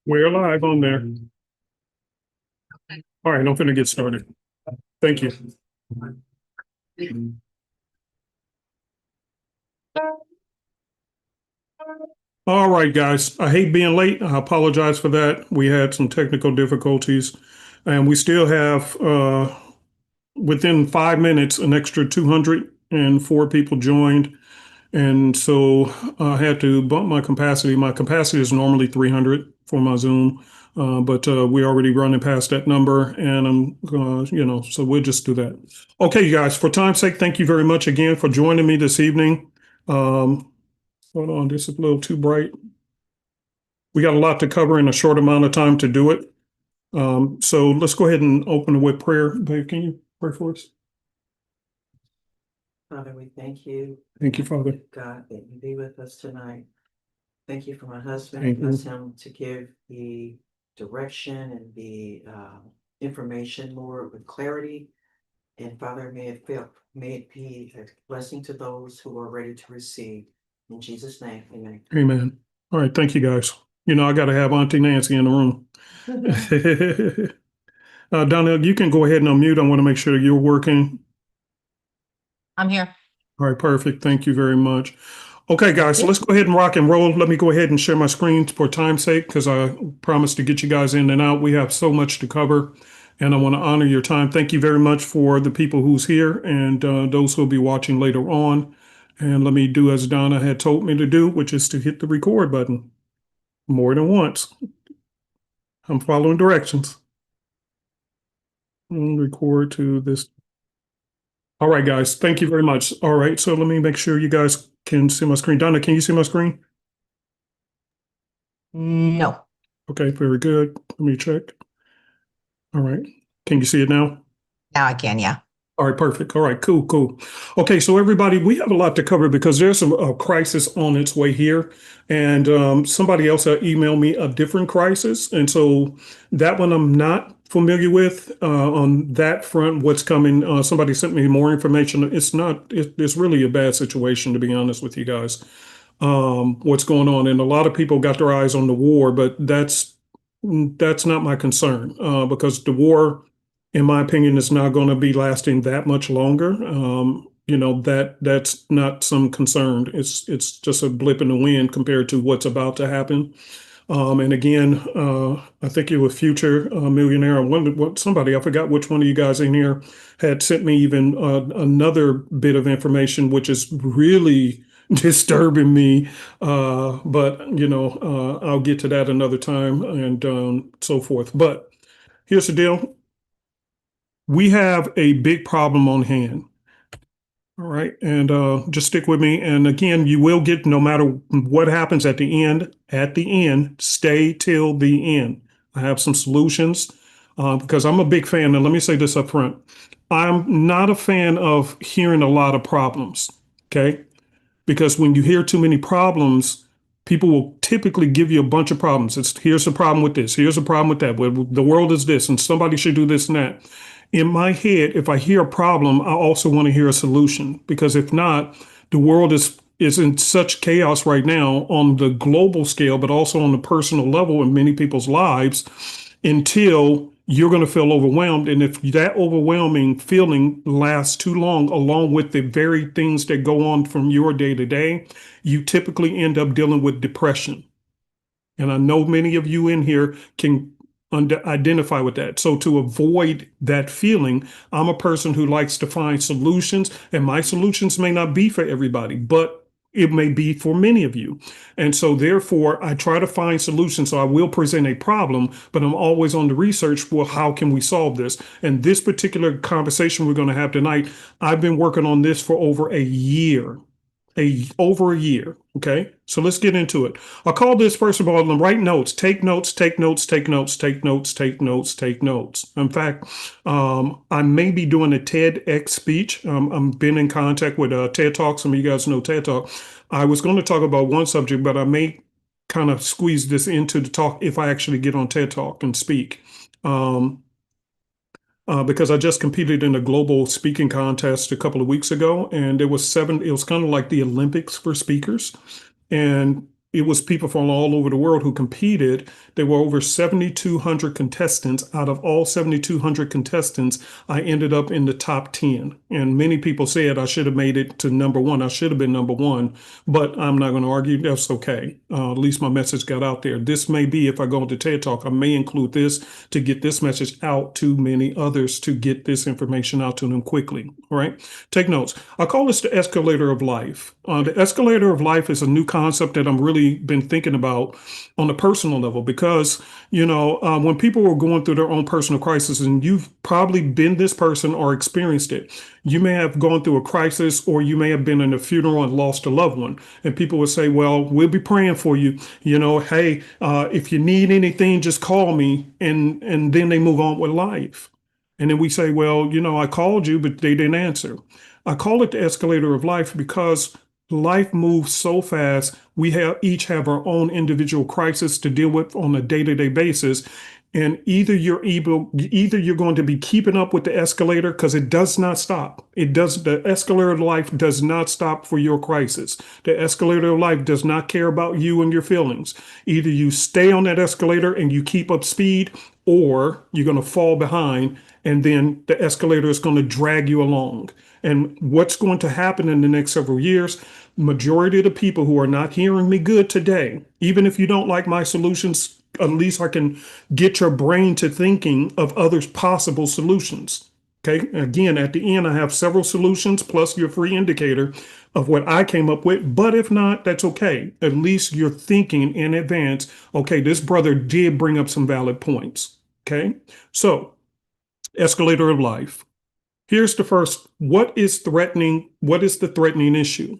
We're live on there. All right, I'm going to get started. Thank you. All right, guys. I hate being late. I apologize for that. We had some technical difficulties, and we still have, within 5 minutes, an extra 204 people joined. And so I had to bump my capacity. My capacity is normally 300 for my Zoom, but we're already running past that number, and I'm gonna, so we'll just do that. Okay, you guys, for time's sake, thank you very much again for joining me this evening. Hold on, this is a little too bright. We got a lot to cover in a short amount of time to do it. So let's go ahead and open it with prayer. Dave, can you pray for us? Father, we thank you. Thank you, Father. God, that you be with us tonight. Thank you for my husband. Thank you. Bless him to give the direction and the information, Lord, with clarity. And Father, may it be a blessing to those who are ready to receive. In Jesus' name, amen. Amen. All right, thank you, guys. I got to have Auntie Nancy in the room. Donnell, you can go ahead and unmute. I want to make sure you're working. I'm here. All right, perfect. Thank you very much. Okay, guys, so let's go ahead and rock and roll. Let me go ahead and share my screen for time's sake, because I promised to get you guys in and out. We have so much to cover, and I want to honor your time. Thank you very much for the people who's here and those who will be watching later on. And let me do as Donna had told me to do, which is to hit the record button more than once. I'm following directions. Record to this. All right, guys, thank you very much. All right, so let me make sure you guys can see my screen. Donna, can you see my screen? No. Okay, very good. Let me check. All right, can you see it now? Now I can, yeah. All right, perfect. All right, cool, cool. Okay, so everybody, we have a lot to cover because there's a crisis on its way here. And somebody else emailed me a different crisis. And so that one I'm not familiar with on that front, what's coming. Somebody sent me more information. It's really a bad situation, to be honest with you guys, what's going on. And a lot of people got their eyes on the war, but that's not my concern because the war, in my opinion, is not going to be lasting that much longer. That's not some concern. It's just a blip in the wind compared to what's about to happen. And again, I think you were Future Millionaire. I wondered what somebody, I forgot which one of you guys in here had sent me even another bit of information, which is really disturbing me. But I'll get to that another time and so forth. But here's the deal. We have a big problem on hand. All right. And just stick with me. And again, you will get, no matter what happens at the end, stay till the end. I have some solutions because I'm a big fan. And let me say this up front. I'm not a fan of hearing a lot of problems. Okay. Because when you hear too many problems, people will typically give you a bunch of problems. Here's a problem with this. Here's a problem with that. Well, the world is this, and somebody should do this and that. In my head, if I hear a problem, I also want to hear a solution, because if not, the world is in such chaos right now on the global scale, but also on the personal level in many people's lives, until you're going to feel overwhelmed. And if that overwhelming feeling lasts too long, along with the very things that go on from your day to day, you typically end up dealing with depression. And I know many of you in here can identify with that. So to avoid that feeling, I'm a person who likes to find solutions, and my solutions may not be for everybody, but it may be for many of you. And so therefore, I try to find solutions. So I will present a problem, but I'm always on the research, well, how can we solve this? And this particular conversation we're going to have tonight, I've been working on this for over a year. Over a year. Okay. So let's get into it. I'll call this, first of all, write notes, take notes, take notes, take notes, take notes, take notes, take notes. In fact, I may be doing a TEDx speech. I've been in contact with TED Talk. Some of you guys know TED Talk. I was going to talk about one subject, but I may kind of squeeze this into the talk if I actually get on TED Talk and speak. Because I just competed in a global speaking contest a couple of weeks ago, and it was kind of like the Olympics for speakers. And it was people from all over the world who competed. There were over 7,200 contestants. Out of all 7,200 contestants, I ended up in the top 10. And many people said I should have made it to number one. I should have been number one, but I'm not going to argue. That's okay. At least my message got out there. This may be, if I go into TED Talk, I may include this to get this message out to many others, to get this information out to them quickly. All right. Take notes. I call this the escalator of life. The escalator of life is a new concept that I'm really been thinking about on a personal level because, when people are going through their own personal crisis, and you've probably been this person or experienced it, you may have gone through a crisis, or you may have been in a funeral and lost a loved one. And people would say, well, we'll be praying for you. Hey, if you need anything, just call me. And then they move on with life. And then we say, well, I called you, but they didn't answer. I call it the escalator of life because life moves so fast. We each have our own individual crisis to deal with on a day-to-day basis. And either you're going to be keeping up with the escalator, because it does not stop. The escalator of life does not stop for your crisis. The escalator of life does not care about you and your feelings. Either you stay on that escalator and you keep up speed, or you're going to fall behind, and then the escalator is going to drag you along. And what's going to happen in the next several years, majority of the people who are not hearing me good today, even if you don't like my solutions, at least I can get your brain to thinking of others possible solutions. Okay. Again, at the end, I have several solutions plus your free indicator of what I came up with. But if not, that's okay. At least you're thinking in advance. Okay, this brother did bring up some valid points. Okay. So, escalator of life. Here's the first. What is the threatening issue?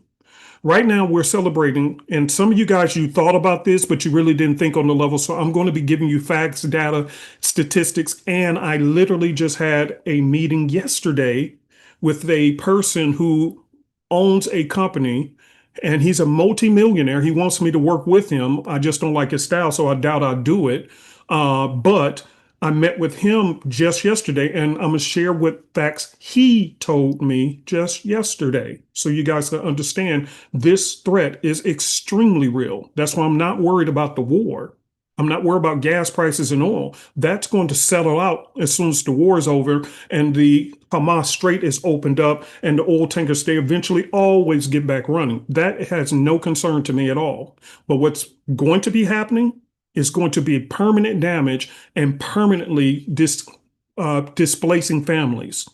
Right now, we're celebrating, and some of you guys, you thought about this, but you really didn't think on the level. So I'm going to be giving you facts, data, statistics. And I literally just had a meeting yesterday with a person who owns a company, and he's a multimillionaire. He wants me to work with him. I just don't like his style, so I doubt I'll do it. But I met with him just yesterday, and I'm going to share what facts he told me just yesterday, so you guys can understand this threat is extremely real. That's why I'm not worried about the war. I'm not worried about gas prices and oil. That's going to settle out as soon as the war is over and the Hamas Strait is opened up and the oil tankers, they eventually always get back running. That has no concern to me at all. But what's going to be happening is going to be permanent damage and permanently displacing families.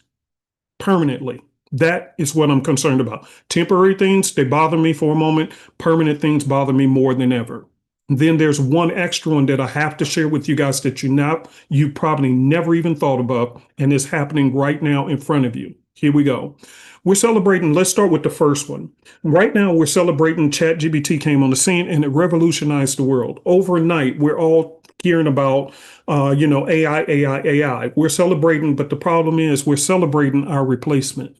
Permanently. That is what I'm concerned about. Temporary things, they bother me for a moment. Permanent things bother me more than ever. Then there's one extra one that I have to share with you guys that you probably never even thought about, and it's happening right now in front of you. Here we go. We're celebrating, let's start with the first one. Right now, we're celebrating ChatGPT came on the scene and it revolutionized the world. Overnight, we're all hearing about, AI, AI, AI. We're celebrating, but the problem is we're celebrating our replacement.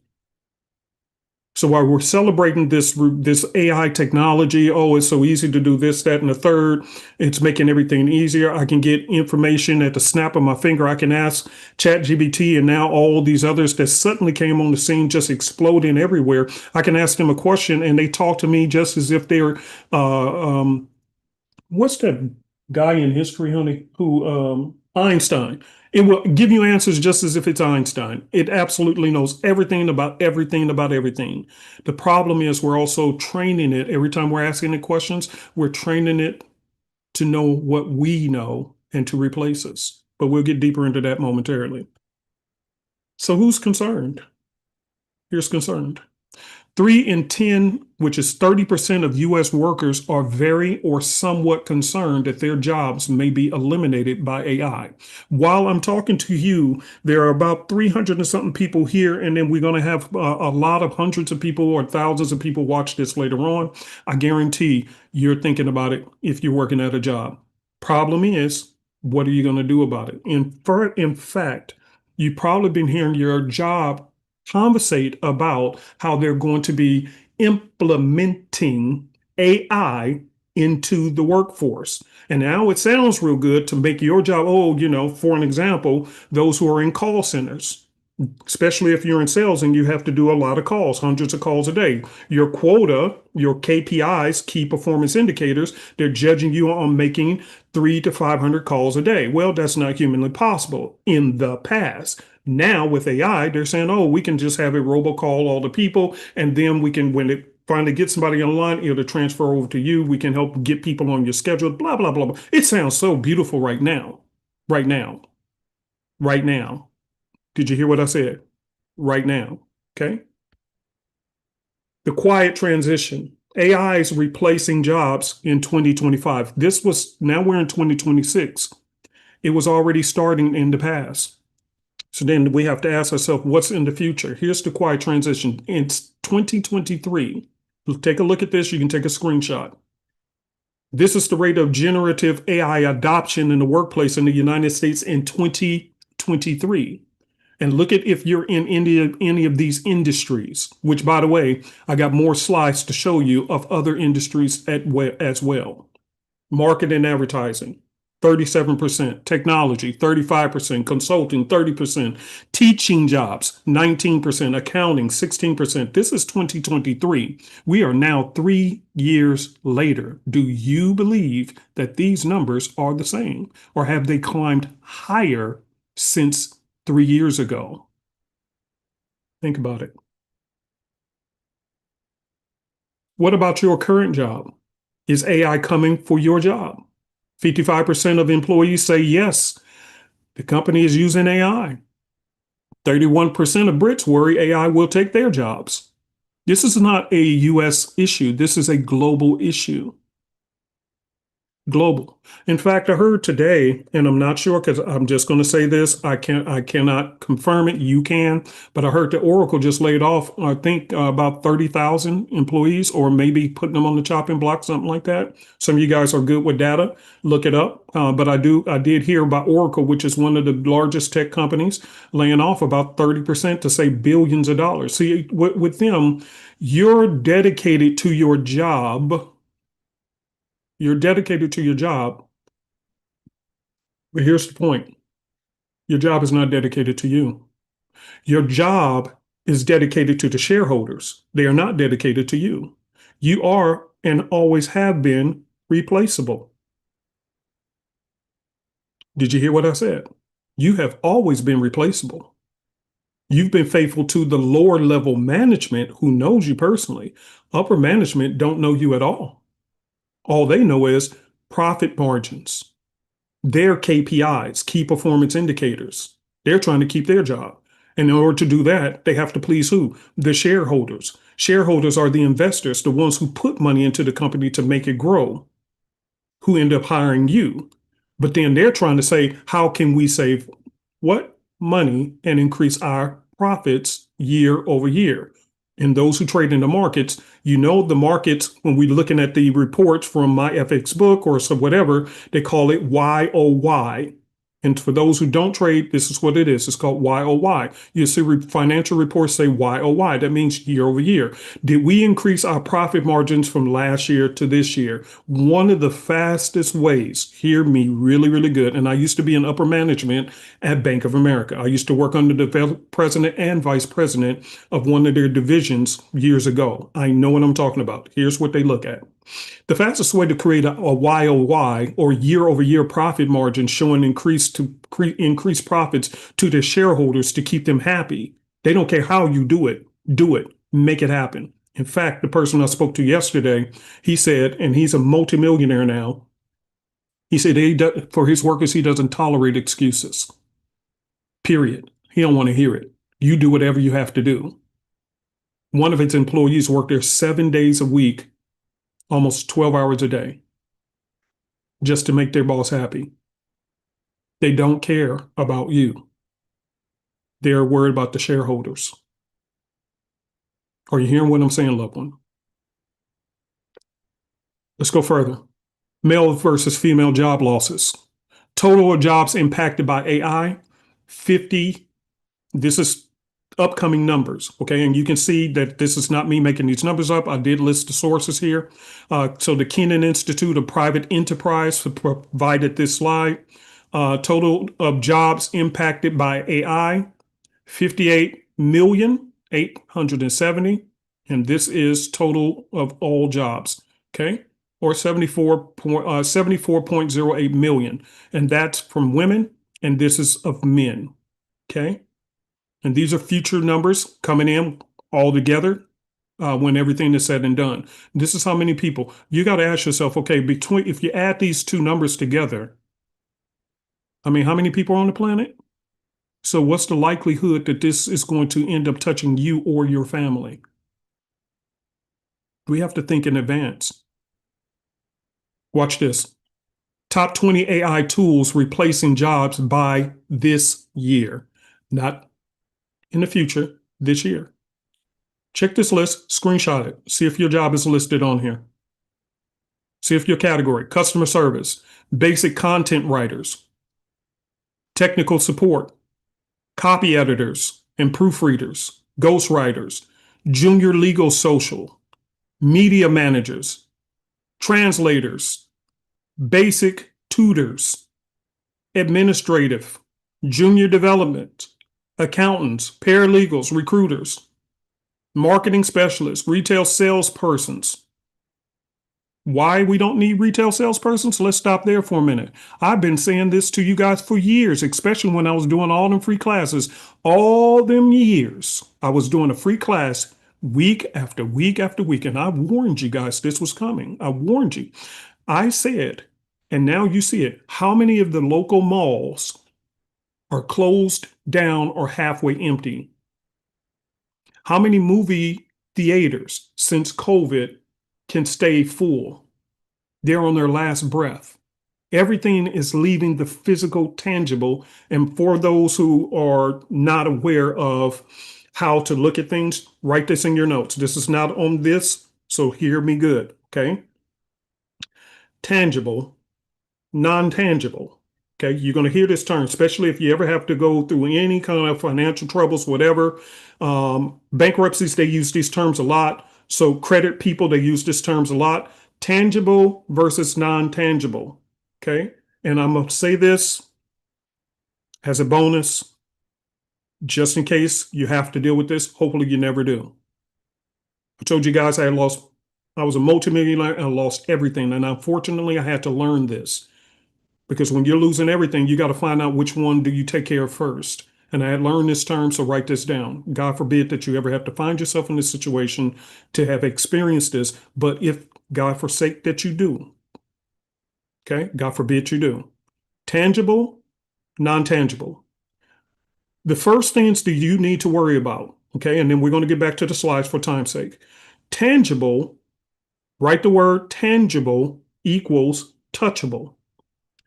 So while we're celebrating this AI technology, oh, it's so easy to do this, that, and the third, it's making everything easier. I can get information at the snap of my finger. I can ask ChatGPT, and now all these others that suddenly came on the scene just exploding everywhere. I can ask them a question, and they talk to me just as if they're, what's that guy in history, honey, who, Einstein. It will give you answers just as if it's Einstein. It absolutely knows everything about everything about everything. The problem is we're also training it. Every time we're asking it questions, we're training it to know what we know and to replace us. But we'll get deeper into that momentarily. So who's concerned? Here's concerned. 3 in 10, which is 30% of U.S. workers, are very or somewhat concerned that their jobs may be eliminated by AI. While I'm talking to you, there are about 300 and something people here, and then we're going to have a lot of hundreds of people or thousands of people watch this later on. I guarantee you're thinking about it if you're working at a job. Problem is, what are you going to do about it? In fact, you've probably been hearing your job conversate about how they're going to be implementing AI into the workforce. And now it sounds real good to make your job, for an example, those who are in call centers. especially if you're in sales and you have to do a lot of calls, hundreds of calls a day. Your quota, your KPIs, key performance indicators, they're judging you on making 300 to 500 calls a day. Well, that's not humanly possible in the past. Now with AI, they're saying, oh, we can just have a robocall all the people, and then we can, when it finally get somebody on the line, it'll transfer over to you. We can help get people on your schedule, blah, blah, blah, blah. It sounds so beautiful right now. Right now. Right now. Did you hear what I said? Right now. Okay. The quiet transition. AI is replacing jobs in 2025. Now we're in 2026. It was already starting in the past. So then we have to ask ourselves, what's in the future? Here's the quiet transition. In 2023, take a look at this. You can take a screenshot. This is the rate of generative AI adoption in the workplace in the United States in 2023. And look at if you're in any of these industries, which, by the way, I got more slides to show you of other industries as well. Marketing and advertising, 37%, technology, 35%, consulting, 30%, teaching jobs, 19%, accounting, 16%. This is 2023. We are now 3 years later. Do you believe that these numbers are the same, or have they climbed higher since 3 years ago? Think about it. What about your current job? Is AI coming for your job? 55% of employees say yes, the company is using AI. 31% of Brits worry AI will take their jobs. This is not a US issue. This is a global issue. Global. In fact, I heard today, and I'm not sure because I'm just going to say this. I cannot confirm it. You can, but I heard that Oracle just laid off, I think, about 30,000 employees, or maybe putting them on the chopping block, something like that. Some of you guys are good with data. Look it up. But I did hear about Oracle, which is one of the largest tech companies, laying off about 30% to save billions of dollars. See, with them, you're dedicated to your job. You're dedicated to your job. But here's the point. Your job is not dedicated to you. Your job is dedicated to the shareholders. They are not dedicated to you. You are and always have been replaceable. Did you hear what I said? You have always been replaceable. You've been faithful to the lower level management who knows you personally. Upper management don't know you at all. All they know is profit margins, their KPIs, key performance indicators. They're trying to keep their job. And in order to do that, they have to please who? The shareholders. Shareholders are the investors, the ones who put money into the company to make it grow, who end up hiring you. But then they're trying to say, how can we save what money and increase our profits year over year? And those who trade in the markets, you know, the markets, when we're looking at the reports from my FX book or so whatever, they call it YOY. And for those who don't trade, this is what it is. It's called YOY. You see financial reports say YOY. That means year over year. Did we increase our profit margins from last year to this year? One of the fastest ways, hear me really, really good. And I used to be in upper management at Bank of America. I used to work under the president and vice president of one of their divisions years ago. I know what I'm talking about. Here's what they look at. The fastest way to create a YOY, or year over year profit margin, showing increased profits to their shareholders to keep them happy. They don't care how you do it, make it happen. In fact, the person I spoke to yesterday, he said, and he's a multimillionaire now, he said for his workers, he doesn't tolerate excuses. Period. He don't want to hear it. You do whatever you have to do. One of its employees worked there 7 days a week, almost 12 hours a day, just to make their boss happy. They don't care about you. They're worried about the shareholders. Are you hearing what I'm saying, loved one? Let's go further. Male versus female job losses. Total of jobs impacted by AI, 50. This is upcoming numbers, okay? And you can see that this is not me making these numbers up. I did list the sources here. So the Kenan Institute of Private Enterprise provided this slide. Total of jobs impacted by AI, 58,870,000, and this is total of all jobs, okay? Or 74.08 million, and that's from women, and this is of men, okay? And these are future numbers coming in all together when everything is said and done. This is how many people. You got to ask yourself, okay, if you add these two numbers together, I mean, how many people are on the planet? So what's the likelihood that this is going to end up touching you or your family? We have to think in advance. Watch this. Top 20 AI tools replacing jobs by this year, not in the future, this year. Check this list, screenshot it, see if your job is listed on here. See if your category, customer service, basic content writers, technical support, copy editors and proofreaders, ghostwriters, junior legal social, media managers, translators, basic tutors, administrative, junior development, accountants, paralegals, recruiters, marketing specialists, retail salespersons. Why we don't need retail salespersons? Let's stop there for a minute. I've been saying this to you guys for years, especially when I was doing all them free classes. All them years, I was doing a free class week after week after week, and I warned you guys this was coming. I warned you. I said, and now you see it, how many of the local malls are closed down or halfway empty? How many movie theaters since COVID can stay full? They're on their last breath. Everything is leaving the physical, tangible. And for those who are not aware of how to look at things, write this in your notes. This is not on this, so hear me good, okay? Tangible, non-tangible. Okay, you're going to hear this term, especially if you ever have to go through any kind of financial troubles, whatever. Bankruptcies, they use these terms a lot. So credit people, they use these terms a lot. Tangible versus non-tangible. Okay, and I'm going to say this as a bonus, just in case you have to deal with this. Hopefully you never do. I told you guys I was a multimillionaire and I lost everything. And unfortunately, I had to learn this. Because when you're losing everything, you got to find out which one do you take care of first. And I had learned this term, so write this down. God forbid that you ever have to find yourself in this situation to have experienced this. But if God forsake that you do, okay, God forbid you do. Tangible, non-tangible. The first things that you need to worry about, okay, and then we're going to get back to the slides for time's sake. Tangible, write the word tangible equals touchable.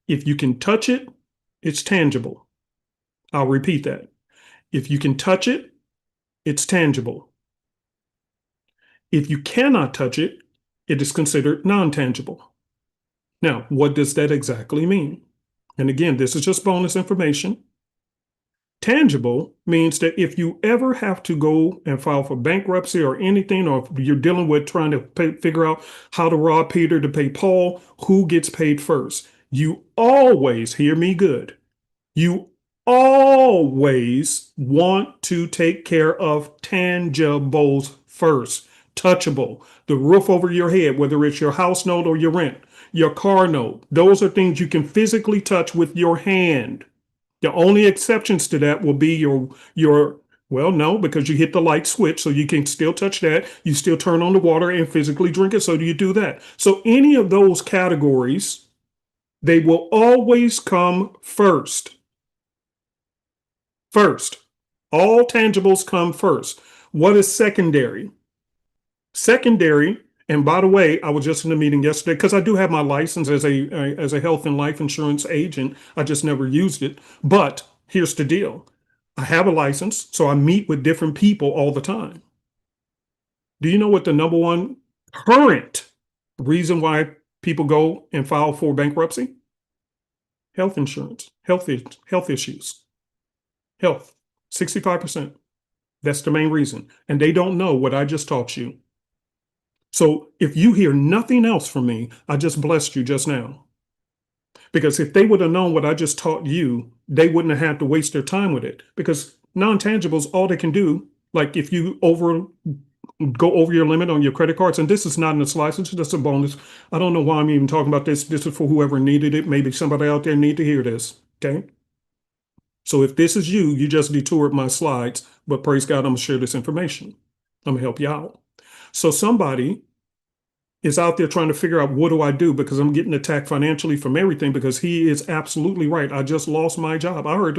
If you can touch it, it's tangible. I'll repeat that. If you can touch it, it's tangible. If you cannot touch it, it is considered non-tangible. Now, what does that exactly mean? And again, this is just bonus information. Tangible means that if you ever have to go and file for bankruptcy or anything, or if you're dealing with trying to figure out how to rob Peter to pay Paul, who gets paid first? You always, hear me good, you always want to take care of tangibles first. Touchable, the roof over your head, whether it's your house note or your rent, your car note. Those are things you can physically touch with your hand. The only exceptions to that will be well, no, because you hit the light switch, so you can still touch that. You still turn on the water and physically drink it, so you do that. So any of those categories, they will always come first. First. All tangibles come first. What is secondary? Secondary, and by the way, I was just in a meeting yesterday because I do have my license as a health and life insurance agent. I just never used it. But here's the deal. I have a license, so I meet with different people all the time. Do you know what the number one current reason why people go and file for bankruptcy? Health insurance, health issues, health, 65%. That's the main reason. And they don't know what I just taught you. So if you hear nothing else from me, I just blessed you just now. Because if they would have known what I just taught you, they wouldn't have had to waste their time with it. Because non-tangibles, all they can do, like if you go over your limit on your credit cards, and this is not in the slides, it's just a bonus. I don't know why I'm even talking about this. This is for whoever needed it. Maybe somebody out there need to hear this. Okay. So if this is you, you just detoured my slides, but praise God, I'm gonna share this information. I'm gonna help you out. So somebody is out there trying to figure out what do I do because I'm getting attacked financially from everything because he is absolutely right. I just lost my job. I heard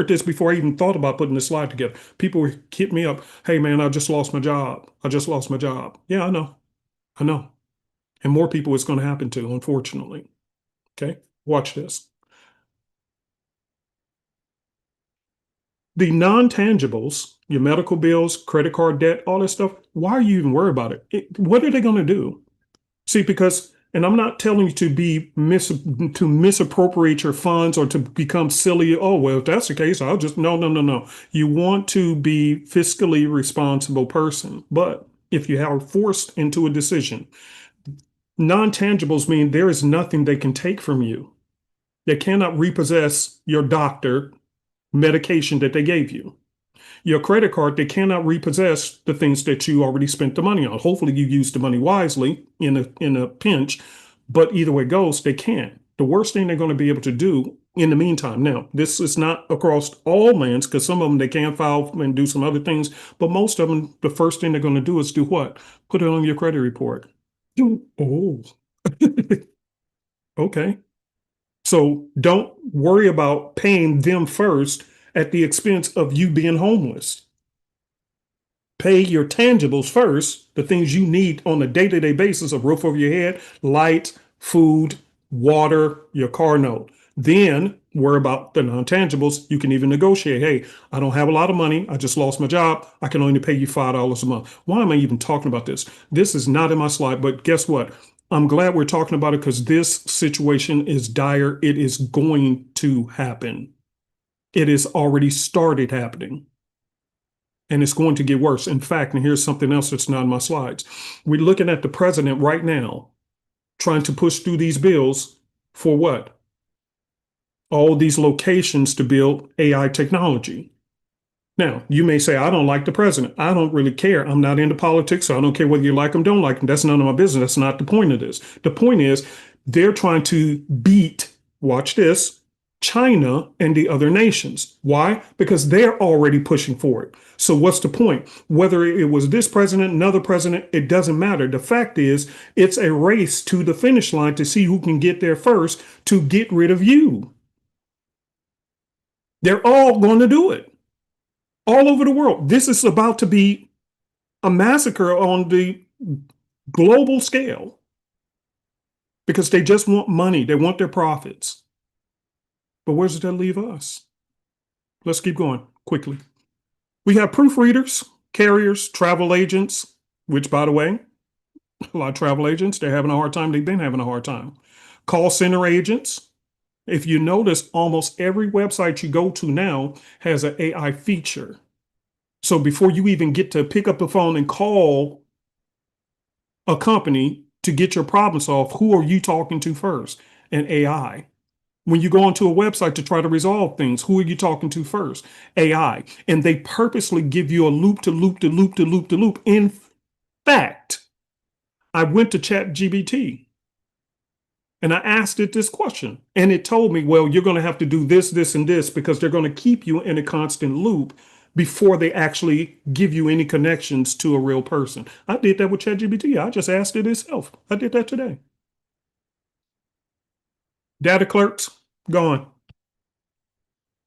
this before I even thought about putting this slide together. People were hitting me up. Hey man, I just lost my job. I just lost my job. Yeah, I know. I know. And more people it's going to happen to, unfortunately. Okay. Watch this. The non-tangibles, your medical bills, credit card debt, all this stuff, why are you even worried about it? What are they going to do? See, because, and I'm not telling you to misappropriate your funds or to become silly. Oh, well, if that's the case, I'll just, no, no, no, no. You want to be fiscally responsible person. But if you are forced into a decision, non-tangibles mean there is nothing they can take from you. They cannot repossess your doctor medication that they gave you. Your credit card, they cannot repossess the things that you already spent the money on. Hopefully you used the money wisely in a pinch, but either way it goes, they can't. The worst thing they're going to be able to do in the meantime, now, this is not across all lands because some of them they can file and do some other things, but most of them, the first thing they're going to do is do what? Put it on your credit report. Oh, okay. So don't worry about paying them first at the expense of you being homeless. Pay your tangibles first, the things you need on a day-to-day basis, a roof over your head, light, food, water, your car note. Then worry about the non-tangibles. You can even negotiate. Hey, I don't have a lot of money. I just lost my job. I can only pay you $5 a month. Why am I even talking about this? This is not in my slide, but guess what? I'm glad we're talking about it because this situation is dire. It is going to happen. It has already started happening. And it's going to get worse. In fact, and here's something else that's not in my slides. We're looking at the president right now trying to push through these bills for what? All these locations to build AI technology. Now, you may say, I don't like the president. I don't really care. I'm not into politics, so I don't care whether you like him, don't like him. That's none of my business. That's not the point of this. The point is they're trying to beat, watch this, China and the other nations. Why? Because they're already pushing for it. So what's the point? Whether it was this president, another president, it doesn't matter. The fact is, it's a race to the finish line to see who can get there first to get rid of you. They're all going to do it. All over the world. This is about to be a massacre on the global scale because they just want money. They want their profits. But where does that leave us? Let's keep going quickly. We have proofreaders, carriers, travel agents, which, by the way, a lot of travel agents, they're having a hard time. They've been having a hard time. Call center agents. If you notice, almost every website you go to now has an AI feature. So before you even get to pick up the phone and call a company to get your problem solved, who are you talking to first? An AI. When you go onto a website to try to resolve things, who are you talking to first? AI. And they purposely give you a loop to loop to loop to loop to loop. In fact, I went to ChatGPT and I asked it this question, and it told me, well, you're going to have to do this, this, and this because they're going to keep you in a constant loop before they actually give you any connections to a real person. I did that with ChatGPT. I just asked it itself. I did that today. Data clerks, gone.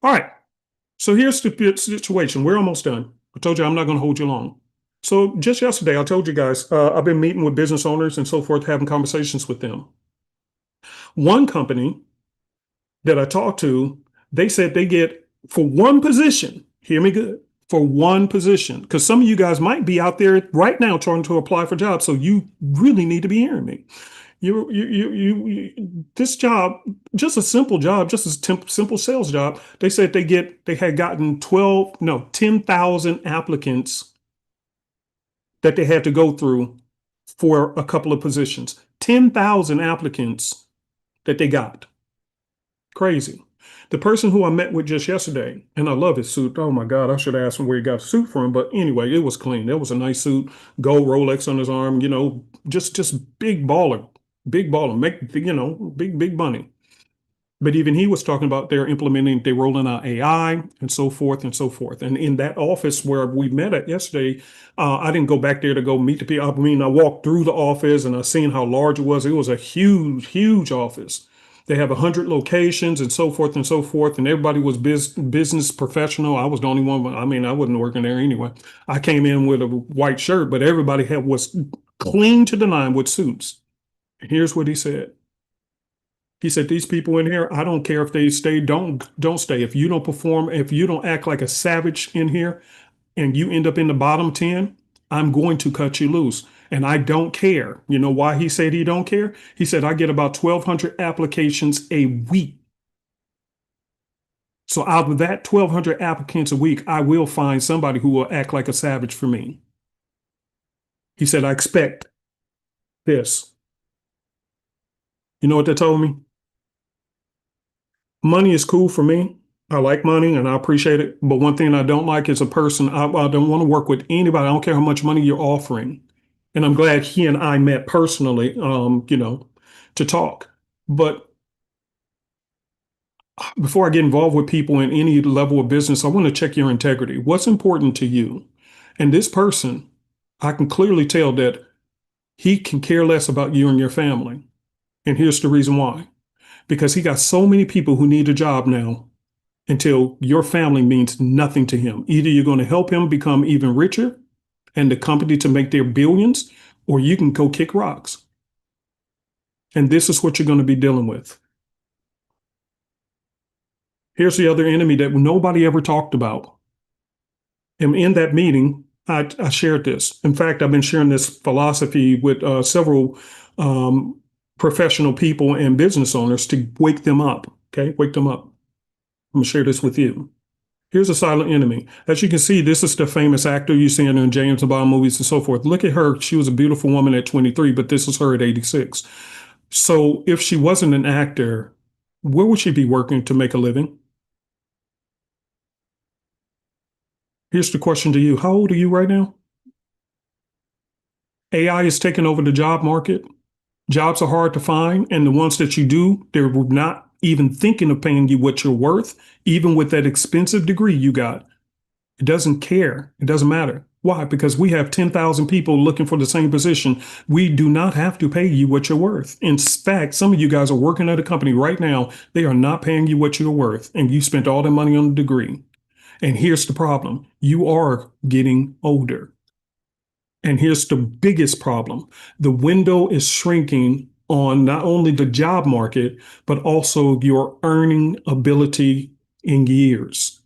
All right. So here's the situation. We're almost done. I told you I'm not going to hold you long. So just yesterday, I told you guys, I've been meeting with business owners and so forth, having conversations with them. One company that I talked to, they said they get for one position, hear me good, for one position, because some of you guys might be out there right now trying to apply for jobs. So you really need to be hearing me. This job, just a simple job, just a simple sales job. They said they had gotten 10,000 applicants that they had to go through for a couple of positions. 10,000 applicants that they got. Crazy. The person who I met with just yesterday, and I love his suit. Oh my God, I should have asked him where he got the suit from. But anyway, it was clean. It was a nice suit, gold Rolex on his arm, just big baller, big money. But even he was talking about they're rolling out AI and so forth and so forth. And in that office where we met at yesterday, I didn't go back there to go meet the people. I mean, I walked through the office and I seen how large it was. It was a huge, huge office. They have 100 locations and so forth and so forth. And everybody was business professional. I was the only one. I mean, I wasn't working there anyway. I came in with a white shirt, but everybody was clean to the nine with suits. Here's what he said. He said, these people in here, I don't care if they stay, don't stay. If you don't perform, if you don't act like a savage in here and you end up in the bottom 10, I'm going to cut you loose. And I don't care. You know why he said he don't care? He said, I get about 1,200 applications a week. So out of that 1,200 applicants a week, I will find somebody who will act like a savage for me. He said, I expect this. You know what they told me? Money is cool for me. I like money and I appreciate it. But one thing I don't like is a person. I don't want to work with anybody. I don't care how much money you're offering. And I'm glad he and I met personally, to talk. But before I get involved with people in any level of business, I want to check your integrity. What's important to you? And this person, I can clearly tell that he can care less about you and your family. And here's the reason why. Because he got so many people who need a job now until your family means nothing to him. Either you're going to help him become even richer and the company to make their billions, or you can go kick rocks. And this is what you're going to be dealing with. Here's the other enemy that nobody ever talked about. And in that meeting, I shared this. In fact, I've been sharing this philosophy with several professional people and business owners to wake them up. Okay, wake them up. I'm gonna share this with you. Here's a silent enemy. As you can see, this is the famous actor you see in James Bond movies and so forth. Look at her. She was a beautiful woman at 23, but this is her at 86. So if she wasn't an actor, where would she be working to make a living? Here's the question to you. How old are you right now? AI is taking over the job market. Jobs are hard to find, and the ones that you do, they're not even thinking of paying you what you're worth, even with that expensive degree you got. It doesn't care. It doesn't matter. Why? Because we have 10,000 people looking for the same position. We do not have to pay you what you're worth. In fact, some of you guys are working at a company right now. They are not paying you what you're worth, and you spent all the money on the degree. And here's the problem. You are getting older. And here's the biggest problem. The window is shrinking on not only the job market, but also your earning ability in years.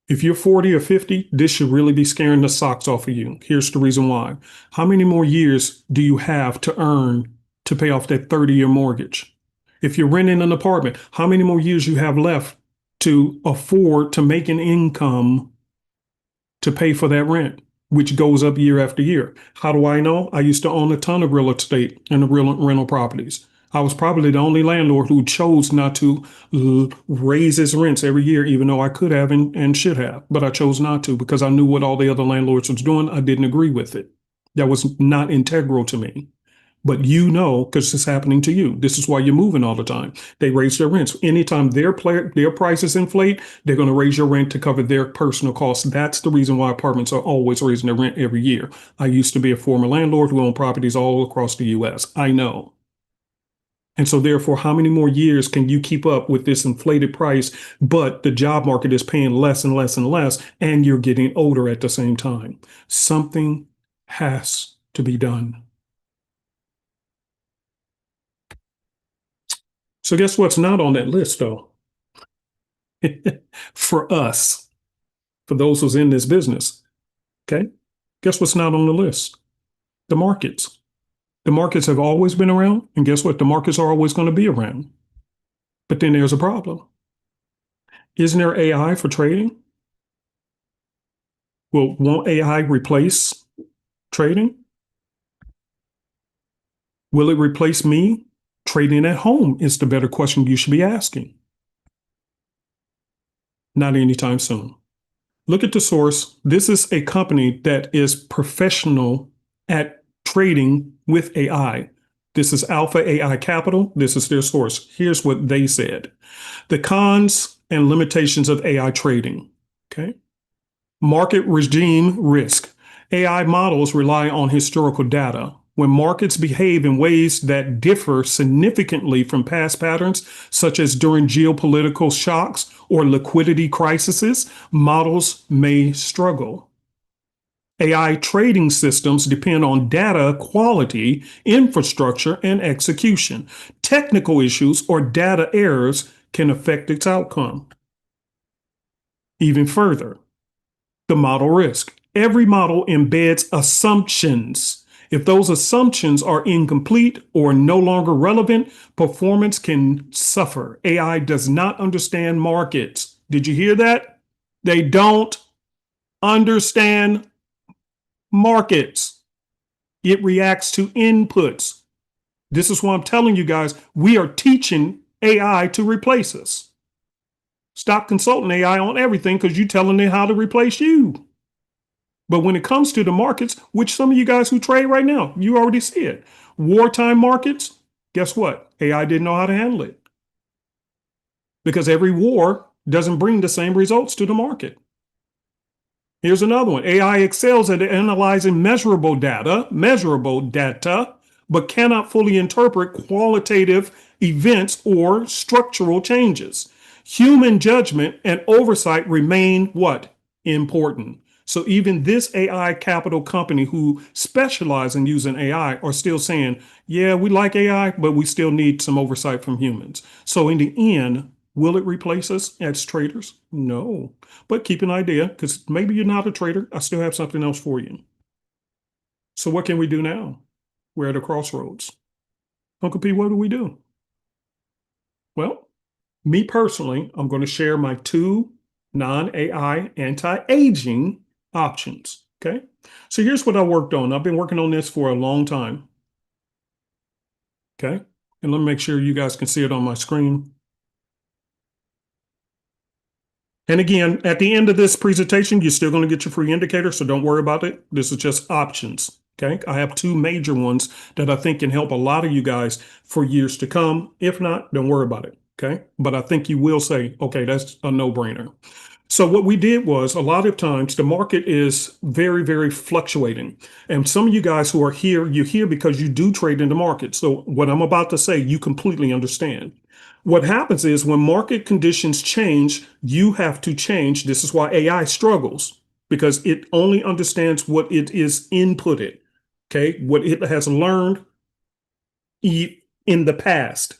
If you're 40 or 50, this should really be scaring the socks off of you. Here's the reason why. How many more years do you have to earn to pay off that 30-year mortgage? If you're renting an apartment, how many more years you have left to afford to make an income to pay for that rent, which goes up year after year? How do I know? I used to own a ton of real estate and rental properties. I was probably the only landlord who chose not to raise his rents every year, even though I could have and should have. But I chose not to because I knew what all the other landlords was doing. I didn't agree with it. That was not integral to me. But because it's happening to you. This is why you're moving all the time. They raise their rents. Anytime their prices inflate, they're going to raise your rent to cover their personal costs. That's the reason why apartments are always raising their rent every year. I used to be a former landlord who owned properties all across the U.S. I know. And so therefore, how many more years can you keep up with this inflated price, but the job market is paying less and less and less, and you're getting older at the same time? Something has to be done. So guess what's not on that list, though? For us, for those who's in this business, okay? Guess what's not on the list? The markets. The markets have always been around, and guess what? The markets are always going to be around. But then there's a problem. Isn't there AI for trading? Well, won't AI replace trading? Will it replace me? Trading at home is the better question you should be asking. Not anytime soon. Look at the source. This is a company that is professional at trading with AI. This is Alpha AI Capital. This is their source. Here's what they said. The cons and limitations of AI trading. Okay. Market regime risk. AI models rely on historical data. When markets behave in ways that differ significantly from past patterns, such as during geopolitical shocks or liquidity crises, models may struggle. AI trading systems depend on data quality, infrastructure, and execution. Technical issues or data errors can affect its outcome. Even further, the model risk. Every model embeds assumptions. If those assumptions are incomplete or no longer relevant, performance can suffer. AI does not understand markets. Did you hear that? They don't understand markets. It reacts to inputs. This is why I'm telling you guys, we are teaching AI to replace us. Stop consulting AI on everything because you're telling it how to replace you. But when it comes to the markets, which some of you guys who trade right now, you already see it. Wartime markets, guess what? AI didn't know how to handle it. Because every war doesn't bring the same results to the market. Here's another one. AI excels at analyzing measurable data, but cannot fully interpret qualitative events or structural changes. Human judgment and oversight remain what? Important. So even this AI capital company who specialize in using AI are still saying, yeah, we like AI, but we still need some oversight from humans. So in the end, will it replace us as traders? No. But keep an idea, because maybe you're not a trader. I still have something else for you. So what can we do now? We're at a crossroads. Uncle P, what do we do? Well, me personally, I'm going to share my 2 non-AI anti-aging options. Okay. So here's what I worked on. I've been working on this for a long time. Okay. And let me make sure you guys can see it on my screen. And again, at the end of this presentation, you're still going to get your free indicator, so don't worry about it. This is just options. Okay. I have 2 major ones that I think can help a lot of you guys for years to come. If not, don't worry about it. Okay. But I think you will say, okay, that's a no-brainer. So what we did was a lot of times the market is very, very fluctuating. And some of you guys who are here, you're here because you do trade in the market. So what I'm about to say, you completely understand. What happens is when market conditions change, you have to change. This is why AI struggles, because it only understands what it is inputted. Okay. What it has learned in the past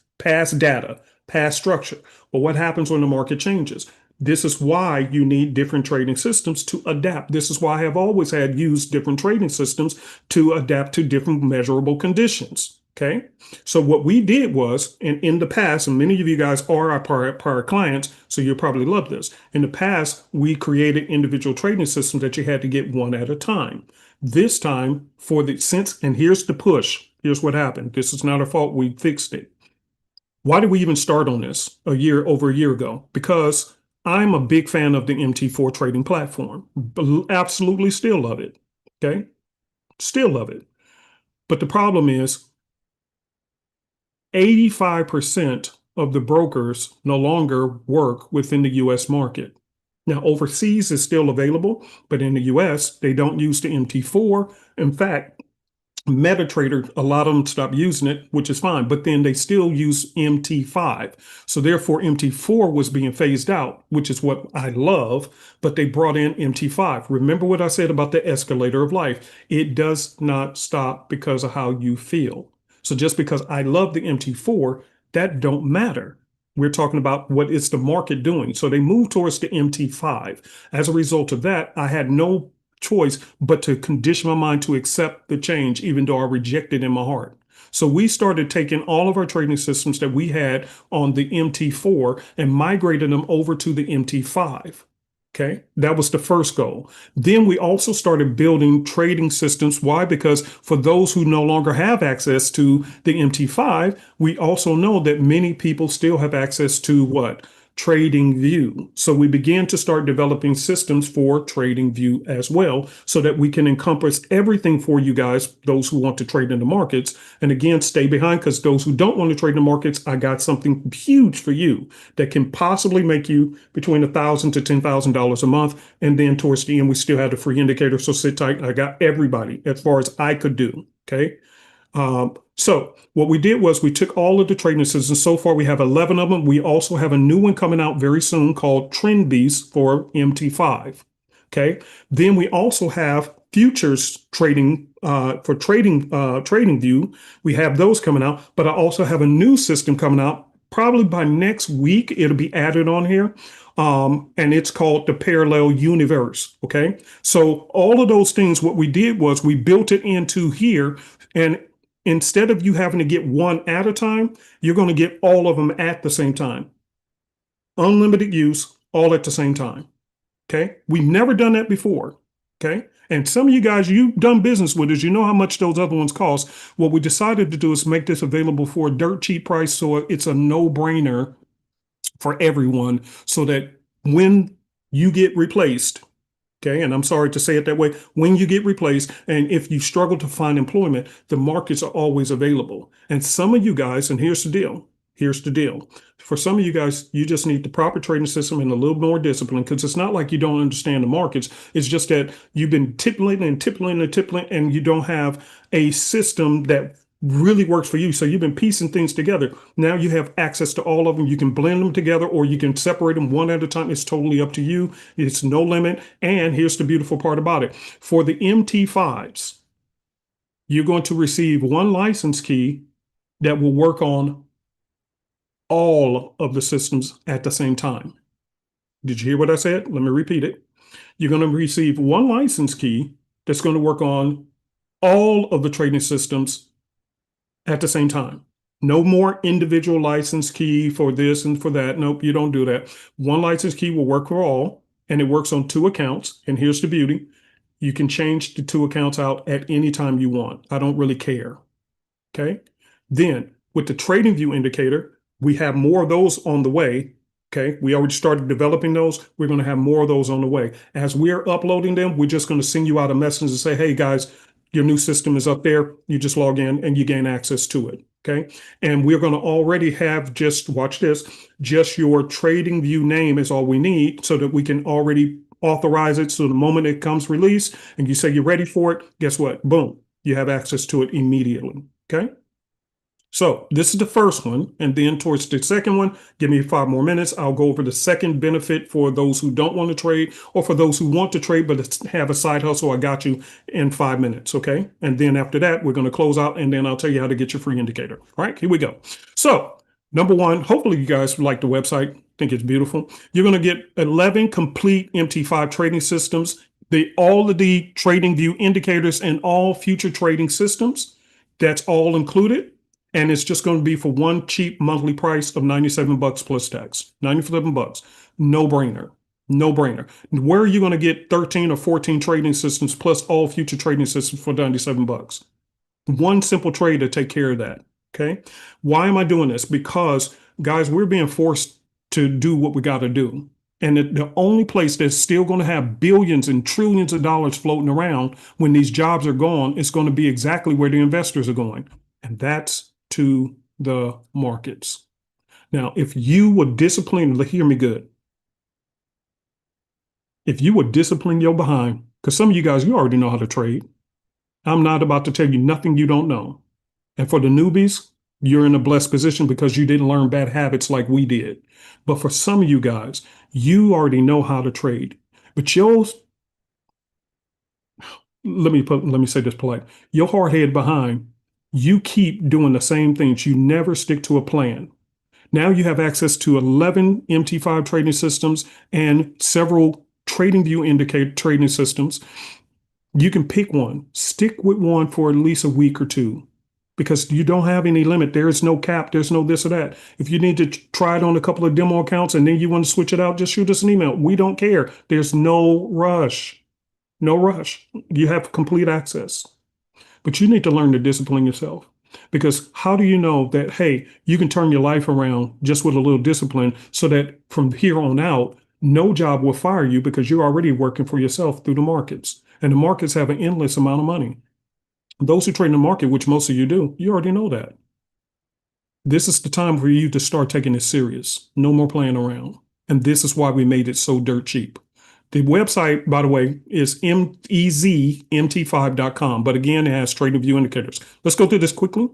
data, past structure. But what happens when the market changes? This is why you need different trading systems to adapt. This is why I have always had used different trading systems to adapt to different measurable conditions. Okay. So what we did was, in the past, and many of you guys are our prior clients, so you'll probably love this. In the past, we created individual trading systems that you had to get one at a time. This time, and here's the push. Here's what happened. This is not our fault. We fixed it. Why did we even start on this over a year ago? Because I'm a big fan of the MT4 trading platform. Absolutely still love it. Okay. Still love it. But the problem is 85% of the brokers no longer work within the US market. Now, overseas is still available, but in the US, they don't use the MT4. In fact, MetaTrader, a lot of them stopped using it, which is fine, but then they still use MT5. So therefore, MT4 was being phased out, which is what I love, but they brought in MT5. Remember what I said about the escalator of life. It does not stop because of how you feel. So just because I love the MT4, that don't matter. We're talking about what is the market doing. So they moved towards the MT5. As a result of that, I had no choice but to condition my mind to accept the change, even though I rejected in my heart. So we started taking all of our trading systems that we had on the MT4 and migrating them over to the MT5. Okay, that was the first goal. Then we also started building trading systems. Why? Because for those who no longer have access to the MT5, we also know that many people still have access to what? TradingView. So we began to start developing systems for TradingView as well, so that we can encompass everything for you guys, those who want to trade in the markets. And again, stay behind, because those who don't want to trade in the markets, I got something huge for you that can possibly make you between $1,000 to $10,000 a month. And then towards the end, we still have the free indicator. So sit tight. I got everybody as far as I could do. Okay. So what we did was we took all of the trading systems. So far, we have 11 of them. We also have a new one coming out very soon called TrendBeast for MT5. Okay. Then we also have futures trading for TradingView. We have those coming out, but I also have a new system coming out. Probably by next week, it'll be added on here. And it's called the Parallel Universe. Okay. So all of those things, what we did was we built it into here, and instead of you having to get one at a time, you're going to get all of them at the same time. Unlimited use, all at the same time. Okay. We've never done that before. Okay. And some of you guys, you've done business with us, you know how much those other ones cost. What we decided to do is make this available for a dirt cheap price, so it's a no-brainer for everyone, so that when you get replaced, okay, and I'm sorry to say it that way, when you get replaced, and if you struggle to find employment, the markets are always available. And some of you guys, and here's the deal. For some of you guys, you just need the proper trading system and a little more discipline, because it's not like you don't understand the markets. It's just that you've been tippling, and you don't have a system that really works for you. So you've been piecing things together. Now you have access to all of them. You can blend them together, or you can separate them one at a time. It's totally up to you. It's no limit. And here's the beautiful part about it. For the MT5s, you're going to receive one license key that will work on all of the systems at the same time. Did you hear what I said? Let me repeat it. You're going to receive one license key that's going to work on all of the trading systems at the same time. No more individual license key for this and for that. Nope, you don't do that. One license key will work for all, and it works on 2 accounts. And here's the beauty. You can change the 2 accounts out at any time you want. I don't really care. Okay. Then with the TradingView indicator, we have more of those on the way. Okay. We already started developing those. We're going to have more of those on the way. As we're uploading them, we're just going to send you out a message and say, hey guys, your new system is up there. You just log in and you gain access to it. Okay. And we're going to already have, just watch this, just your TradingView name is all we need, so that we can already authorize it. So the moment it comes released and you say you're ready for it, guess what? Boom, you have access to it immediately. Okay. So this is the first one. And then towards the second one, give me 5 more minutes. I'll go over the second benefit for those who don't want to trade, or for those who want to trade but have a side hustle. I got you in 5 minutes. Okay. And then after that, we're going to close out, and then I'll tell you how to get your free indicator. All right, here we go. So number one, hopefully you guys like the website. Think it's beautiful. You're going to get 11 complete MT5 trading systems, all of the TradingView indicators, and all future trading systems. That's all included. And it's just going to be for one cheap monthly price of $97 plus tax. $97. No brainer. No brainer. Where are you going to get 13 or 14 trading systems plus all future trading systems for $97? One simple trade to take care of that. Okay. Why am I doing this? Because, guys, we're being forced to do what we got to do. And the only place that's still going to have billions and trillions of dollars floating around when these jobs are gone is going to be exactly where the investors are going. And that's to the markets. Now, if you would discipline, hear me good. If you would discipline your behind, because some of you guys, you already know how to trade. I'm not about to tell you nothing you don't know. And for the newbies, you're in a blessed position because you didn't learn bad habits like we did. But for some of you guys, you already know how to trade. But let me say this polite. Your hard head behind, you keep doing the same things. You never stick to a plan. Now you have access to 11 MT5 trading systems and several TradingView indicator trading systems. You can pick one, stick with one for at least a week or 2, because you don't have any limit. There is no cap. There's no this or that. If you need to try it on a couple of demo accounts and then you want to switch it out, just shoot us an email. We don't care. There's no rush. No rush. You have complete access. But you need to learn to discipline yourself. Because how do you know that, hey, you can turn your life around just with a little discipline so that from here on out, no job will fire you because you're already working for yourself through the markets. And the markets have an endless amount of money. Those who trade in the market, which most of you do, you already know that. This is the time for you to start taking it serious. No more playing around. And this is why we made it so dirt cheap. The website, by the way, is ezmt5.com. But again, it has trading view indicators. Let's go through this quickly.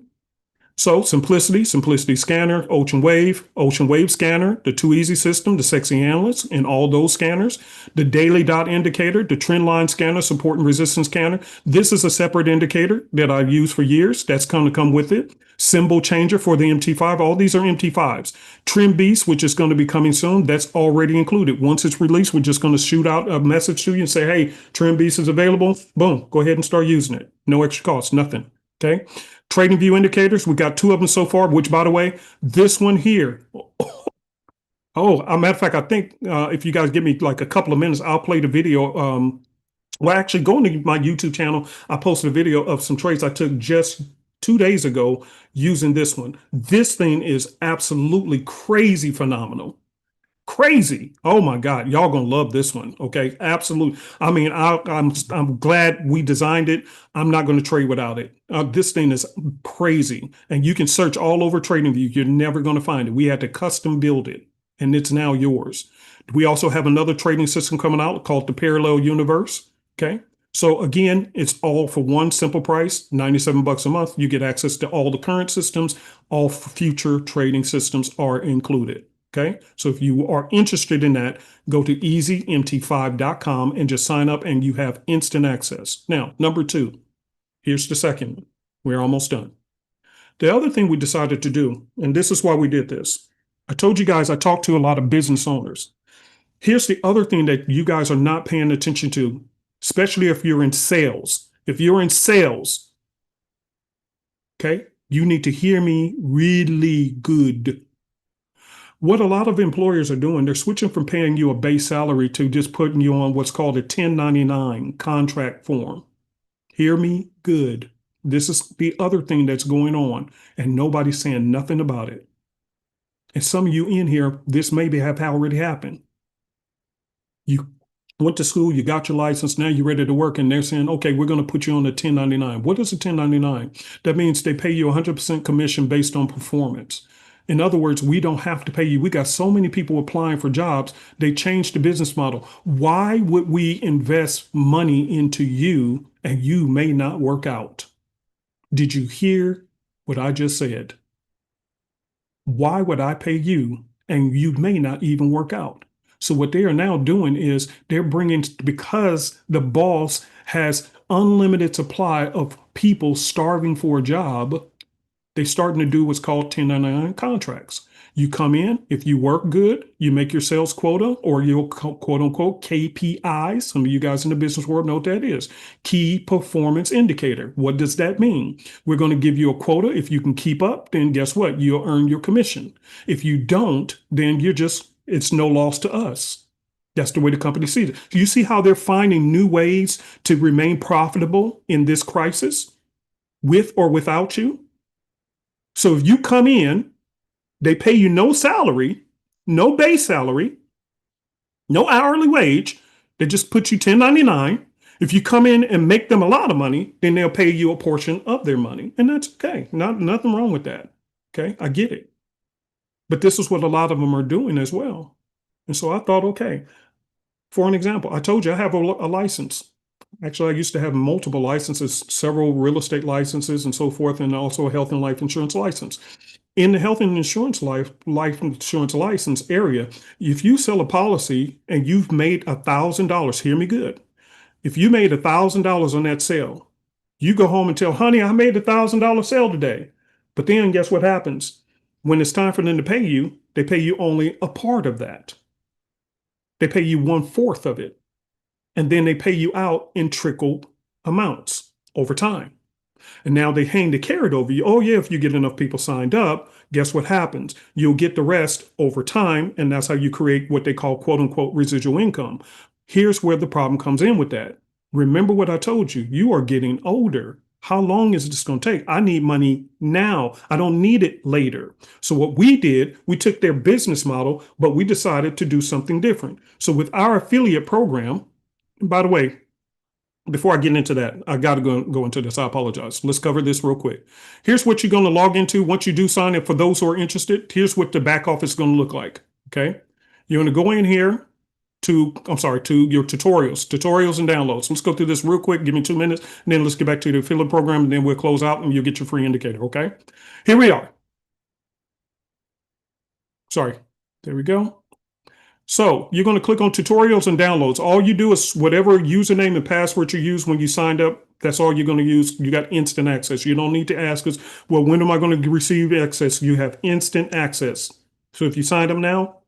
So Simplicity Scanner, Ocean Wave Scanner, the Too Easy System, the Sexy Analyst, and all those scanners, the Daily Dot Indicator, the Trend Line Scanner, Support and Resistance Scanner. This is a separate indicator that I've used for years. That's going to come with it. Symbol Changer for the MT5. All these are MT5s. Trend Beast, which is going to be coming soon, that's already included. Once it's released, we're just going to shoot out a message to you and say, hey, Trend Beast is available. Boom, go ahead and start using it. No extra cost, nothing. Okay. Trading view indicators, we got 2 of them so far, which by the way, this one here. Oh, a matter of fact, I think if you guys give me like a couple of minutes, I'll play the video. Well, actually, go to my YouTube channel. I posted a video of some trades I took just 2 days ago using this one. This thing is absolutely crazy phenomenal. Crazy. Oh my God. Y'all gonna love this one. Okay. Absolutely. I mean, I'm glad we designed it. I'm not going to trade without it. This thing is crazy. And you can search all over TradingView. You're never going to find it. We had to custom build it and it's now yours. We also have another trading system coming out called the Parallel Universe. Okay. So again, it's all for one simple price, $97 a month. You get access to all the current systems. All future trading systems are included. Okay, so if you are interested in that, go to ezmt5.com and just sign up and you have instant access. Now, number 2, here's the second one. We're almost done. The other thing we decided to do, and this is why we did this. I told you guys I talked to a lot of business owners. Here's the other thing that you guys are not paying attention to, especially if you're in sales. If you're in sales, okay, you need to hear me really good. What a lot of employers are doing, they're switching from paying you a base salary to just putting you on what's called a 1099 contract form. Hear me good. This is the other thing that's going on, and nobody's saying nothing about it. And some of you in here, this maybe have already happened. You went to school, you got your license, now you're ready to work, and they're saying, okay, we're going to put you on a 1099. What is a 1099? That means they pay you 100% commission based on performance. In other words, we don't have to pay you. We got so many people applying for jobs. They changed the business model. Why would we invest money into you and you may not work out? Did you hear what I just said? Why would I pay you and you may not even work out? So what they are now doing is they're bringing, because the boss has unlimited supply of people starving for a job, they're starting to do what's called 1099 contracts. You come in, if you work good, you make your sales quota or your quote unquote KPIs. Some of you guys in the business world know what that is. Key performance indicator. What does that mean? We're going to give you a quota. If you can keep up, then guess what? You'll earn your commission. If you don't, then it's no loss to us. That's the way the company sees it. You see how they're finding new ways to remain profitable in this crisis, with or without you? So if you come in, they pay you no salary, no base salary, no hourly wage. They just put you 1099. If you come in and make them a lot of money, then they'll pay you a portion of their money. And that's okay. Nothing wrong with that. Okay, I get it. But this is what a lot of them are doing as well. And so I thought, okay, for an example, I told you I have a license. Actually, I used to have multiple licenses, several real estate licenses and so forth, and also a health and life insurance license. In the health and insurance life insurance license area, if you sell a policy and you've made $1,000, hear me good. If you made $1,000 on that sale, you go home and tell, honey, I made $1,000 sale today. But then guess what happens? When it's time for them to pay you, they pay you only a part of that. They pay you 1/4 of it. And then they pay you out in trickled amounts over time. And now they hang the carrot over you. Oh yeah, if you get enough people signed up, guess what happens? You'll get the rest over time. And that's how you create what they call quote unquote residual income. Here's where the problem comes in with that. Remember what I told you, you are getting older. How long is this going to take? I need money now. I don't need it later. So what we did, we took their business model, but we decided to do something different. So with our affiliate program, and by the way, before I get into that, I got to go into this. I apologize. Let's cover this real quick. Here's what you're going to log into once you do sign up. For those who are interested, here's what the back office is going to look like. Okay. You're going to go in here to your tutorials and downloads. Let's go through this real quick. Give me 2 minutes, and then let's get back to the affiliate program, and then we'll close out and you'll get your free indicator. Okay. Here we are. Sorry. There we go. So you're going to click on tutorials and downloads. All you do is whatever username and password you use when you signed up, that's all you're going to use. You got instant access. You don't need to ask us, well, when am I going to receive access? You have instant access. So if you signed up now,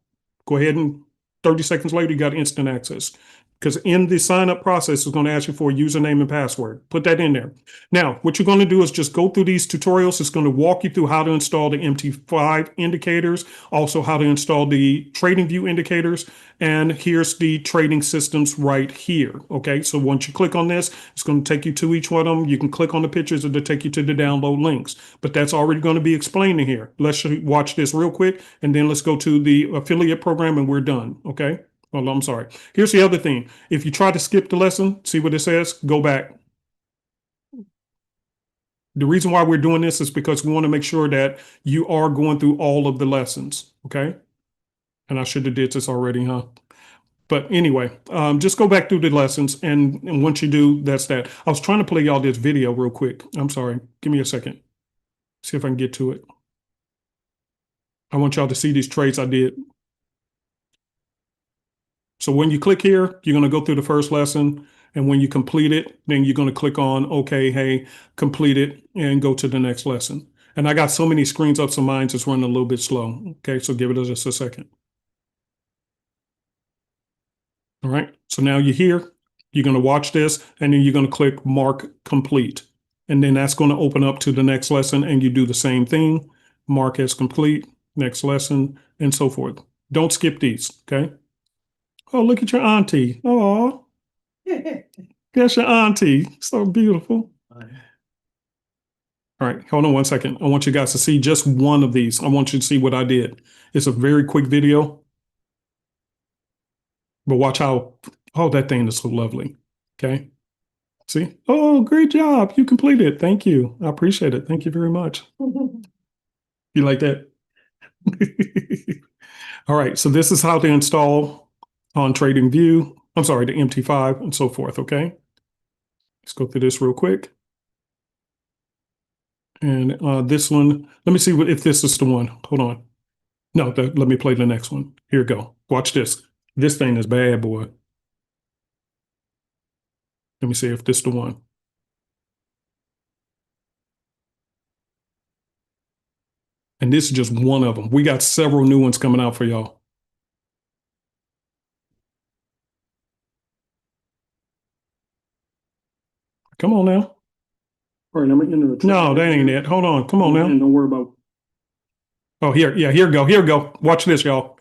go ahead and 30 seconds later, you got instant access. Because in the sign up process, it's going to ask you for a username and password. Put that in there. Now, what you're going to do is just go through these tutorials. It's going to walk you through how to install the MT5 indicators, also how to install the TradingView indicators. And here's the trading systems right here. Okay, so once you click on this, it's going to take you to each one of them. You can click on the pictures and it'll take you to the download links. But that's already going to be explained in here. Let's watch this real quick, and then let's go to the affiliate program and we're done. Okay. Well, I'm sorry. Here's the other thing. If you try to skip the lesson, see what it says, go back. The reason why we're doing this is because we want to make sure that you are going through all of the lessons, okay? And I should have did this already, huh? But anyway, just go back through the lessons, and once you do, that's that. I was trying to play y'all this video real quick. I'm sorry. Give me a second. See if I can get to it. I want y'all to see these trades I did. So when you click here, you're going to go through the first lesson. And when you complete it, then you're going to click on, okay, hey, complete it, and go to the next lesson. And I got so many screens up, so mine's just running a little bit slow. Okay, so give it just a second. All right, so now you're here. You're going to watch this, and then you're going to click mark complete. And then that's going to open up to the next lesson, and you do the same thing. Mark as complete, next lesson, and so forth. Don't skip these, okay? Oh, look at your auntie. Oh, that's your auntie. So beautiful. All right, hold on one second. I want you guys to see just one of these. I want you to see what I did. It's a very quick video. But watch how, oh, that thing is so lovely. Okay. See? Oh, great job. You completed it. Thank you. I appreciate it. Thank you very much. You like that? All right, so this is how to install on TradingView. I'm sorry, the MT5 and so forth, okay? Let's go through this real quick. And this one, let me see if this is the one. Hold on. No, let me play the next one. Here we go. Watch this. This thing is bad, boy. Let me see if this is the one. And this is just one of them. We got several new ones coming out for y'all. Come on now. All right, I'm in the No, that ain't it. Hold on. Come on now. And don't worry about. Oh, here. Yeah, here we go. Here we go. Watch this, y'all.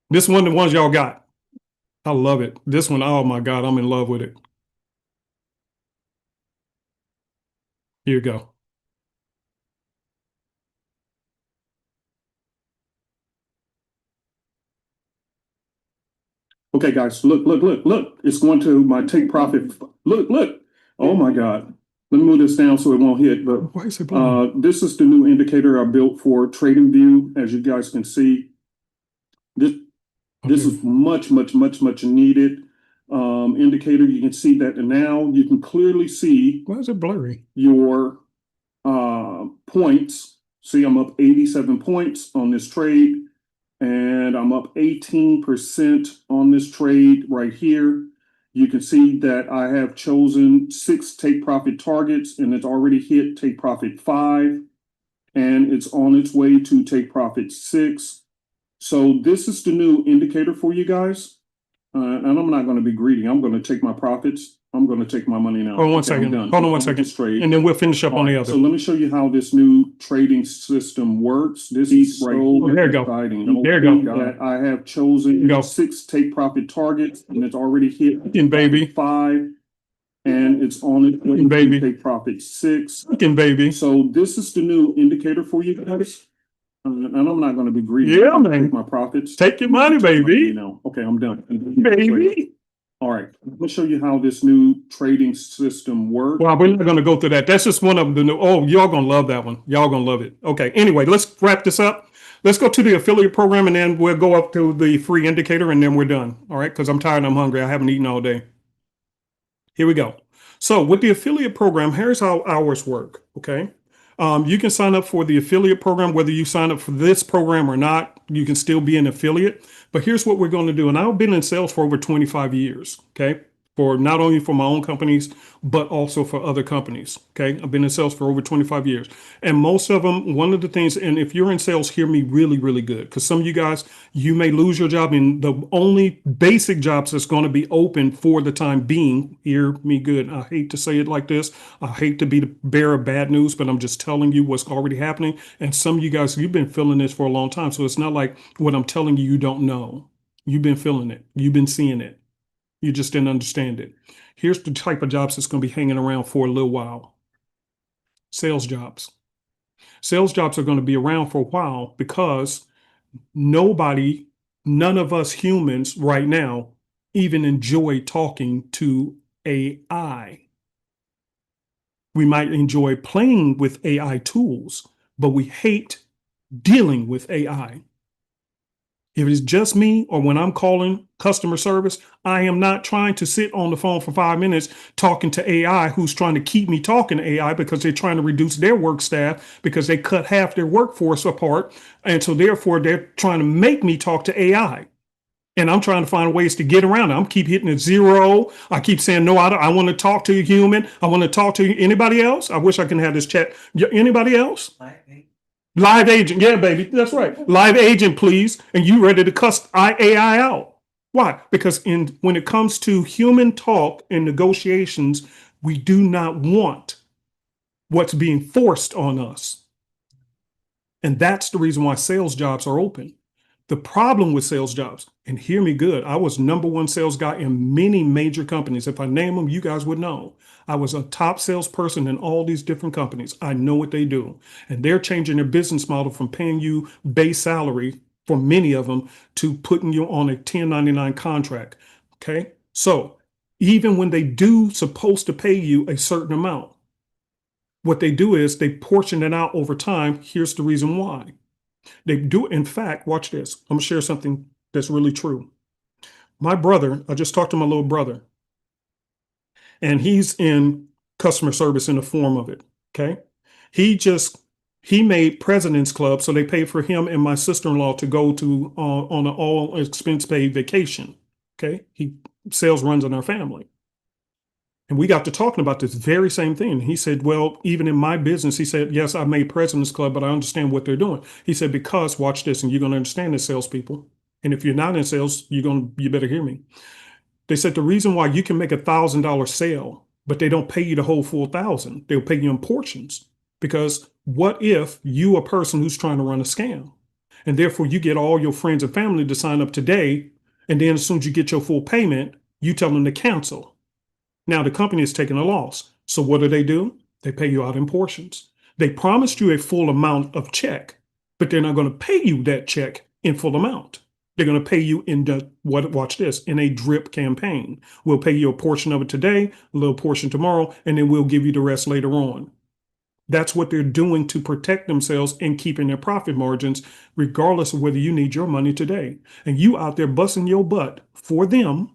This one, the ones y'all got. I love it. This one, oh my God, I'm in love with it. Here you go. Okay, guys, look. It's going to my take profit. Look. Oh my God. Let me move this down so it won't hit. But Why is it blowing? this is the new indicator I built for TradingView. As you guys can see, this is much needed indicator. You can see that now you can clearly see Why is it blurry? your points. See, I'm up 87 points on this trade, and I'm up 18% on this trade right here. You can see that I have chosen 6 take profit targets, and it's already hit take profit 5, and it's on its way to take profit 6. So this is the new indicator for you guys. And I'm not going to be greedy. I'm going to take my profits. I'm going to take my money now. Hold on one Okay, I'm second. done. Hold on one I'm second. just trade. And then we'll finish up on the Alright, other. So let me show you how this new trading system works. This is right here. There you go. Exciting. There you go. That I have chosen Go. 6 take profit targets, and it's already hit In baby. 5. and it's on its way Baby. to take profit 6. Fucking baby. So this is the new indicator for you guys. And I'm not gonna be greedy. Yeah, I'm gonna man. take my profits. Take your money, You baby. know, okay, I'm done. Baby. All right, let me show you how this new trading system works. Well, we're not gonna go through that. That's just one of the new, oh, y'all gonna love that one. Y'all gonna love it. Okay, anyway, let's wrap this up. Let's go to the affiliate program and then we'll go up to the free indicator and then we're done. All right, because I'm tired and I'm hungry. I haven't eaten all day. Here we go. So with the affiliate program, here's how ours work, okay? You can sign up for the affiliate program, whether you sign up for this program or not, you can still be an affiliate. But here's what we're going to do. And I've been in sales for over 25 years, okay? For not only for my own companies, but also for other companies, okay? I've been in sales for over 25 years. And most of them, one of the things, and if you're in sales, hear me really, really good. Because some of you guys, you may lose your job, and the only basic jobs that's going to be open for the time being, hear me good. I hate to say it like this. I hate to be the bearer of bad news, but I'm just telling you what's already happening. And some of you guys, you've been feeling this for a long time. So it's not like what I'm telling you, you don't know. You've been feeling it. You've been seeing it. You just didn't understand it. Here's the type of jobs that's going to be hanging around for a little while. Sales jobs. Sales jobs are going to be around for a while because none of us humans right now even enjoy talking to AI. We might enjoy playing with AI tools, but we hate dealing with AI. If it's just me or when I'm calling customer service, I am not trying to sit on the phone for 5 minutes talking to AI who's trying to keep me talking to AI because they're trying to reduce their work staff because they cut half their workforce apart. And so therefore they're trying to make me talk to AI. And I'm trying to find ways to get around it. I'm keep hitting it 0. I keep saying, no, I want to talk to a human. I want to talk to anybody else. I wish I can have this chat. Anybody else? Live agent. Yeah, baby. That's right. Live agent, please. And you ready to cuss AI out. Why? Because when it comes to human talk and negotiations, we do not want what's being forced on us. And that's the reason why sales jobs are open. The problem with sales jobs, and hear me good, I was #1 sales guy in many major companies. If I name them, you guys would know. I was a top salesperson in all these different companies. I know what they do. And they're changing their business model from paying you base salary for many of them to putting you on a 1099 contract. Okay. So even when they do supposed to pay you a certain amount, what they do is they portion it out over time. Here's the reason why. They do, in fact, watch this. I'm gonna share something that's really true. My brother, I just talked to my little brother, and he's in customer service in the form of it. Okay. He made President's Club, so they paid for him and my sister-in-law to go to on an all expense paid vacation. Okay. Sales runs in our family. And we got to talking about this very same thing. He said, well, even in my business, he said, yes, I made President's Club, but I understand what they're doing. He said, because watch this, and you're going to understand this, salespeople. And if you're not in sales, you better hear me. They said the reason why you can make $1,000 sale, but they don't pay you the whole full 1,000, they'll pay you in portions. Because what if you a person who's trying to run a scam? And therefore you get all your friends and family to sign up today. And then as soon as you get your full payment, you tell them to cancel. Now the company is taking a loss. So what do? They pay you out in portions. They promised you a full amount of check, but they're not going to pay you that check in full amount. They're going to pay you watch this, in a drip campaign. We'll pay you a portion of it today, a little portion tomorrow, and then we'll give you the rest later on. That's what they're doing to protect themselves and keeping their profit margins, regardless of whether you need your money today. And you out there busting your butt for them,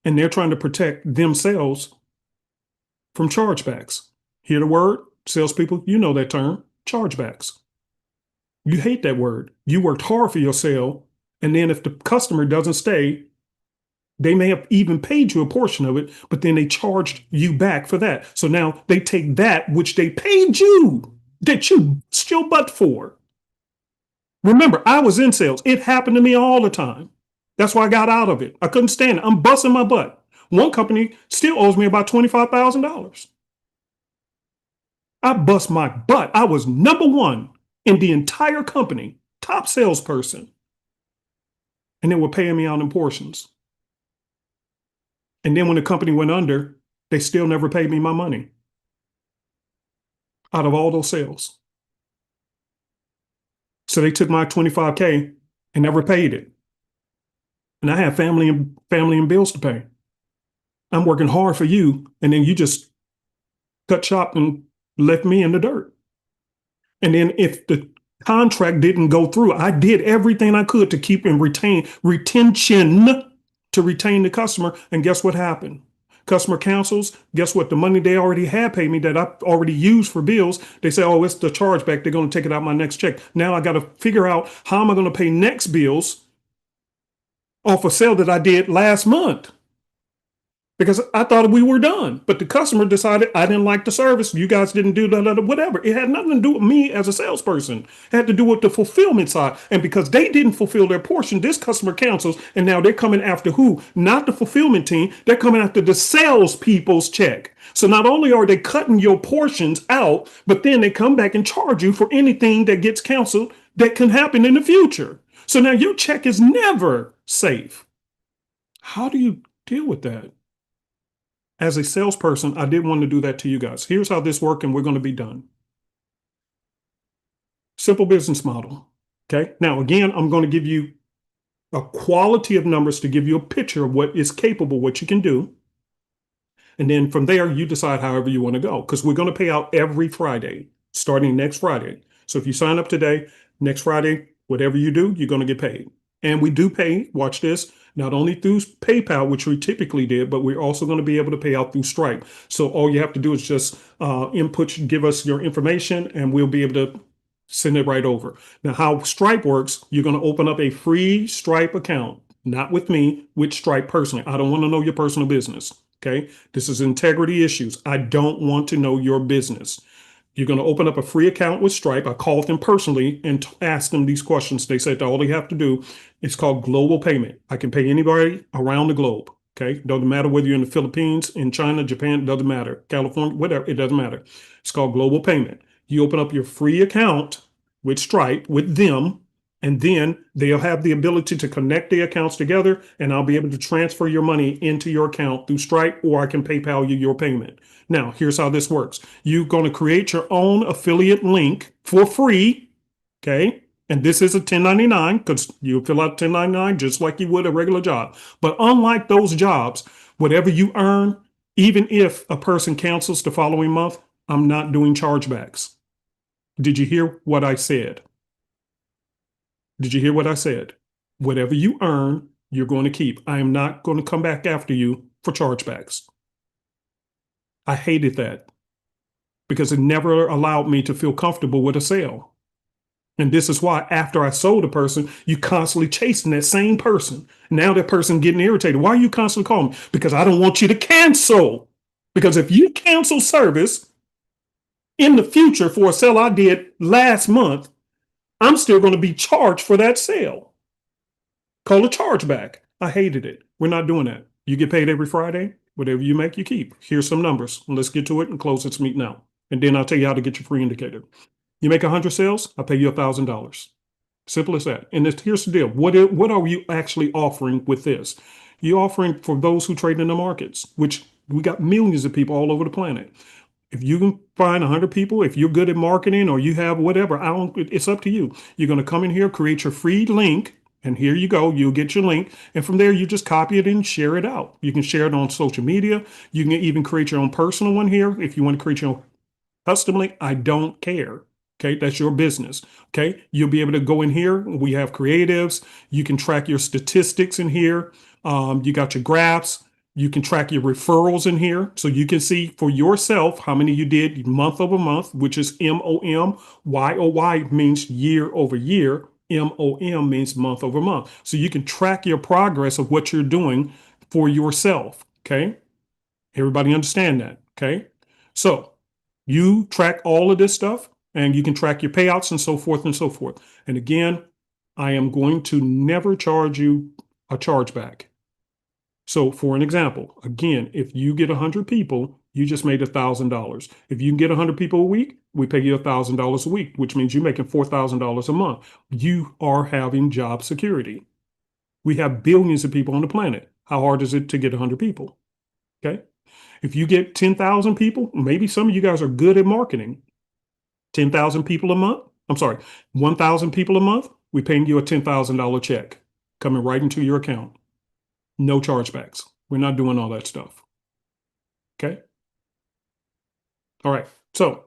and they're trying to protect themselves from chargebacks. Hear the word? Salespeople, you know that term, chargebacks. You hate that word. You worked hard for your sale, and then if the customer doesn't stay, they may have even paid you a portion of it, but then they charged you back for that. So now they take that which they paid you, that you still butt for. Remember, I was in sales. It happened to me all the time. That's why I got out of it. I couldn't stand it. I'm busting my butt. One company still owes me about $25,000. I bust my butt. I was #1 in the entire company, top salesperson. And they were paying me out in portions. And then when the company went under, they still never paid me my money out of all those sales. So they took my 25K and never paid it. And I have family and bills to pay. I'm working hard for you, and then you just cut shop and left me in the dirt. And then if the contract didn't go through, I did everything I could to keep and retention to retain the customer. And guess what happened? Customer cancels. Guess what? The money they already had paid me that I already used for bills, they say, oh, it's the chargeback. They're going to take it out my next check. Now I got to figure out how am I going to pay next bills off a sale that I did last month. Because I thought we were done, but the customer decided I didn't like the service. You guys didn't do whatever. It had nothing to do with me as a salesperson. It had to do with the fulfillment side. And because they didn't fulfill their portion, this customer cancels, and now they're coming after who? Not the fulfillment team. They're coming after the sales people's check. So not only are they cutting your portions out, but then they come back and charge you for anything that gets canceled that can happen in the future. So now your check is never safe. How do you deal with that? As a salesperson, I didn't want to do that to you guys. Here's how this works, and we're going to be done. Simple business model. Okay. Now, again, I'm going to give you a quality of numbers to give you a picture of what is capable, what you can do. And then from there, you decide however you want to go, because we're going to pay out every Friday, starting next Friday. So if you sign up today, next Friday, whatever you do, you're going to get paid. And we do pay, watch this, not only through PayPal, which we typically did, but we're also going to be able to pay out through Stripe. So all you have to do is just give us your information, and we'll be able to send it right over. Now, how Stripe works, you're going to open up a free Stripe account, not with me, with Stripe personally. I don't want to know your personal business. Okay. This is integrity issues. I don't want to know your business. You're going to open up a free account with Stripe. I called them personally and asked them these questions. They said all they have to do is called global payment. I can pay anybody around the globe. Okay. Doesn't matter whether you're in the Philippines, in China, Japan, doesn't matter. California, whatever, it doesn't matter. It's called global payment. You open up your free account with Stripe with them, and then they'll have the ability to connect the accounts together, and I'll be able to transfer your money into your account through Stripe, or I can PayPal you your payment. Now, here's how this works. You're going to create your own affiliate link for free, okay? And this is a 1099 because you fill out 1099 just like you would a regular job. But unlike those jobs, whatever you earn, even if a person cancels the following month, I'm not doing chargebacks. Did you hear what I said? Did you hear what I said? Whatever you earn, you're going to keep. I am not going to come back after you for chargebacks. I hated that because it never allowed me to feel comfortable with a sale. And this is why after I sold a person, you constantly chasing that same person. Now that person getting irritated. Why are you constantly calling me? Because I don't want you to cancel. Because if you cancel service in the future for a sale I did last month, I'm still going to be charged for that sale. Call a chargeback. I hated it. We're not doing that. You get paid every Friday. Whatever you make, you keep. Here's some numbers. Let's get to it and close this meeting out. And then I'll tell you how to get your free indicator. You make 100 sales, I'll pay you $1,000. Simple as that. And here's the deal. What are you actually offering with this? You're offering for those who trade in the markets, which we got millions of people all over the planet. If you can find 100 people, if you're good at marketing or you have whatever, it's up to you. You're going to come in here, create your free link. And here you go. You'll get your link. And from there, you just copy it and share it out. You can share it on social media. You can even create your own personal one here. If you want to create your own custom link, I don't care. Okay, that's your business. Okay, you'll be able to go in here. We have creatives. You can track your statistics in here. You got your graphs. You can track your referrals in here. So you can see for yourself how many you did month over month, which is MOM. YOY means year over year. MOM means month over month. So you can track your progress of what you're doing for yourself. Okay. Everybody understand that. Okay. So you track all of this stuff and you can track your payouts and so forth and so forth. And again, I am going to never charge you a chargeback. So for an example, again, if you get 100 people, you just made $1,000. If you can get 100 people a week, we pay you $1,000 a week, which means you're making $4,000 a month. You are having job security. We have billions of people on the planet. How hard is it to get 100 people? Okay. If you get 10,000 people, maybe some of you guys are good at marketing. 10,000 people a month. I'm sorry, 1,000 people a month. We're paying you a $10,000 check coming right into your account. No chargebacks. We're not doing all that stuff. Okay. All right. So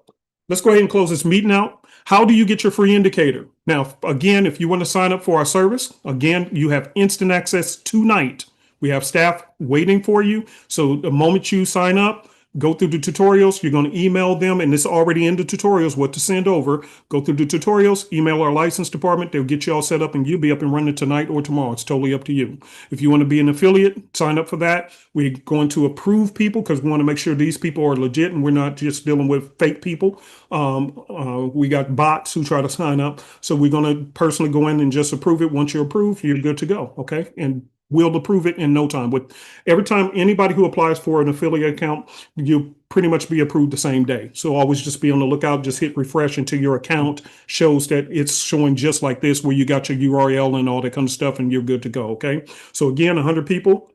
let's go ahead and close this meeting out. How do you get your free indicator? Now, again, if you want to sign up for our service, again, you have instant access tonight. We have staff waiting for you. So the moment you sign up, go through the tutorials, you're going to email them, and it's already in the tutorials what to send over. Go through the tutorials, email our license department. They'll get you all set up and you'll be up and running tonight or tomorrow. It's totally up to you. If you want to be an affiliate, sign up for that. We're going to approve people because we want to make sure these people are legit and we're not just dealing with fake people. We got bots who try to sign up. So we're going to personally go in and just approve it. Once you're approved, you're good to go. Okay. And we'll approve it in no time. With every time anybody who applies for an affiliate account, you'll pretty much be approved the same day. So always just be on the lookout. Just hit refresh until your account shows that it's showing just like this, where you got your URL and all that kind of stuff, and you're good to go. Okay. So again, 100 people,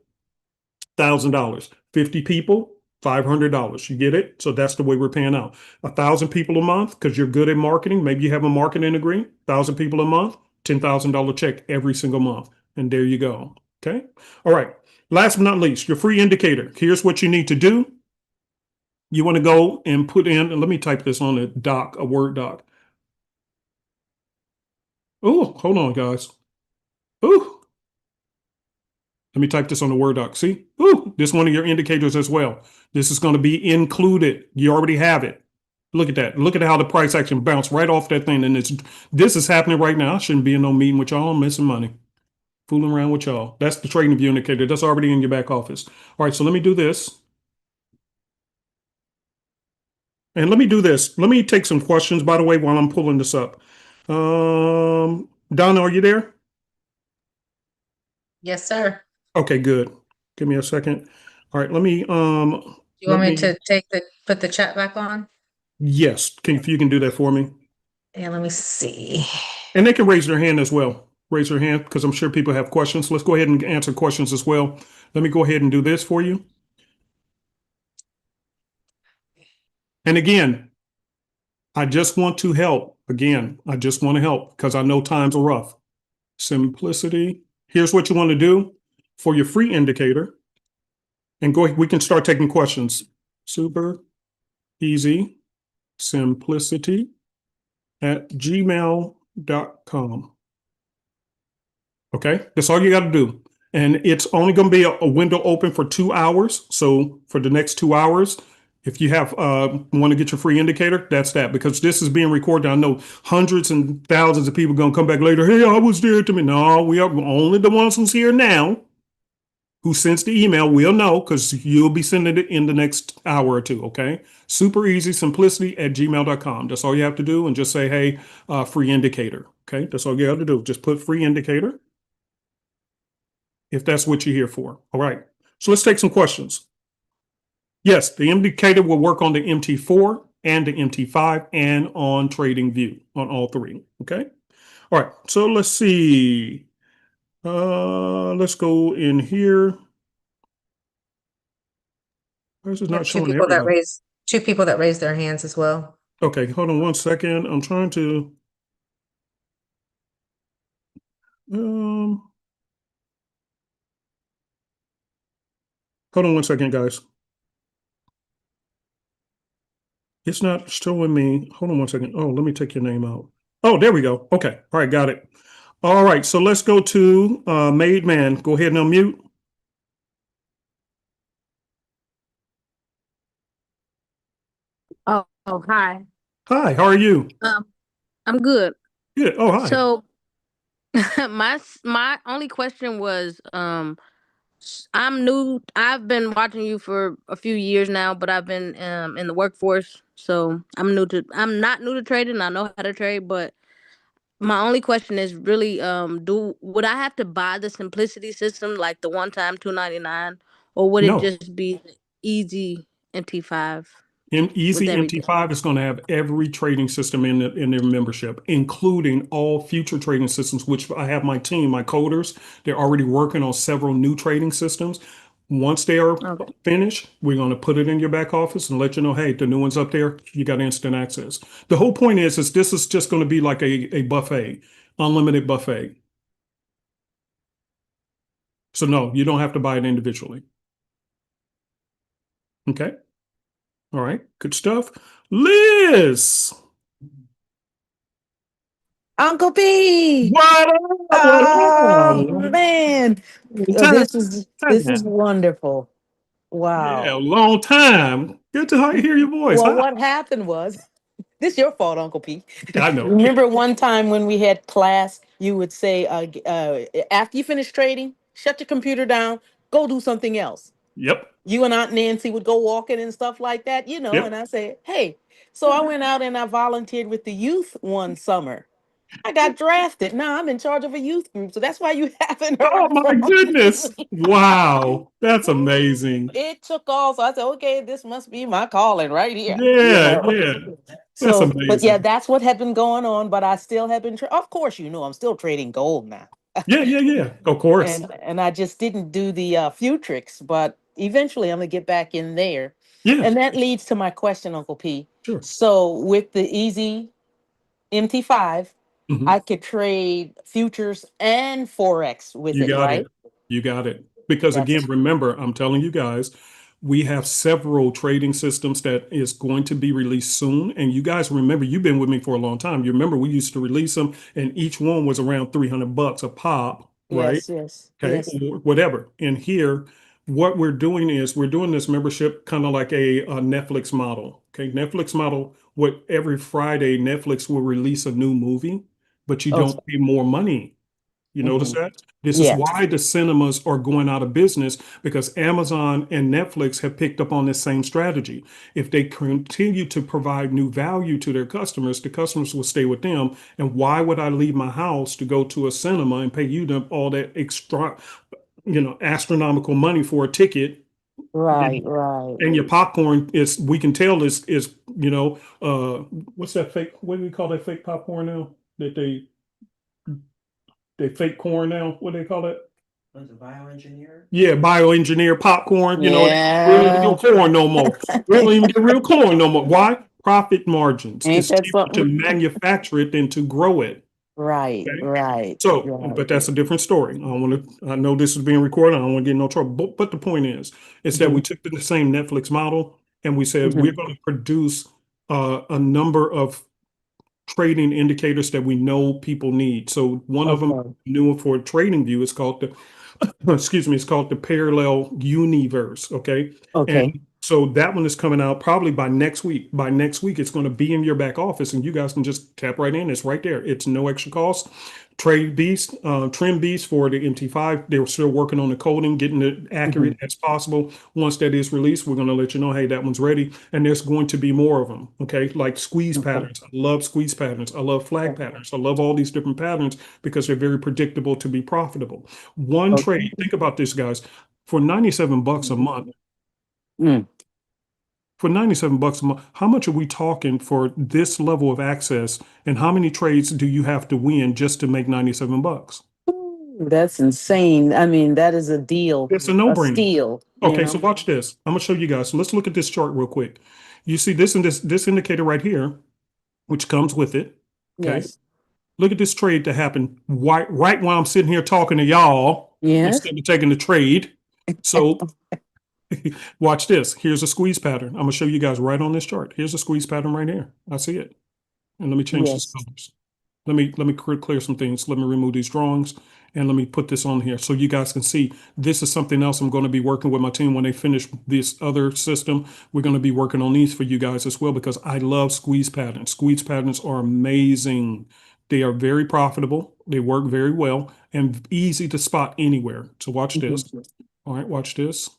$1,000. 50 people, $500. You get it? So that's the way we're paying out. 1,000 people a month because you're good at marketing. Maybe you have a marketing degree. 1,000 people a month, $10,000 check every single month. And there you go. Okay. All right. Last but not least, your free indicator. Here's what you need to do. You want to go and put in, and let me type this on a Word doc. Oh, hold on, guys. Oh, let me type this on the Word doc. See, ooh, this is one of your indicators as well. This is going to be included. You already have it. Look at that. Look at how the price action bounced right off that thing. And this is happening right now. I shouldn't be in no meeting with y'all. I'm missing money. Fooling around with y'all. That's the trading view indicator. That's already in your back office. All right, so let me do this. And let me do this. Let me take some questions, by the way, while I'm pulling this up. Donna, are you there? Yes, sir. Okay, good. Give me a second. All right, let me You want me to put the chat back on? yes, if you can do that for me. Yeah, let me see. And they can raise their hand as well. Raise their hand because I'm sure people have questions. Let's go ahead and answer questions as well. Let me go ahead and do this for you. And again, I just want to help. Again, I just want to help because I know times are rough. Simplicity. Here's what you want to do for your free indicator. And we can start taking questions. Super easy simplicity at gmail.com. Okay, that's all you got to do. And it's only going to be a window open for 2 hours. So for the next 2 hours, if you have want to get your free indicator, that's that. Because this is being recorded. I know hundreds and thousands of people going to come back later. Hey, I was there to me. No, we are only the ones who's here now. Who sends the email will know because you'll be sending it in the next hour or two. Okay. Super easy simplicity at gmail.com. That's all you have to do. And just say, hey, free indicator. Okay. That's all you have to do. Just put free indicator if that's what you're here for. All right. So let's take some questions. Yes, the indicator will work on the MT4 and the MT5 and on TradingView on all three. Okay. All right. So let's see. Let's go in here. This is not showing everybody. Two people that raised their hands as well. Okay, hold on one second. I'm trying to. Hold on one second, guys. It's not showing me. Hold on one second. Oh, let me take your name out. Oh, there we go. Okay. All right, got it. All right, so let's go to Made Man. Go ahead and unmute. Oh, hi. Hi, how are you? I'm good. Good. Oh, hi. So my only question was, I'm new. I've been watching you for a few years now, but I've been in the workforce, so I'm not new to trading. I know how to trade, but my only question is really, would I have to buy the Simplicity system, like the one time $299, or would it No. just be easy MT5? Easy everything. MT5 is going to have every trading system in their membership, including all future trading systems, which I have my team, my coders, they're already working on several new trading systems. Once they are Okay. finished, we're going to put it in your back office and let you know, hey, the new one's up there. You got instant access. The whole point is this is just going to be like a buffet, unlimited buffet. So no, you don't have to buy it individually. Okay. All right. Good stuff. Liz. Uncle P. What up? Oh What up? man, Time, this is time. wonderful. Yeah, Wow. long time. Good to hear your voice. Well, Hi. what happened was this your fault, Uncle P. I know. Remember one time when we had class, you would say, after you finish trading, shut your computer down, go do something else. Yep. You and Aunt Nancy would go walking and stuff like that, and Yep. I say, hey, so I went out and I volunteered with the youth one summer. I got drafted. Now I'm in charge of a youth group. So that's why you haven't Oh heard my from goodness. me. Wow. That's amazing. It took off. So I said, okay, this must be my calling right here. Yeah, yeah. That's So, but yeah, amazing. that's what had been going on. But I still have been, of course, I'm still trading gold now. Yeah, yeah, yeah. Of course. And I just didn't do the Futrix, but eventually I'm gonna get back in there. Yeah, And that leads to my question, Uncle P. sure. So with the Easy MT5, Mhm. I could trade futures and forex with You it, got right? it. You got it. Because again, That's remember, I'm telling you guys, we have several trading systems that is going to be released soon. And you guys remember, you've been with me for a long time. You remember we used to release them and each one was around 300 bucks a pop, right? yes, yes, Okay, yes. or whatever. And here, what we're doing is we're doing this membership kind of like a Netflix model. Okay, Netflix model, what every Friday, Netflix will release a new movie, but you don't Okay. pay more money. You notice Hmm. that? This is Yeah. why the cinemas are going out of business because Amazon and Netflix have picked up on this same strategy. If they continue to provide new value to their customers, the customers will stay with them. And why would I leave my house to go to a cinema and pay you all that extra, astronomical money for a ticket? Right, right. And your popcorn is, we can tell is, what's that fake, what do we call that fake popcorn now? That they fake corn now? What do they call it? Was it bioengineered? Yeah, bioengineered popcorn. It ain't really real Yeah. corn no more. We don't even get real corn no more. Why? Profit margins. Ain't It's that cheaper to something? manufacture it than to grow it. Right, Okay. right, So, right. but that's a different story. I don't want to, I know this is being recorded. I don't want to get in no trouble. But the point is that we Hmm. took the same Netflix model and we said we're Hmm. going to produce a number of trading indicators that we know people need. So one of them, Okay. new for trading view, is called the excuse me, it's called the Parallel Universe. Okay. Okay. And so that one is coming out probably by next week. By next week, it's going to be in your back office and you guys can just tap right in. It's right there. It's no extra cost. Trade Beast, Trim Beast for the MT5. They're still working on the coding, getting it accurate Hmm. as possible. Once that is released, we're going to let you know, hey, that one's ready. And there's going to be more of them. Okay. Like squeeze Okay. patterns. I love squeeze patterns. I love flag patterns. I love all these different patterns because they're very predictable to be profitable. One Okay. trade, think about this, guys. For 97 bucks a month, Mm. for 97 bucks a month, how much are we talking for this level of access? And how many trades do you have to win just to make 97 bucks? Ooh, that's insane. I mean, that is a deal, It's a a no-brainer. steal, Okay, so watch this. I'm gonna show you guys. So let's look at this chart real quick. You see this and this indicator right here, which comes with it. Okay. Yes. Look at this trade that happened right while I'm sitting here talking to y'all Yes. instead of taking the trade. So watch this. Here's a squeeze pattern. I'm gonna show you guys right on this chart. Here's a squeeze pattern right here. I see it. And let me change this Yes. colors. Let me clear some things. Let me remove these drawings and let me put this on here so you guys can see this is something else I'm going to be working with my team when they finish this other system. We're going to be working on these for you guys as well because I love squeeze patterns. Squeeze patterns are amazing. They are very profitable. They work very well and easy to spot anywhere. So watch this. Mhm. All right, watch this.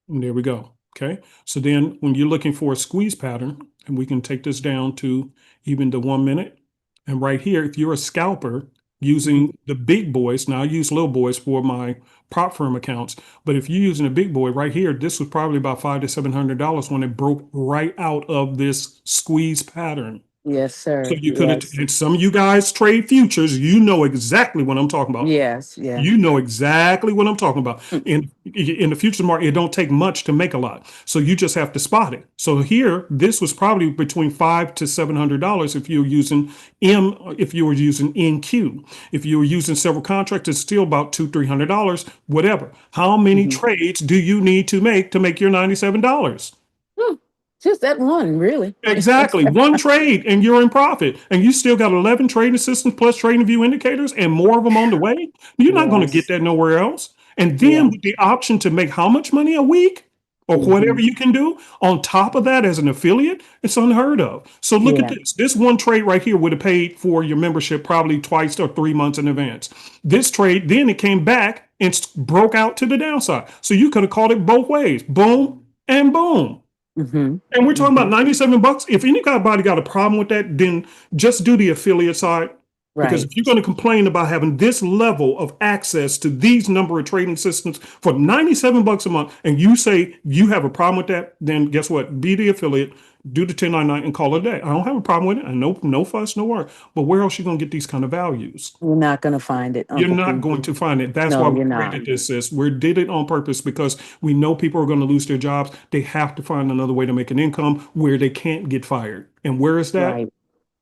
And there we go. Okay. So then when you're looking for a squeeze pattern, and we can take this down to even the 1 minute. And right here, if you're a scalper Mhm. using the big boys, now I use little boys for my prop firm accounts, but if you're using a big boy right here, this was probably about $500 to $700 when it broke right out of this squeeze pattern. Yes, So sir. you could have, Yes. and some of you guys trade futures, you know exactly what I'm talking about. Yes. Yeah. You know exactly what I'm talking about. Mm. In the futures market, it don't take much to make a lot. So you just have to spot it. So here, this was probably between $500 to $700 if you're using if you were using NQ. If you were using several contracts, it's still about $200-300, whatever. How many Mhm. trades do you need to make your $97? Hmm. Just that one, really. Exactly. One trade and you're in profit. And you still got 11 trading systems plus trading view indicators and more of them on the way. You're not going to get Yes. that nowhere else. And Yeah. then with the option to make how much money a week or whatever Mhm. you can do on top of that as an affiliate, it's unheard of. So look at Yeah. this. This one trade right here would have paid for your membership probably twice or 3 months in advance. This trade, then it came back and broke out to the downside. So you could have called it both ways. Boom and boom. Mhm. And we're talking about Mhm. $97. If anybody got a problem with that, then just do the affiliate side. Because Right. if you're going to complain about having this level of access to these number of trading systems for $97 a month, and you say you have a problem with that, then guess what? Be the affiliate, do the 1099 and call it a day. I don't have a problem with it. I know no fuss, no worry. But where else you going to get these kind of values? You're not gonna find it, You're Uncle not P. going to find it. That's why No, we you're not. created this. We did it on purpose because we know people are going to lose their jobs. They have to find another way to make an income where they can't get fired. And where is that? Right.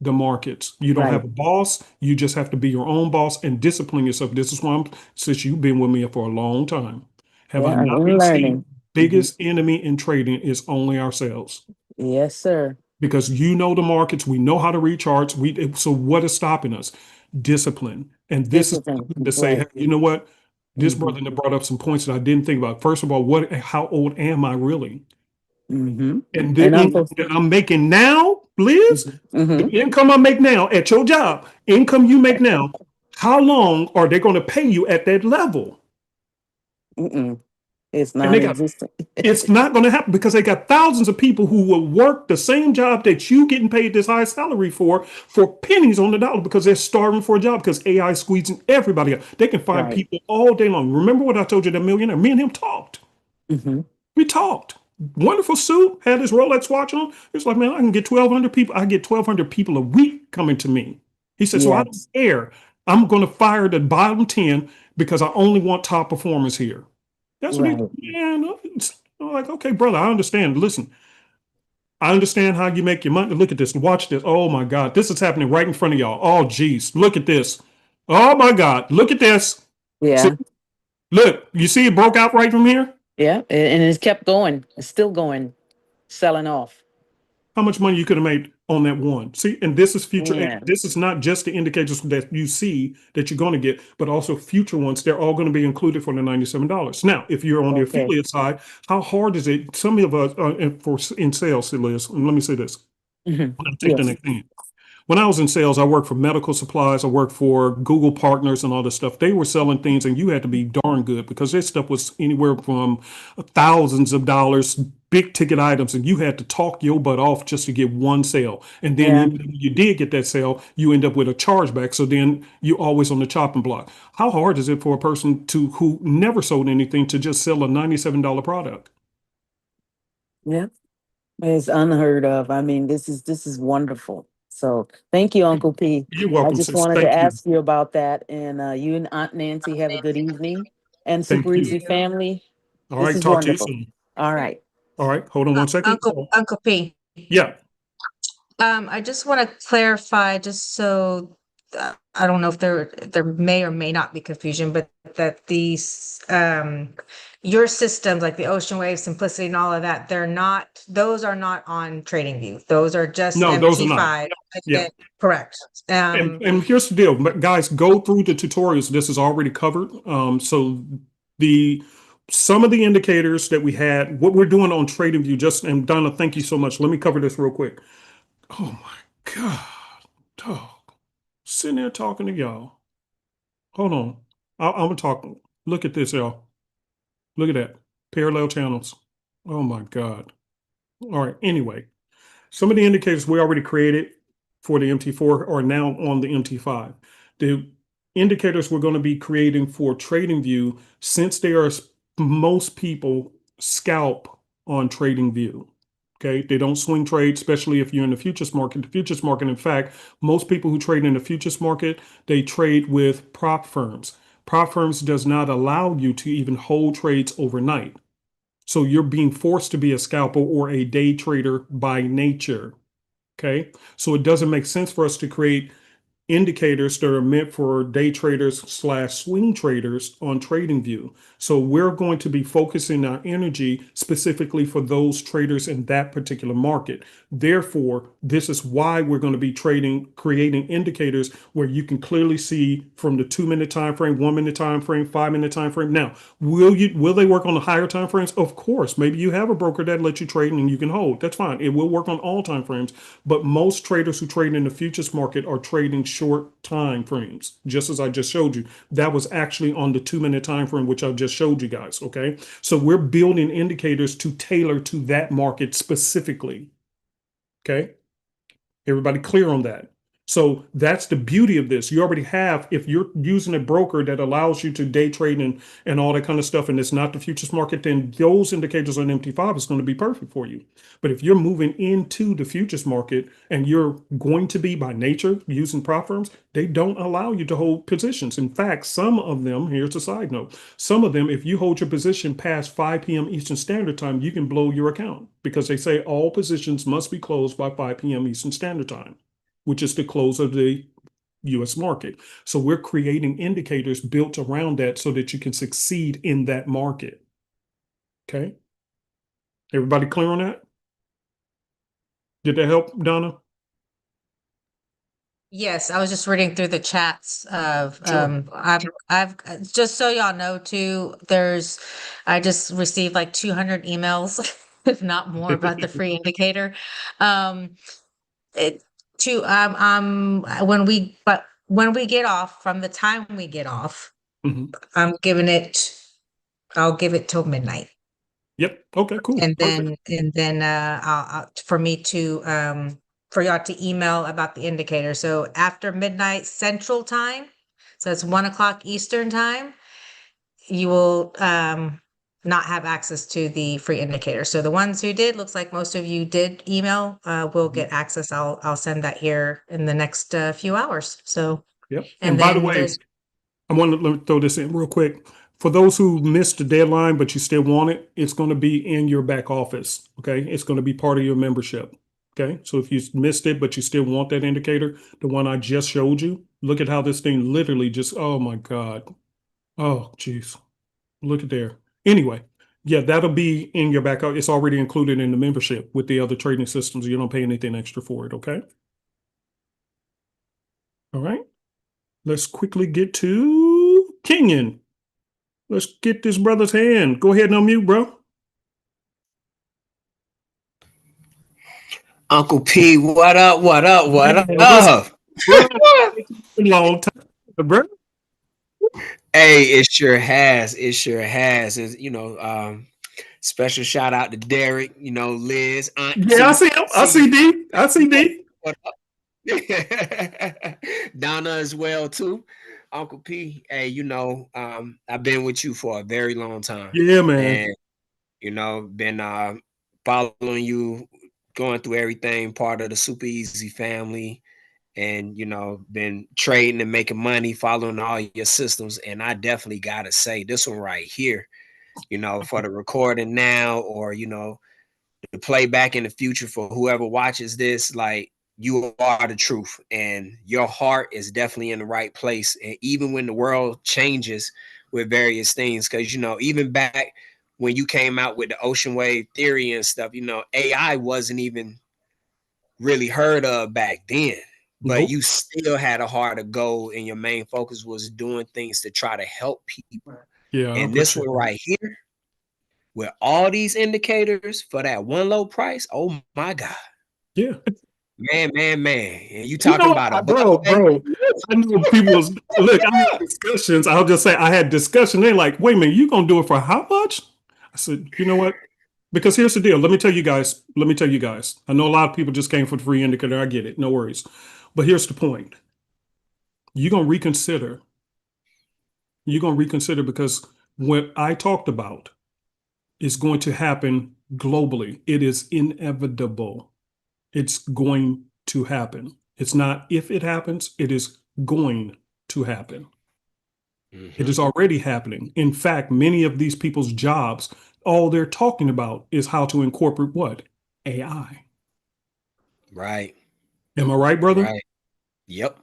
The markets. You don't Right. have a boss. You just have to be your own boss and discipline yourself. This is why since you've been with me for a long time, have I Yeah. not We're been saying learning. Mhm. biggest enemy in trading is only ourselves? Yes, sir. Because you know the markets, we know how to read charts. So what is stopping us? Discipline. And this is Discipline. to say, hey, Right. you know what? This Mhm. brother that brought up some points that I didn't think about. First of all, how old am I really? Mhm. And the And income Uncle. that I'm making now, Liz, Mhm. the Mhm. income I make now at your job, income you make now, how long are they going to pay you at that level? Mm-mm. It's And they got non-existent. it's not going to happen because they got thousands of people who will work the same job that you getting paid this high salary for pennies on the dollar because they're starving for a job because AI is squeezing everybody out. They can find Right. people all day long. Remember what I told you, that millionaire? Me and him talked. Mhm. We talked. Wonderful suit, had his Rolex watch on. It's like, man, I can get 1,200 people. I get 1,200 people a week coming to me. He said, so I don't Yes. care. I'm going to fire the bottom 10 because I only want top performers here. That's what he, Right. man. I'm like, okay, brother, I understand. Listen, I understand how you make your money. Look at this. Watch this. Oh my God. This is happening right in front of y'all. Oh, geez. Look at this. Oh my God. Look at this. See, Yeah. look, you see it broke out right from here? Yeah. And it's kept going. It's still going, selling off. How much money you could have made on that one. See, and this is future. And Yeah. this is not just the indicators that you see that you're going to get, but also future ones. They're all going to be included for the $97. Now, if you're on the Okay. affiliate side, how hard is it? Some of us in sales, Liz, and let me say this. Mhm. I'll take the Yes. next thing. When I was in sales, I worked for medical supplies. I worked for Google Partners and all this stuff. They were selling things, and you had to be darn good because their stuff was anywhere from thousands of dollars, big ticket items, and you had to talk your butt off just to get one sale. And then Yeah. even when you did get that sale, you end up with a chargeback. So then you're always on the chopping block. How hard is it for a person who never sold anything to just sell a $97 product? Yeah. It's unheard of. I mean, this is wonderful. So thank you, Uncle P. You're I welcome, just sis. wanted to Thank you. ask you about that. And you and Aunt Nancy have a good evening. And Thank Super you. Easy family. All This right. is Talk to you wonderful. soon. All right. All right. Hold on one second. Uncle P. Yeah. I just want to clarify, just so I don't know if there may or may not be confusion, but that these your systems like the Ocean Wave, Simplicity, and all of that, those are not on TradingView. Those are just No, those are not. MT5. Yeah. Correct. And here's the deal, but guys, go through the tutorials. This is already covered. So the some of the indicators that we had, what we're doing on TradingView, just and Donna, thank you so much. Let me cover this real quick. Oh my God, dog. Sitting there talking to y'all. Hold on. I'm gonna talk. Look at this, y'all. Look at that. Parallel channels. Oh my God. All right. Anyway, some of the indicators we already created for the MT4 are now on the MT5. The indicators we're going to be creating for TradingView, since most people scalp on TradingView. Okay, they don't swing trade, especially if you're in the futures market. The futures market, in fact, most people who trade in the futures market, they trade with prop firms. Prop firms does not allow you to even hold trades overnight. So you're being forced to be a scalper or a day trader by nature. Okay, so it doesn't make sense for us to create indicators that are meant for day traders slash swing traders on TradingView. So we're going to be focusing our energy specifically for those traders in that particular market. Therefore, this is why we're going to be creating indicators where you can clearly see from the 2-minute time frame, 1-minute time frame, 5-minute time frame. Now, will they work on the higher time frames? Of course. Maybe you have a broker that lets you trade and you can hold. That's fine. It will work on all time frames. But most traders who trade in the futures market are trading short time frames, just as I just showed you. That was actually on the 2-minute time frame, which I just showed you guys. Okay. So we're building indicators to tailor to that market specifically. Okay. Everybody clear on that? So that's the beauty of this. You already have, if you're using a broker that allows you to day trade and all that kind of stuff, and it's not the futures market, then those indicators on MT5 is going to be perfect for you. But if you're moving into the futures market and you're going to be by nature using prop firms, they don't allow you to hold positions. In fact, some of them, here's a side note, some of them, if you hold your position past 5 p.m. Eastern Standard Time, you can blow your account because they say all positions must be closed by 5 p.m. Eastern Standard Time, which is the close of the US market. So we're creating indicators built around that so that you can succeed in that market. Okay. Everybody clear on that? Did that help, Donna? Yes, I was just reading through the chats of Sure. I've just so y'all know too, I just received like 200 emails, if not more, about the free indicator. Um it to when we get off, from the time we get off, Mhm. I'll give it till midnight. Yep. Okay, cool. And Perfect. then for me to for y'all to email about the indicator. So after midnight Central Time, so it's 1 o'clock Eastern Time, you will not have access to the free indicator. So the ones who did, looks like most of you did email, will get access. I'll send that here in the next few hours. So Yep. and And by the then way, there's let me throw this in real quick. For those who missed the deadline, but you still want it, it's going to be in your back office. Okay. It's going to be part of your membership. Okay. So if you missed it, but you still want that indicator, the one I just showed you, look at how this thing literally just, oh my God. Oh, geez. Look at there. Anyway, yeah, that'll be in your back. It's already included in the membership with the other trading systems. You don't pay anything extra for it. Okay. All right. Let's quickly get to Kenyon. Let's get this brother's hand. Go ahead and unmute, bro. Uncle P, what up? What up? What Man, what's up? bro? It's been a long time, bro. Hey, it sure has. It sure has. Special shout out to Derek, Liz, Yeah, I Auntie. see him. I See see you. D. I see D. What up? Donna as well, too. Uncle P, hey, I've been with you for a very long time. Yeah, man. And, been following you, going through everything, part of the Super Easy family. And been trading and making money, following all your systems. And I definitely gotta say, this one right here, for the recording now, or the playback in the future for whoever watches this, like, you are the truth and your heart is definitely in the right place. And even when the world changes with various things, because even back when you came out with the ocean wave theory and stuff, AI wasn't even really heard of back then, but Nope. you still had a heart of gold and your main focus was doing things to try to help people. Yeah, I And this appreciate one that. right here, with all these indicators for that one low price, oh my God. Yeah. Man. And you You talking know, about a bro, I know people was, look, I had discussions. I'll just say I had discussion. They're like, wait a minute, you gonna do it for how much? I said, you know what? Because here's the deal. Let me tell you guys. I know a lot of people just came for the free indicator. I get it. No worries. But here's the point. You're gonna reconsider. You're gonna reconsider because what I talked about is going to happen globally. It is inevitable. It's going to happen. It's not if it happens, it is going to happen. It is already happening. In fact, many of these people's jobs, all they're talking about is how to incorporate what? AI. Right. Am I right, brother? Right. Yep.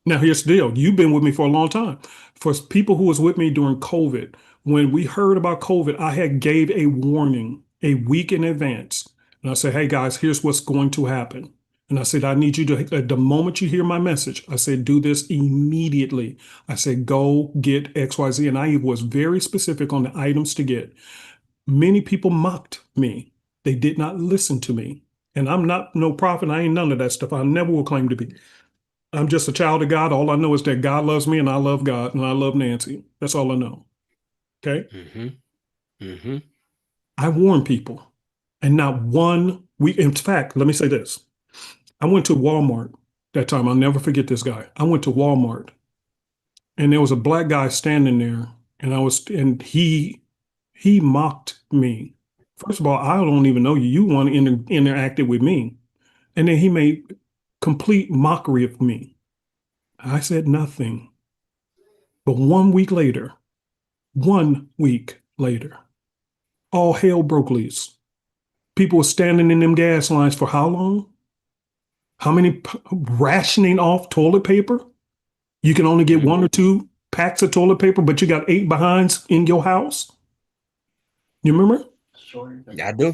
Now, here's the deal. You've been with me for a long time. For people who was with me during COVID, when we heard about COVID, I had gave a warning a week in advance. And I said, hey, guys, here's what's going to happen. And I said, I need you to, at the moment you hear my message, I said, do this immediately. I said, go get XYZ. And I was very specific on the items to get. Many people mocked me. They did not listen to me. And I'm not no prophet. I ain't none of that stuff. I never will claim to be. I'm just a child of God. All I know is that God loves me and I love God and I love Nancy. That's all I know. Okay. I warn people. And not one week. In fact, let me say this. I went to Walmart that time. I'll never forget this guy. I went to Walmart and there was a black guy standing there and he mocked me. First of all, I don't even know you. You want to interacted with me. And then he made complete mockery of me. I said nothing. But 1 week later, all hell broke loose. People were standing in them gas lines for how long? How many rationing off toilet paper? You can only get 1 or 2 packs of toilet paper, but you got 8 behinds in your house. You remember? Sure. I do.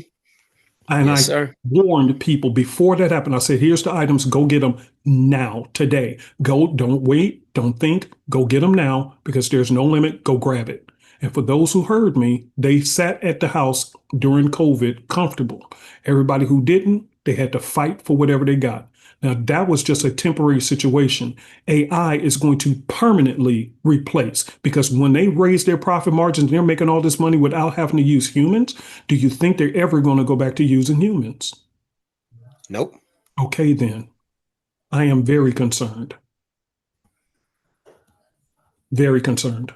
And Yes, I sir. warned people before that happened. I said, here's the items. Go get them now, today. Go, don't wait, don't think. Go get them now because there's no limit. Go grab it. And for those who heard me, they sat at the house during COVID comfortable. Everybody who didn't, they had to fight for whatever they got. Now, that was just a temporary situation. AI is going to permanently replace because when they raise their profit margins, they're making all this money without having to use humans. Do you think they're ever going to go back to using humans? Nope. Okay, then. I am very concerned. Very concerned.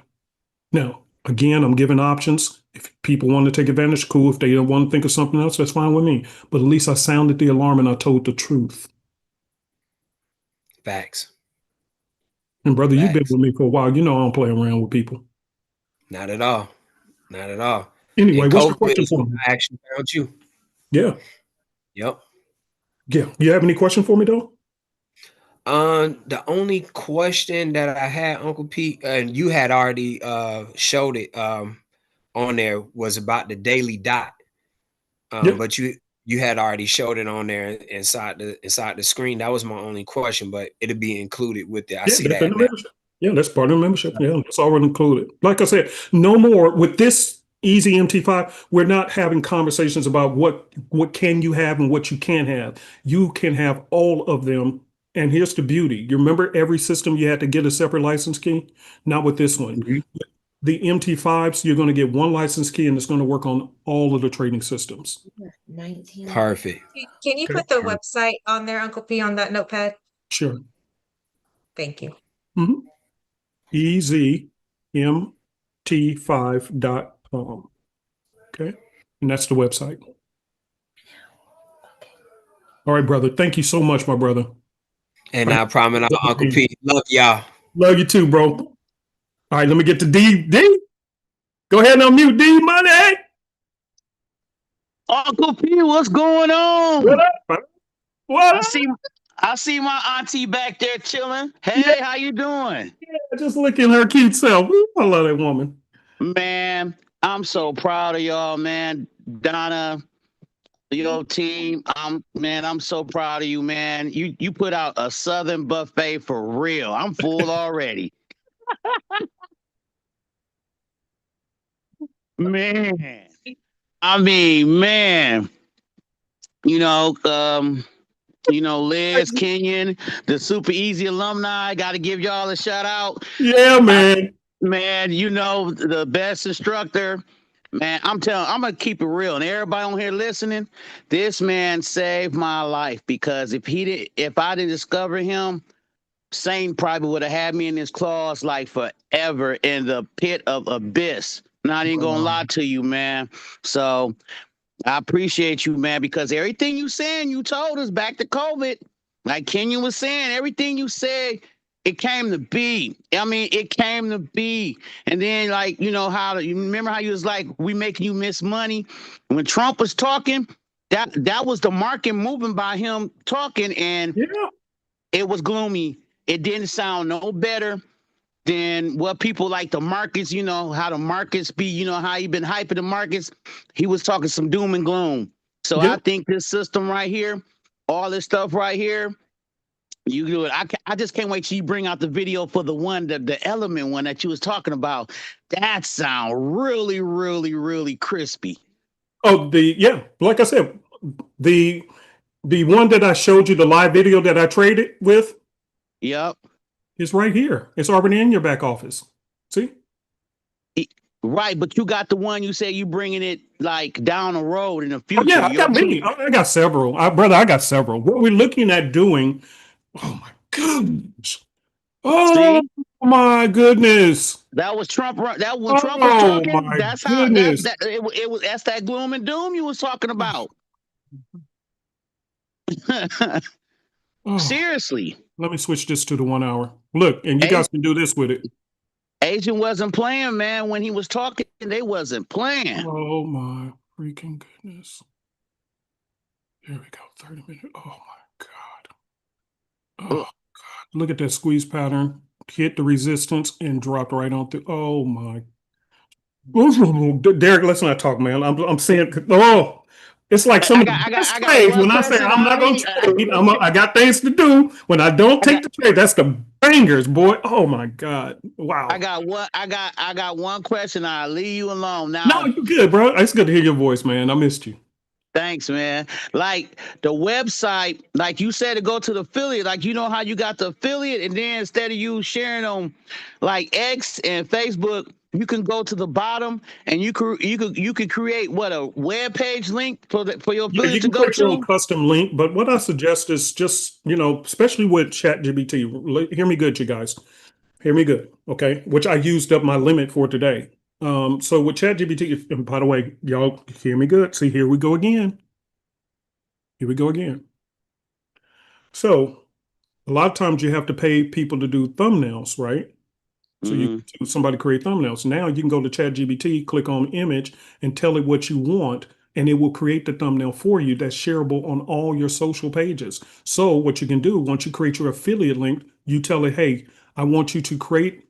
Now, again, I'm giving options. If people want to take advantage, cool. If they don't want to think of something else, that's fine with me. But at least I sounded the alarm and I told the truth. Facts. And brother, you've been Facts. with me for a while. You know I don't play around with people. Not at all. Not at all. Anyway, And what's your COVID question is for when me? I actually found you. Yeah. Yep. Yeah. You have any question for me, though? The only question that I had, Uncle Pete, and you had already showed it on there, was about the daily dot. Yep. But you had already showed it on there inside the screen. That was my only question, but it'll be included with it. I Yeah, see that's in that the now. membership. Yeah, that's part of the membership. Yeah, it's already included. Like I said, no more with this Easy MT5. We're not having conversations about what can you have and what you can't have. You can have all of them. And here's the beauty. You remember every system you had to get a separate license key? Not with this one. Mhm. The MT5s, you're going to get one license key and it's going to work on all of the trading systems. 19. Perfect. Can you Okay. put the website on there, Uncle P, on that notepad? Sure. Thank you. Mhm. EZMT5.com. Okay. And that's the website. All right, brother. Thank you so much, my brother. And I promise Uncle Pete, love y'all. Love you too, bro. All right, let me get to D. D. Go ahead and unmute D Money. Uncle P, what's going on? What up? What I up? see my auntie back there chilling. Hey, how you doing? Just look at her cute self. Ooh, I love that woman. Man, I'm so proud of y'all, man. Donna, your team. I'm so proud of you, man. You put out a Southern buffet for real. I'm full already. Man. I mean, man. Liz Kenyon, the Super Easy alumni. Got to give y'all a shout out. Yeah, man. Man, the best instructor. Man, I'm gonna keep it real. And everybody on here listening, this man saved my life because if I didn't discover him, Satan probably would have had me in his claws like forever in the pit of abyss. Not even gonna lie to you, man. So I appreciate you, man, because everything you saying, you told us back to COVID. Like Kenyon was saying, everything you said, it came to be. I mean, it came to be. And then, like, you know, how you remember how you was like, we making you miss money. When Trump was talking, that was the market moving by him talking, and Yeah. it was gloomy. It didn't sound no better than what people like the markets, you know, how the markets be, you know, how he been hyping the markets. He was talking some doom and gloom. So Yeah. I think this system right here, all this stuff right here, you do it. I just can't wait till you bring out the video for the one, the element one that you was talking about. That sound really, really, really crispy. Oh, yeah, like I said, the the one that I showed you, the live video that I traded with, Yep. is right here. It's already in your back office. See? Right, but you got the one you say you bringing it like down the road in the Oh future. yeah, I got many. I got several. Brother, I got several. What we're looking at doing, oh my goodness. Oh See, my goodness. that was Trump. That when Trump was Oh talking, my that's how goodness. it was. That's that gloom and doom you was talking about. Oh, Seriously, let me switch this to the 1 hour. Look, and you guys can do this with it. Agent wasn't playing, man. When he was talking, they wasn't playing. Oh my freaking goodness. Here we go. 30 minutes. Oh my God. Oh God. Look at that squeeze pattern. Hit the resistance and dropped right on through. Oh my. Derek, let's not talk, man. I'm saying, oh, it's like some of the best I got trades. one When I say question, I'm not going Ali. to trade, I got things to do. When I don't take the trade, that's the bangers, boy. Oh my God. Wow. I got one question. I'll leave you alone now. No, you're good, bro. It's good to hear your voice, man. I missed you. Thanks, man. Like the website, like you said, to go to the affiliate. Like you know how you got the affiliate, and then instead of you sharing on like X and Facebook, you can go to the bottom and you could create what, a web page link for your Yeah, you affiliate to can go create your own to. custom link, but what I suggest is just, especially with ChatGPT, hear me good, you guys. Hear me good, okay? Which I used up my limit for today. So with ChatGPT, and by the way, y'all hear me good. See, here we go again. Here we go again. So a lot of times you have to pay people to do thumbnails, right? So you somebody create thumbnails. Now you can go to ChatGPT, click on image, and tell it what you want, and it will create the thumbnail for you that's shareable on all your social pages. So what you can do once you create your affiliate link, you tell it, hey, I want you to create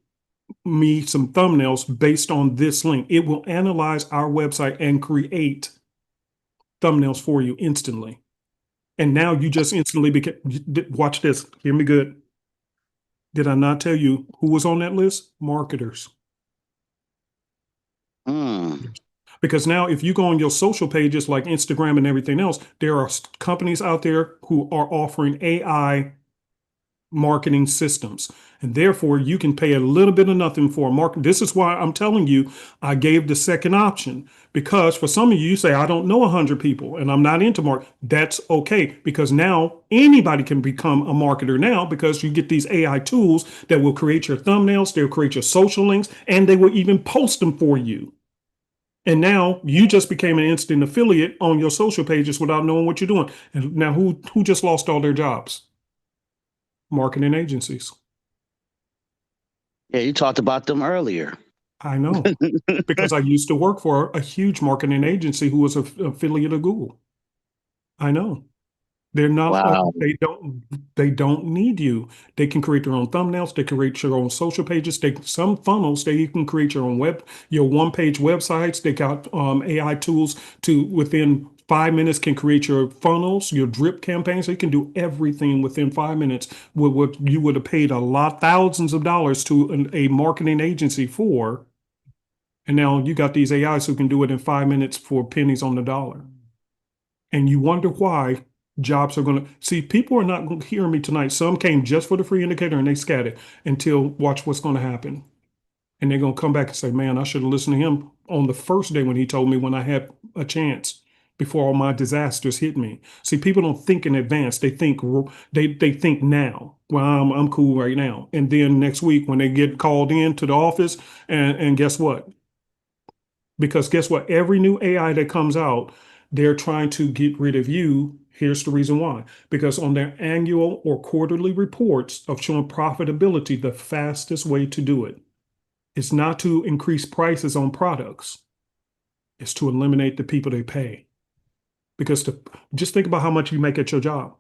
me some thumbnails based on this link. It will analyze our website and create thumbnails for you instantly. And now you just instantly became, watch this, hear me good. Did I not tell you who was on that list? Marketers. Because now if you go on your social pages like Instagram and everything else, there are companies out there who are offering AI marketing systems. And therefore you can pay a little bit of nothing for a market. This is why I'm telling you, I gave the second option, because for some of you, you say, I don't know 100 people and I'm not into market. That's okay, because now anybody can become a marketer now, because you get these AI tools that will create your thumbnails, they'll create your social links, and they will even post them for you. And now you just became an instant affiliate on your social pages without knowing what you're doing. And now who just lost all their jobs? Marketing agencies. Yeah, you talked about them earlier. I know, because I used to work for a huge marketing agency who was an affiliate of Google. I know. They're not, Wow. they don't need you. They can create their own thumbnails. They can create your own social pages. Some funnels, you can create your own your one-page websites. They got AI tools to, within 5 minutes, can create your funnels, your drip campaigns. They can do everything within 5 minutes with what you would have paid thousands of dollars to a marketing agency for. And now you got these AIs who can do it in 5 minutes for pennies on the dollar. And you wonder why jobs are going to see, people are not going to hear me tonight. Some came just for the free indicator and they scattered until watch what's going to happen. And they're going to come back and say, man, I should have listened to him on the first day when he told me, when I had a chance, before all my disasters hit me. See, people don't think in advance. They think they think now. Well, I'm cool right now. And then next week when they get called in to the office, and guess what? Because guess what? Every new AI that comes out, They're trying to get rid of you. Here's the reason why. Because on their annual or quarterly reports of showing profitability, the fastest way to do it is not to increase prices on products. It's to eliminate the people they pay. Because just think about how much you make at your job.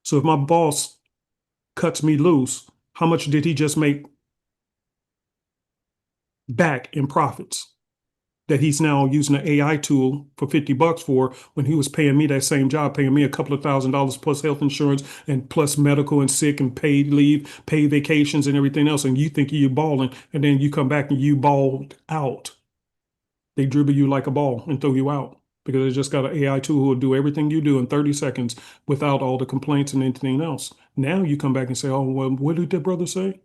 So if my boss cuts me loose, how much did he just make back in profits that he's now using an AI tool for $50 for, when he was paying me that same job, paying me a couple of $1,000 plus health insurance and plus medical and sick and paid leave, paid vacations and everything else. And you think you're balling, and then you come back and you balled out. They dribble you like a ball and throw you out because they just got an AI tool who will do everything you do in 30 seconds without all the complaints and anything else. Now you come back and say, oh, well, what did that brother say?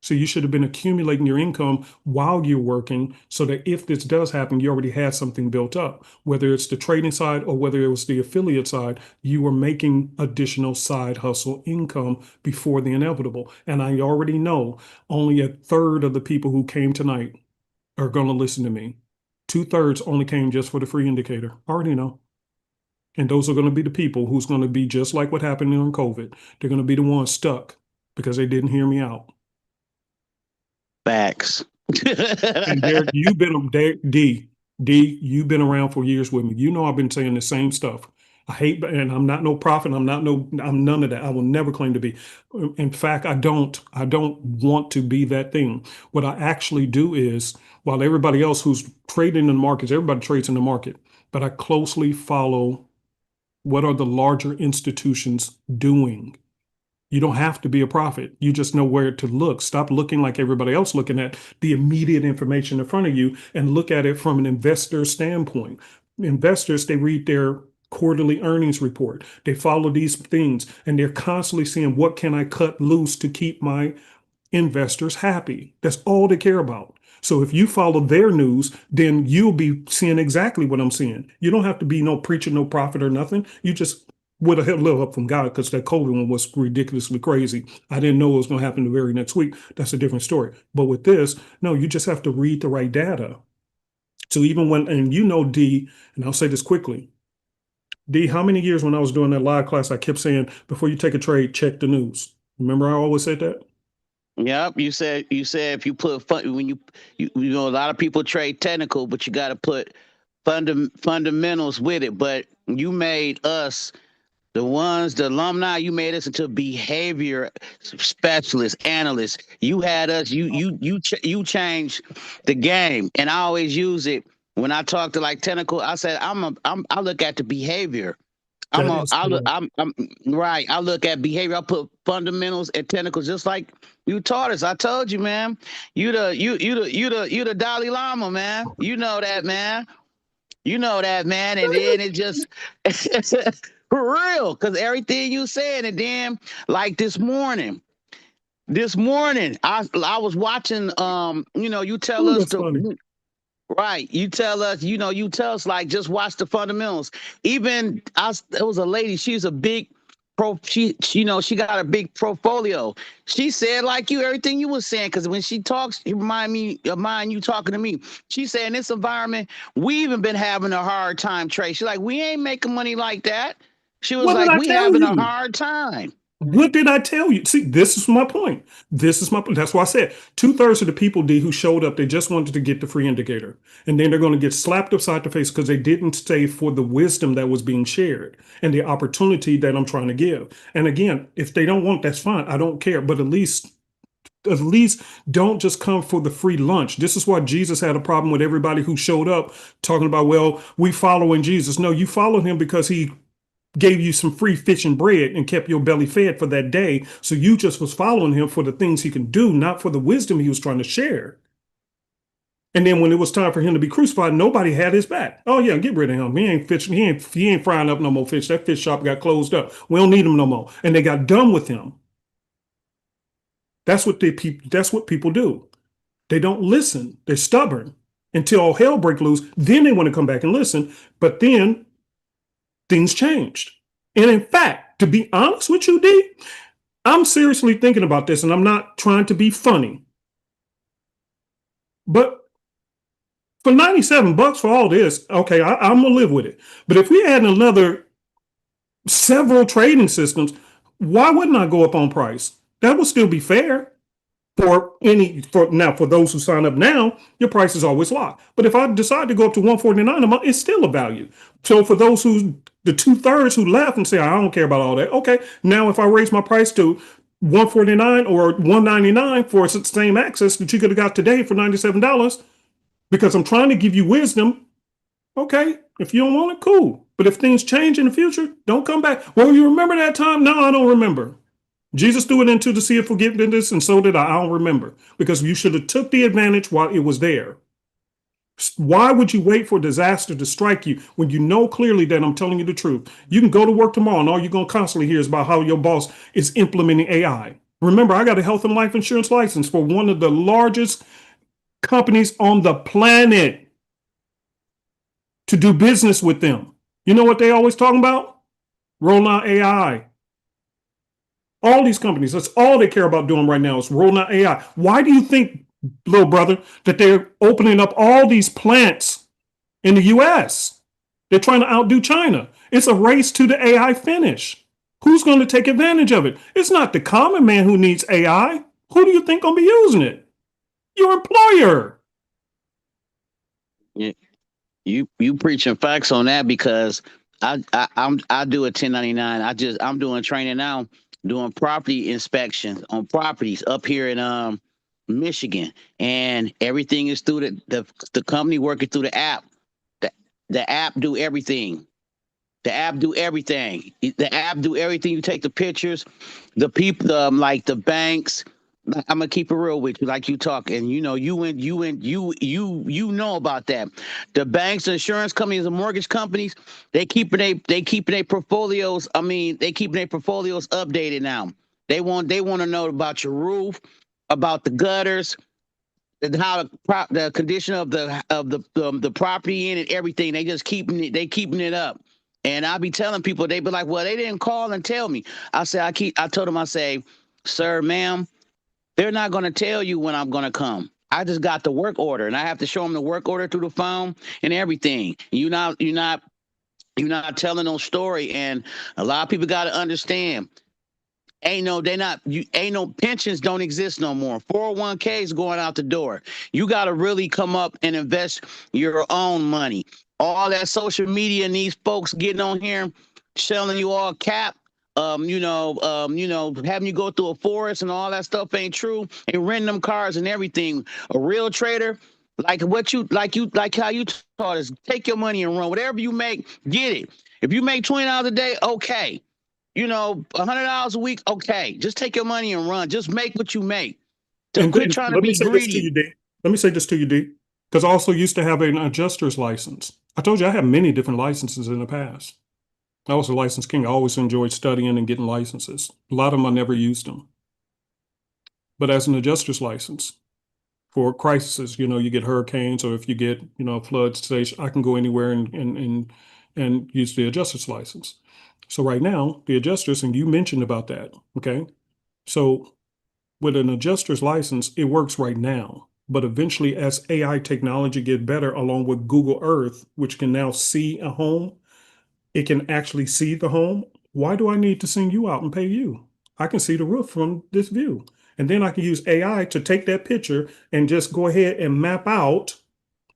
So you should have been accumulating your income while you're working so that if this does happen, you already had something built up. Whether it's the trading side or whether it was the affiliate side, you were making additional side hustle income before the inevitable. And I already know only a third of the people who came tonight are going to listen to me. 2/3 only came just for the free indicator. I already know. And those are going to be the people who's going to be just like what happened during COVID. They're going to be the ones stuck because they didn't hear me out. Facts. And Derek, you've been D, you've been around for years with me. You know I've been saying the same stuff. I hate, and I'm not no prophet. I'm none of that. I will never claim to be. In fact, I don't want to be that thing. What I actually do is, while everybody else who's trading in the markets, everybody trades in the market, but I closely follow what are the larger institutions doing. You don't have to be a prophet. You just know where to look. Stop looking like everybody else looking at the immediate information in front of you and look at it from an investor standpoint. Investors, they read their quarterly earnings report. They follow these things and they're constantly seeing, what can I cut loose to keep my investors happy? That's all they care about. So if you follow their news, then you'll be seeing exactly what I'm seeing. You don't have to be no preacher, no prophet or nothing. You just, with a little help from God, because that COVID one was ridiculously crazy. I didn't know it was going to happen the very next week. That's a different story. But with this, no, you just have to read the right data. So even when, and you know, D, and I'll say this quickly, D, how many years when I was doing that live class, I kept saying, before you take a trade, check the news. Remember I always said that? Yep, you said if you put when you know, a lot of people trade technical, but you got to put fundamentals with it. But you made us, the alumni, you made us into behavior specialists, analysts. You had us. You changed the game, and I always use it when I talk to like technical. I said I look at the behavior. I'm right. I look at behavior. I put fundamentals and technicals, just like you taught us. I told you, man. You the Dalai Lama, man. You know that, man. You know that, man. And then it just for real, because everything you said, and then like this morning, I was watching. You tell us to. Funny. Right. You tell us like, just watch the fundamentals. Even there was a lady, she's a big she got a big portfolio. She said like you, everything you was saying, because when she talks, it remind me of mine, you talking to me. She said in this environment, we even been having a hard time trade. She's like, we ain't making money like that. She was like, we having a hard time. What did I tell you? See, this is my point. That's why I said 2/3 of the people, D, who showed up, they just wanted to get the free indicator. And then they're going to get slapped upside the face because they didn't stay for the wisdom that was being shared and the opportunity that I'm trying to give. And again, if they don't want, that's fine. I don't care. But at least don't just come for the free lunch. This is why Jesus had a problem with everybody who showed up talking about, well, we following Jesus. No, you followed him because he gave you some free fish and bread and kept your belly fed for that day. So you just was following him for the things he can do, not for the wisdom he was trying to share. And then when it was time for him to be crucified, nobody had his back. Oh yeah, get rid of him. He ain't fishing. He ain't frying up no more fish. That fish shop got closed up. We don't need him no more. And they got done with him. That's what people do. They don't listen. They're stubborn until all hell breaks loose. Then they want to come back and listen. But then things changed. And in fact, to be honest with you, D, I'm seriously thinking about this, and I'm not trying to be funny. But For 97 bucks for all this, okay, I'm gonna live with it. But if we add another several trading systems, why wouldn't I go up on price? That would still be fair for those who sign up now, your price is always locked. But if I decide to go up to 149 a month, it's still a value. So for those the 2/3 who left and say, I don't care about all that. Okay, now if I raise my price to 149 or 199 for the same access that you could have got today for $97, because I'm trying to give you wisdom. Okay, if you don't want it, cool. But if things change in the future, don't come back. Well, you remember that time? No, I don't remember. Jesus threw it into the sea of forgiveness, and so did I. I don't remember, because you should have took the advantage while it was there. Why would you wait for disaster to strike you when you know clearly that I'm telling you the truth? You can go to work tomorrow, and all you're going to constantly hear is about how your boss is implementing AI. Remember, I got a health and life insurance license for one of the largest companies on the planet to do business with them. You know what they always talking about? Rolling out AI. All these companies, that's all they care about doing right now is rolling out AI. Why do you think, little brother, that they're opening up all these plants in the US? They're trying to outdo China. It's a race to the AI finish. Who's going to take advantage of it? It's not the common man who needs AI. Who do you think going to be using it? Your employer. Yeah, you preaching facts on that, because I do a 1099. I'm doing training now, doing property inspections on properties up here in Michigan, and everything is through the company working through the app. The app do everything. The app do everything. The app do everything. You take the pictures, the people, like the banks. I'm gonna keep it real with you, like you talk, and you know you know about that. The banks, the insurance companies, the mortgage companies, they keeping their portfolios. I mean, they keeping their portfolios updated now. They want to know about your roof, about the gutters, and how the condition of the property in it, everything. They just keeping it up. And I be telling people, they be like, well, they didn't call and tell me. I told them, I say, sir, ma'am, they're not going to tell you when I'm going to come. I just got the work order, and I have to show them the work order through the phone and everything. You're not telling no story. And a lot of people got to understand. Ain't no pensions don't exist no more. 401ks going out the door. You got to really come up and invest your own money. All that social media and these folks getting on here selling you all cap. Having you go through a forest and all that stuff ain't true, and renting them cars and everything. A real trader, like how you taught us, take your money and run. Whatever you make, get it. If you make $20 a day, okay. $100 a week, okay. Just take your money and run. Just make what you make. Just quit trying to be greedy. Let me say this to you, D, because I also used to have an adjuster's license. I told you I had many different licenses in the past. I was a license king. I always enjoyed studying and getting licenses. A lot of them, I never used them. But as an adjuster's license for crises, you get hurricanes, or if you get, flood station, I can go anywhere and use the adjuster's license. So right now, the adjusters, and you mentioned about that, okay? So with an adjuster's license, it works right now. But eventually, as AI technology get better, along with Google Earth, which can now see a home, it can actually see the home. Why do I need to send you out and pay you? I can see the roof from this view. And then I can use AI to take that picture and just go ahead and map out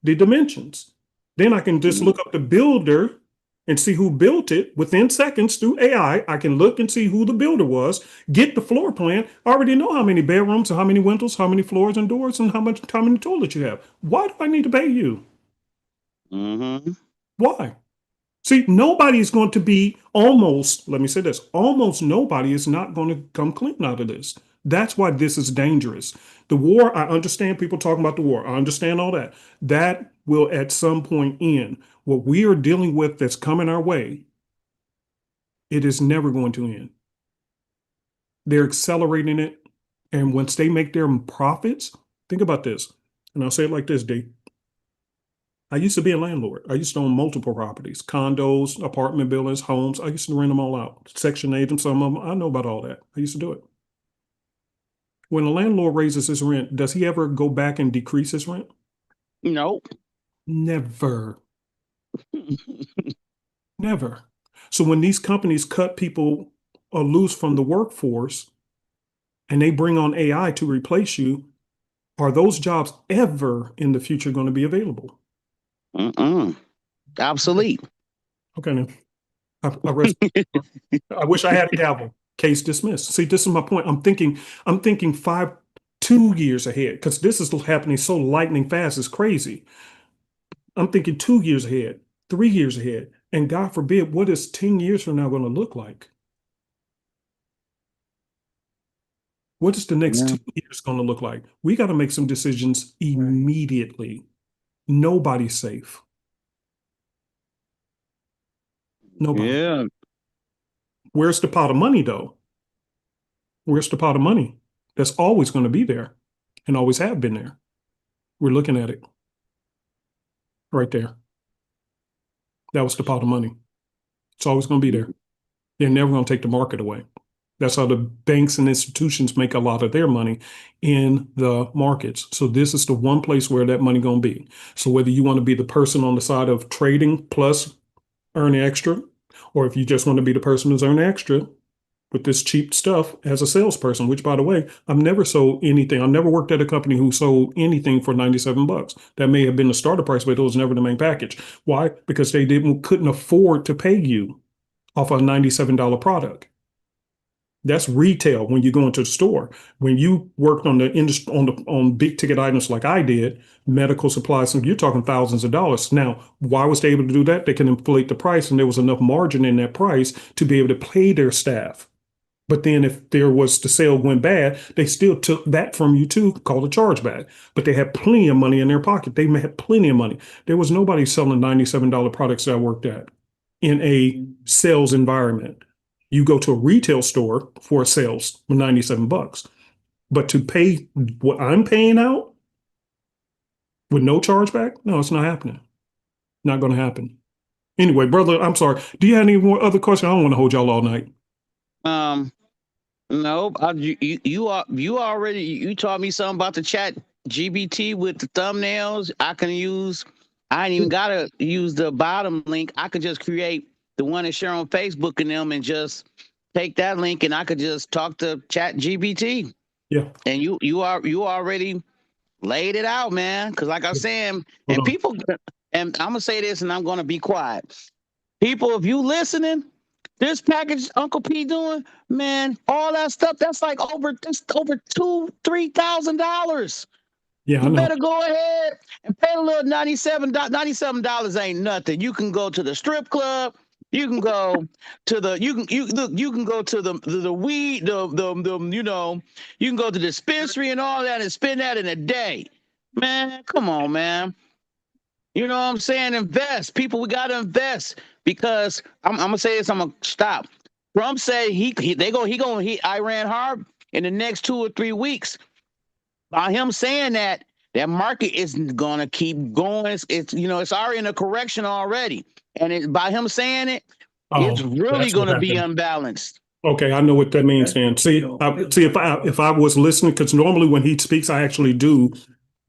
the dimensions. Then I can just look up the builder and see who built it within seconds through AI. I can look and see who the builder was, get the floor plan. I already know how many bedrooms, and how many windows, how many floors and doors, and how many toilets you have. Why do I need to pay you? Mm-hmm. Why? See, nobody is going to be almost nobody is not going to come clean out of this. That's why this is dangerous. The war, I understand people talking about the war. I understand all that. That will at some point end. What we are dealing with that's coming our way, it is never going to end. They're accelerating it. And once they make their profits, think about this. And I'll say it like this, D. I used to be a landlord. I used to own multiple properties, condos, apartment buildings, homes. I used to rent them all out, Section 8 and some of them. I know about all that. I used to do it. When a landlord raises his rent, does he ever go back and decrease his rent? Nope. Never. Never. So when these companies cut people loose from the workforce and they bring on AI to replace you, are those jobs ever in the future going to be available? Obsolete. Okay, then. I rest. I wish I had a gavel. Case dismissed. See, this is my point. I'm thinking 2 years ahead because this is happening so lightning fast. It's crazy. I'm thinking 2 years ahead, 3 years ahead. And God forbid, what is 10 years from now going to look like? What is the next 2 years going to look like? We got to make some decisions immediately. Nobody's safe. Nobody. Yeah. Where's the pot of money, though? Where's the pot of money? That's always going to be there and always have been there. We're looking at it right there. That was the pot of money. It's always going to be there. They're never going to take the market away. That's how the banks and institutions make a lot of their money in the markets. So this is the one place where that money going to be. So whether you want to be the person on the side of trading plus earning extra, or if you just want to be the person who's earning extra with this cheap stuff as a salesperson, which by the way, I've never sold anything. I've never worked at a company who sold anything for $97. That may have been the starter price, but it was never the main package. Why? Because they couldn't afford to pay you off a $97 product. That's retail when you go into the store. When you worked on the industry on big ticket items like I did, medical supplies, and you're talking thousands of dollars. Now, why was they able to do that? They can inflate the price, and there was enough margin in that price to be able to pay their staff. But then if there was the sale went bad, they still took that from you too, called a chargeback. But they had plenty of money in their pocket. They had plenty of money. There was nobody selling $97 products that I worked at in a sales environment. You go to a retail store for sales for $97. But to pay what I'm paying out with no chargeback, no, it's not happening. Not going to happen. Anyway, brother, I'm sorry. Do you have any more other questions? I don't want to hold y'all all night. No, you already taught me something about the chat GBT with the thumbnails. I ain't even gotta use the bottom link. I could just create the one and share on Facebook and them and just take that link and I could just talk to chat GBT. Yeah. And you already laid it out, man. Cause like I was saying, and people, and I'm gonna say this and I'm gonna be quiet. People, if you listening, this package Uncle P doing, man, all that stuff, that's like over $2,000-$3,000. Yeah, you better go ahead and pay a little $97 ain't nothing. You can go to the strip club. You can go to the you can go to the weed you can go to the dispensary and all that and spend that in a day. Man, come on, man. You know what I'm saying? Invest. People, we gotta invest because I'm gonna say this, I'm gonna stop. Trump said he Iran hard in the next 2 or 3 weeks. By him saying that market is gonna keep going. It's already in a correction already. And by him saying it, it's really going to be unbalanced. Okay, I know what that means, Dan. See, if I was listening, because normally when he speaks, I actually do.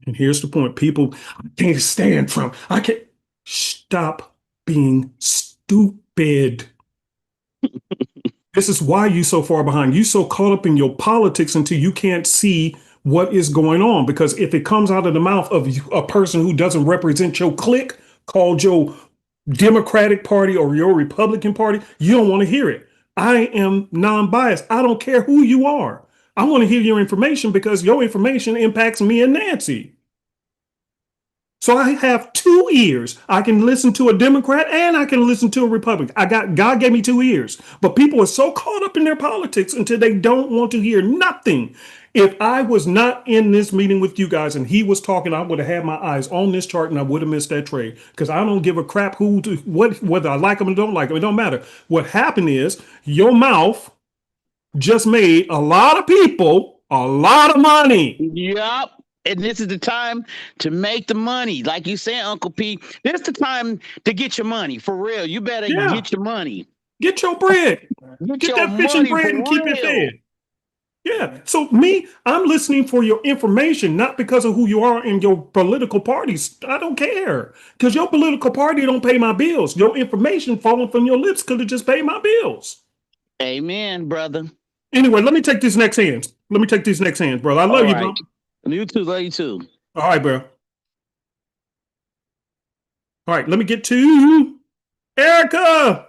And here's the point: people, I can't stand Trump. I can't stop being stupid. This is why you so far behind. You so caught up in your politics until you can't see what is going on. Because if it comes out of the mouth of a person who doesn't represent your clique, called your Democratic Party or your Republican Party, you don't want to hear it. I am non-biased. I don't care who you are. I want to hear your information because your information impacts me and Nancy. So I have 2 ears. I can listen to a Democrat and I can listen to a Republican. God gave me 2 ears, but people are so caught up in their politics until they don't want to hear nothing. If I was not in this meeting with you guys and he was talking, I would have had my eyes on this chart and I would have missed that trade because I don't give a crap whether I like him or don't like him. It don't matter. What happened is your mouth just made a lot of people a lot of money. Yep. And this is the time to make the money. Like you said, Uncle P, this is the time to get your money. For real. You better get your money. Get your bread. Get that fish and bread and keep it fed. Yeah. So me, I'm listening for your information, not because of who you are in your political parties. I don't care. Because your political party don't pay my bills. Your information falling from your lips could have just paid my bills. Amen, brother. Anyway, let me take these next hands. Let me take these next hands, bro. I love All you, right. bro. You too. Love you too. All right, bro. All right, let me get to Erica.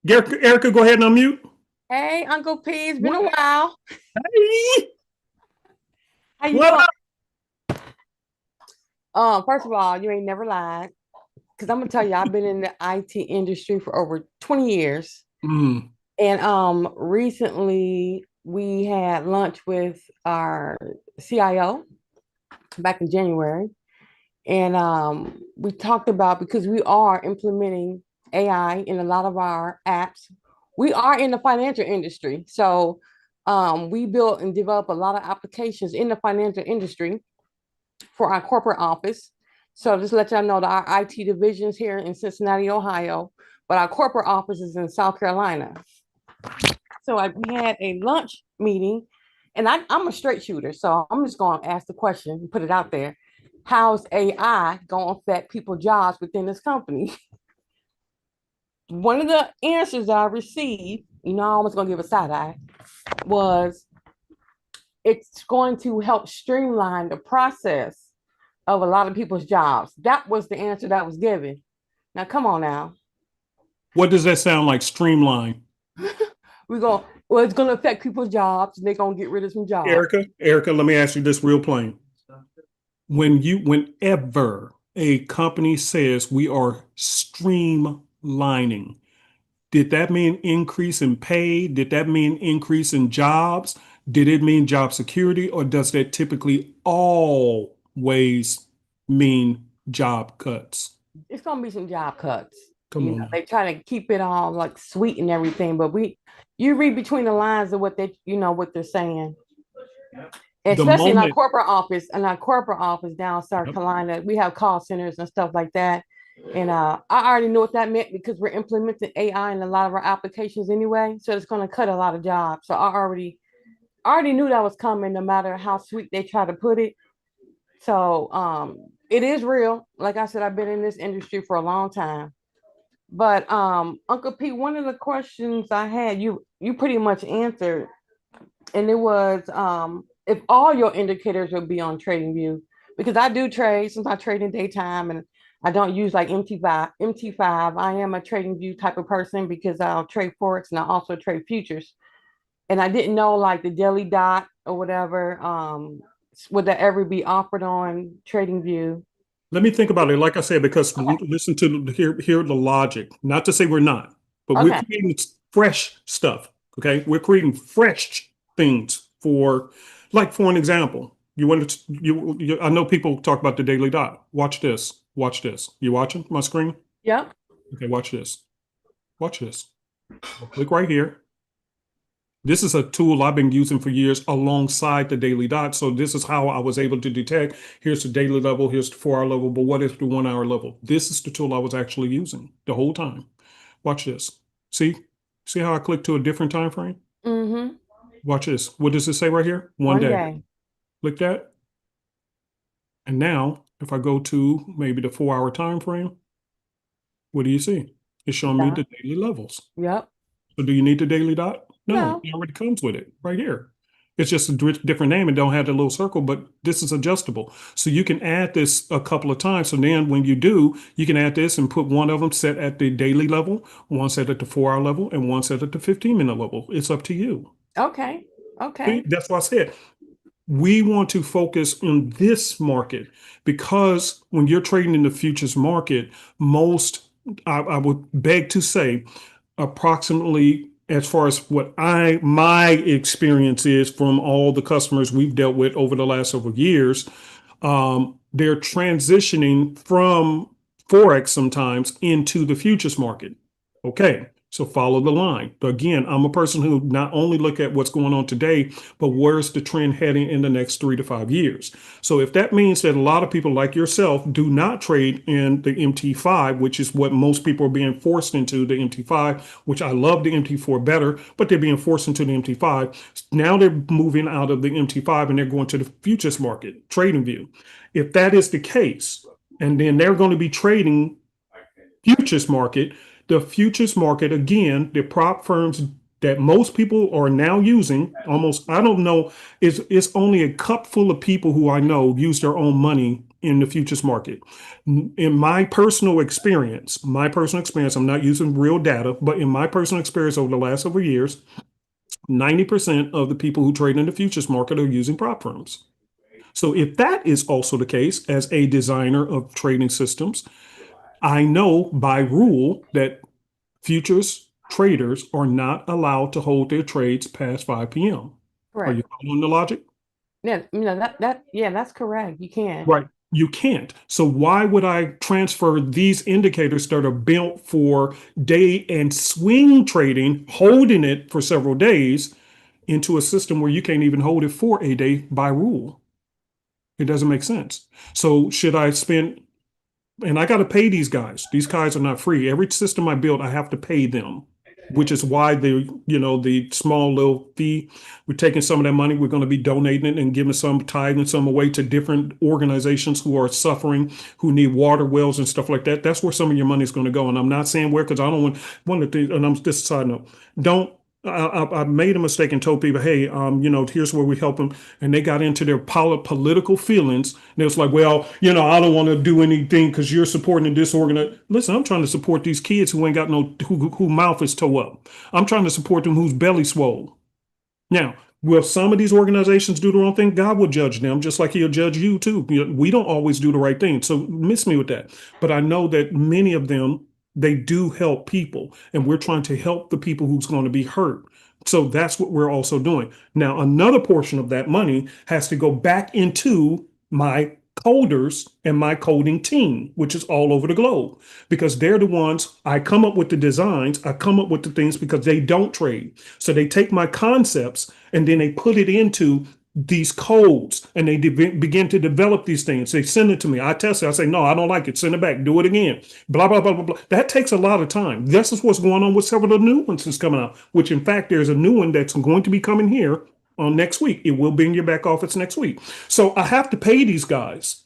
Erica, go ahead and unmute. Hey, Uncle P, it's been a while. Hey, How you what doing? up? First of all, you ain't never lied. Because I'm gonna tell you, I've been in the IT industry for over 20 years. Mm, And recently we had lunch with our CIO back in January. And we talked about, because we are implementing AI in a lot of our apps. We are in the financial industry. So we built and developed a lot of applications in the financial industry for our corporate office. So just let y'all know that our IT division's here in Cincinnati, Ohio, but our corporate office is in South Carolina. So we had a lunch meeting, and I'm a straight shooter, so I'm just going to ask the question and put it out there. How's AI going to affect people's jobs within this company? One of the answers that I received, I was going to give a side eye, was it's going to help streamline the process of a lot of people's jobs. That was the answer that was given. Now, come on now. what does that sound like? Streamline. Well, it's going to affect people's jobs, and they're going to get rid of some jobs. Erica, let me ask you this real plain. Whenever a company says we are streamlining, did that mean increase in pay? Did that mean increase in jobs? Did it mean job security? Or does that typically always mean job cuts? It's going to be some job cuts. Come on. They try to keep it all like sweet and everything, but you read between the lines of what what they're saying. Especially in our corporate office down South Carolina, we have call centers and stuff like that. And I already knew what that meant, because we're implementing AI in a lot of our applications anyway. So it's going to cut a lot of jobs. So I already knew that was coming, no matter how sweet they try to put it. So it is real. Like I said, I've been in this industry for a long time. But Uncle P, one of the questions I had, you pretty much answered, and it was if all your indicators would be on TradingView, because I do trade, since I trade in daytime, and I don't use like MT5. I am a TradingView type of person, because I'll trade Forex and I also trade futures. And I didn't know, like, the daily dot or whatever, would that ever be offered on TradingView? Let me think about it. Like I said, because listen to hear the logic. Not to say we're not, but we're creating fresh stuff. Okay, we're creating fresh things for an example. I know people talk about the daily dot. Watch this. Watch this. You watching my screen? Yep. Okay, watch this. Watch this. Click right here. This is a tool I've been using for years alongside the daily dot. So this is how I was able to detect, here's the daily level, here's the 4-hour level, but what is the 1-hour level? This is the tool I was actually using the whole time. Watch this. See how I click to a different time frame? Mm-hmm. Watch this. What does it say right here? One day. Click that. And now if I go to maybe the 4-hour time frame, what do you see? It's showing me the daily levels. Yep. So do you need the daily dot? No. It already comes with it right here. It's just a different name and don't have the little circle, but this is adjustable. So you can add this a couple of times. So then when you do, you can add this and put one of them set at the daily level, one set at the 4-hour level, and one set at the 15-minute level. It's up to you. Okay. See, that's what I said. We want to focus on this market, because when you're trading in the futures market, I would beg to say, approximately, as far as what my experience is from all the customers we've dealt with over the last several years, they're transitioning from Forex sometimes into the futures market. Okay, So follow the line. But again, I'm a person who not only look at what's going on today, but where's the trend heading in the next 3 to 5 years. So if that means that a lot of people like yourself do not trade in the MT5, which is what most people are being forced into, the MT5, which I love the MT4 better, but they're being forced into the MT5. Now they're moving out of the MT5 and they're going to the futures market, TradingView. If that is the case, and then they're going to be trading futures market, the futures market, again, the prop firms that most people are now using, almost, I don't know, it's only a cup full of people who I know use their own money in the futures market. In my personal experience, I'm not using real data, but in my personal experience over the last several years, 90% of the people who trade in the futures market are using prop firms. So if that is also the case, as a designer of trading systems, I know by rule that futures traders are not allowed to hold their trades past 5 p.m. Are you Correct. following the logic? Yeah, yeah, that's correct. You can. Right. You can't. So why would I transfer these indicators that are built for day and swing trading, holding it for several days, into a system where you can't even hold it for a day by rule? It doesn't make sense. So should I spend, and I got to pay these guys. These guys are not free. Every system I build, I have to pay them, which is why the small little fee, we're taking some of that money, we're going to be donating it and giving some, tithing some away to different organizations who are suffering, who need water wells and stuff like that. That's where some of your money is going to go. And I'm not saying where, because I don't want, one of the things, and I'm just a side note, don't, I made a mistake and told people, hey, here's where we help them. And they got into their political feelings. And it was like, well, I don't want to do anything because you're supporting this organization. Listen, I'm trying to support these kids who ain't got no, who mouth is toe up. I'm trying to support them whose belly swole. Now, will some of these organizations do the wrong thing? God will judge them just like he'll judge you too. We don't always do the right thing. So miss me with that. But I know that many of them, they do help people, and we're trying to help the people who's going to be hurt. So that's what we're also doing. Now, another portion of that money has to go back into my coders and my coding team, which is all over the globe, because they're the ones, I come up with the designs, I come up with the things because they don't trade. So they take my concepts and then they put it into these codes, and they begin to develop these things. They send it to me. I test it. I say, no, I don't like it. Send it back. Do it again. Blah, blah, blah, blah, blah. That takes a lot of time. This is what's going on with several of the new ones that's coming out, which in fact, there's a new one that's going to be coming here on next week. It will be in your back office next week. So I have to pay these guys.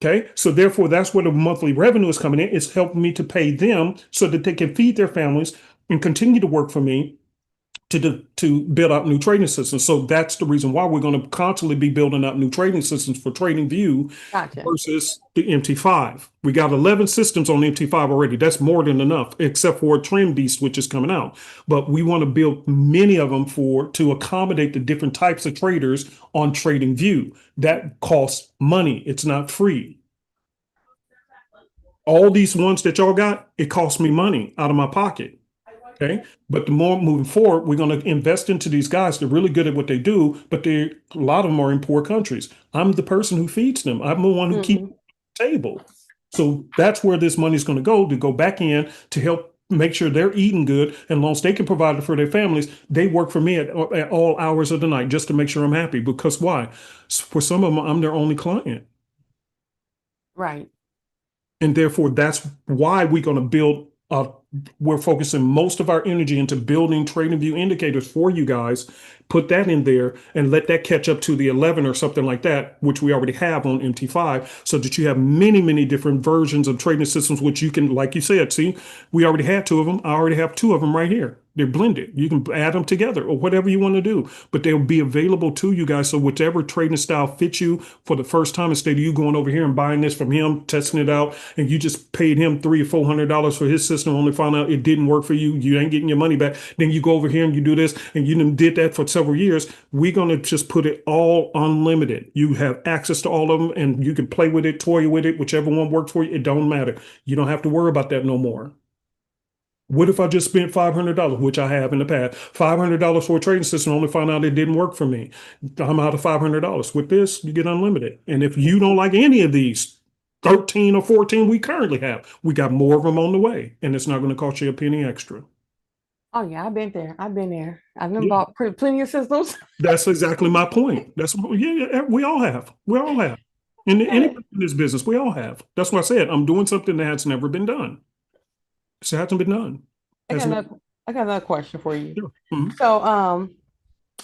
Okay. So therefore, that's where the monthly revenue is coming in. It's helping me to pay them so that they can feed their families and continue to work for me to build out new trading systems. So that's the reason why we're going to constantly be building out new trading systems for TradingView versus the MT5. We got 11 systems on the MT5 already. That's more than enough, except for Trend Beast, which is coming out. But we want to build many of them to accommodate the different types of traders on TradingView. That costs money. It's not free. All these ones that y'all got, it costs me money out of my pocket. Okay. But the more moving forward, we're going to invest into these guys. They're really good at what they do, but a lot of them are in poor countries. I'm the person who feeds them. I'm the one who keeps the table. So that's where this money is going to go back in to help make sure they're eating good. And as long as they can provide it for their families, they work for me at all hours of the night just to make sure I'm happy. Because why? For some of them, I'm their only client. Right. And therefore, that's why we're going to build we're focusing most of our energy into building TradingView indicators for you guys. Put that in there and let that catch up to the 11 or something like that, which we already have on MT5, so that you have many, many different versions of trading systems, which you can, like you said, see, we already had 2 of them. I already have 2 of them right here. They're blended. You can add them together or whatever you want to do, but they'll be available to you guys. So whichever trading style fits you for the first time, instead of you going over here and buying this from him, testing it out, and you just paid him $300 or $400 for his system, only found out it didn't work for you. You ain't getting your money back. Then you go over here and you do this, and you did that for several years. We're going to just put it all unlimited. You have access to all of them, and you can play with it, toy with it, whichever one works for you. It don't matter. You don't have to worry about that no more. What if I just spent $500, which I have in the past, $500 for a trading system, only found out it didn't work for me? I'm out of $500. With this, you get unlimited. And if you don't like any of these, 13 or 14 we currently have. We got more of them on the way, and it's not going to cost you a penny extra. Oh yeah, I've been there. I've been there. I've been Yeah. bought plenty of systems. That's exactly my point. That's yeah, we all have. We all have. Anybody in this business, we all have. That's why I said I'm doing something that has never been done. It hasn't been done. I Has got another question for you. Sure. Mhm. So,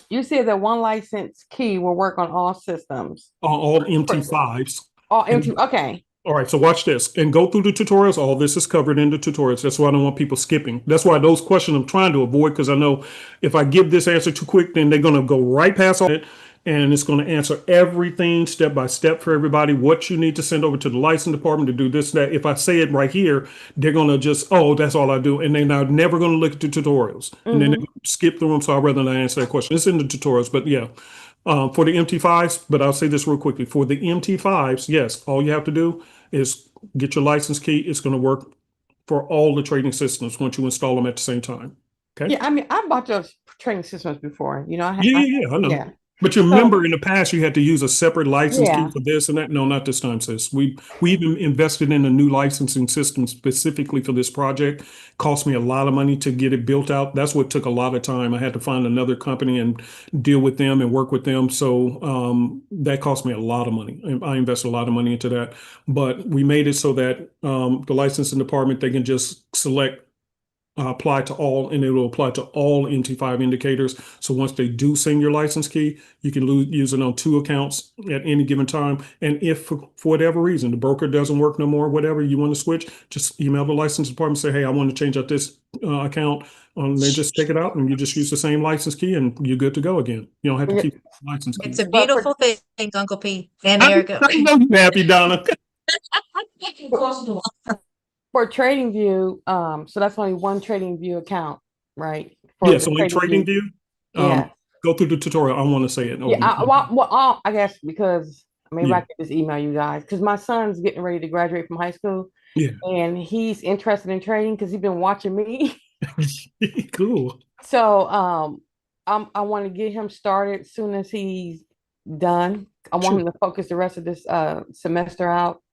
you said that one license key will work on all systems. All MT5s. All empty. Okay. All right, so watch this and go through the tutorials. All this is covered in the tutorials. That's why I don't want people skipping. That's why those questions I'm trying to avoid, because I know if I give this answer too quick, then they're going to go right past all it, and it's going to answer everything step by step for everybody, what you need to send over to the license department to do this, that. If I say it right here, they're going to just, oh, that's all I do. And they're not never going to look at the tutorials. And then they skip through them. So I'd rather not answer that question. It's in the tutorials, but yeah. For the MT5s, but I'll say this real quickly. For the MT5s, yes, all you have to do is get your license key. It's going to work for all the trading systems once you install them at the same time. Okay. Yeah, I mean, I bought those trading systems before. You know, Yeah, I know. Yeah. But you remember in the past you had to use a separate license Yeah. key for this and that. No, not this time, sis. We even invested in a new licensing system specifically for this project. Cost me a lot of money to get it built out. That's what took a lot of time. I had to find another company and deal with them and work with them. So that cost me a lot of money. And I invested a lot of money into that. But we made it so that the licensing department, they can just select apply to all, and it will apply to all MT5 indicators. So once they do send your license key, you can use it on 2 accounts at any given time. And if for whatever reason the broker doesn't work no more, whatever you want to switch, just email the license department, say, hey, I want to change out this account. They just take it out and you just use the same license key and you're good to go again. You don't have to keep the license key. It's a beautiful thing, Uncle P and Erica. I know you're happy, Donna. For TradingView, so that's only one TradingView account, right? For Yes, only TradingView. Yeah. Go through the tutorial. I want to say it. Yeah, I guess because maybe I could just email you guys because my son's getting ready to graduate from high school. Yeah. And he's interested in trading because he's been watching me. Cool. So I want to get him started as soon as he's done. I want him to focus the rest of this semester out.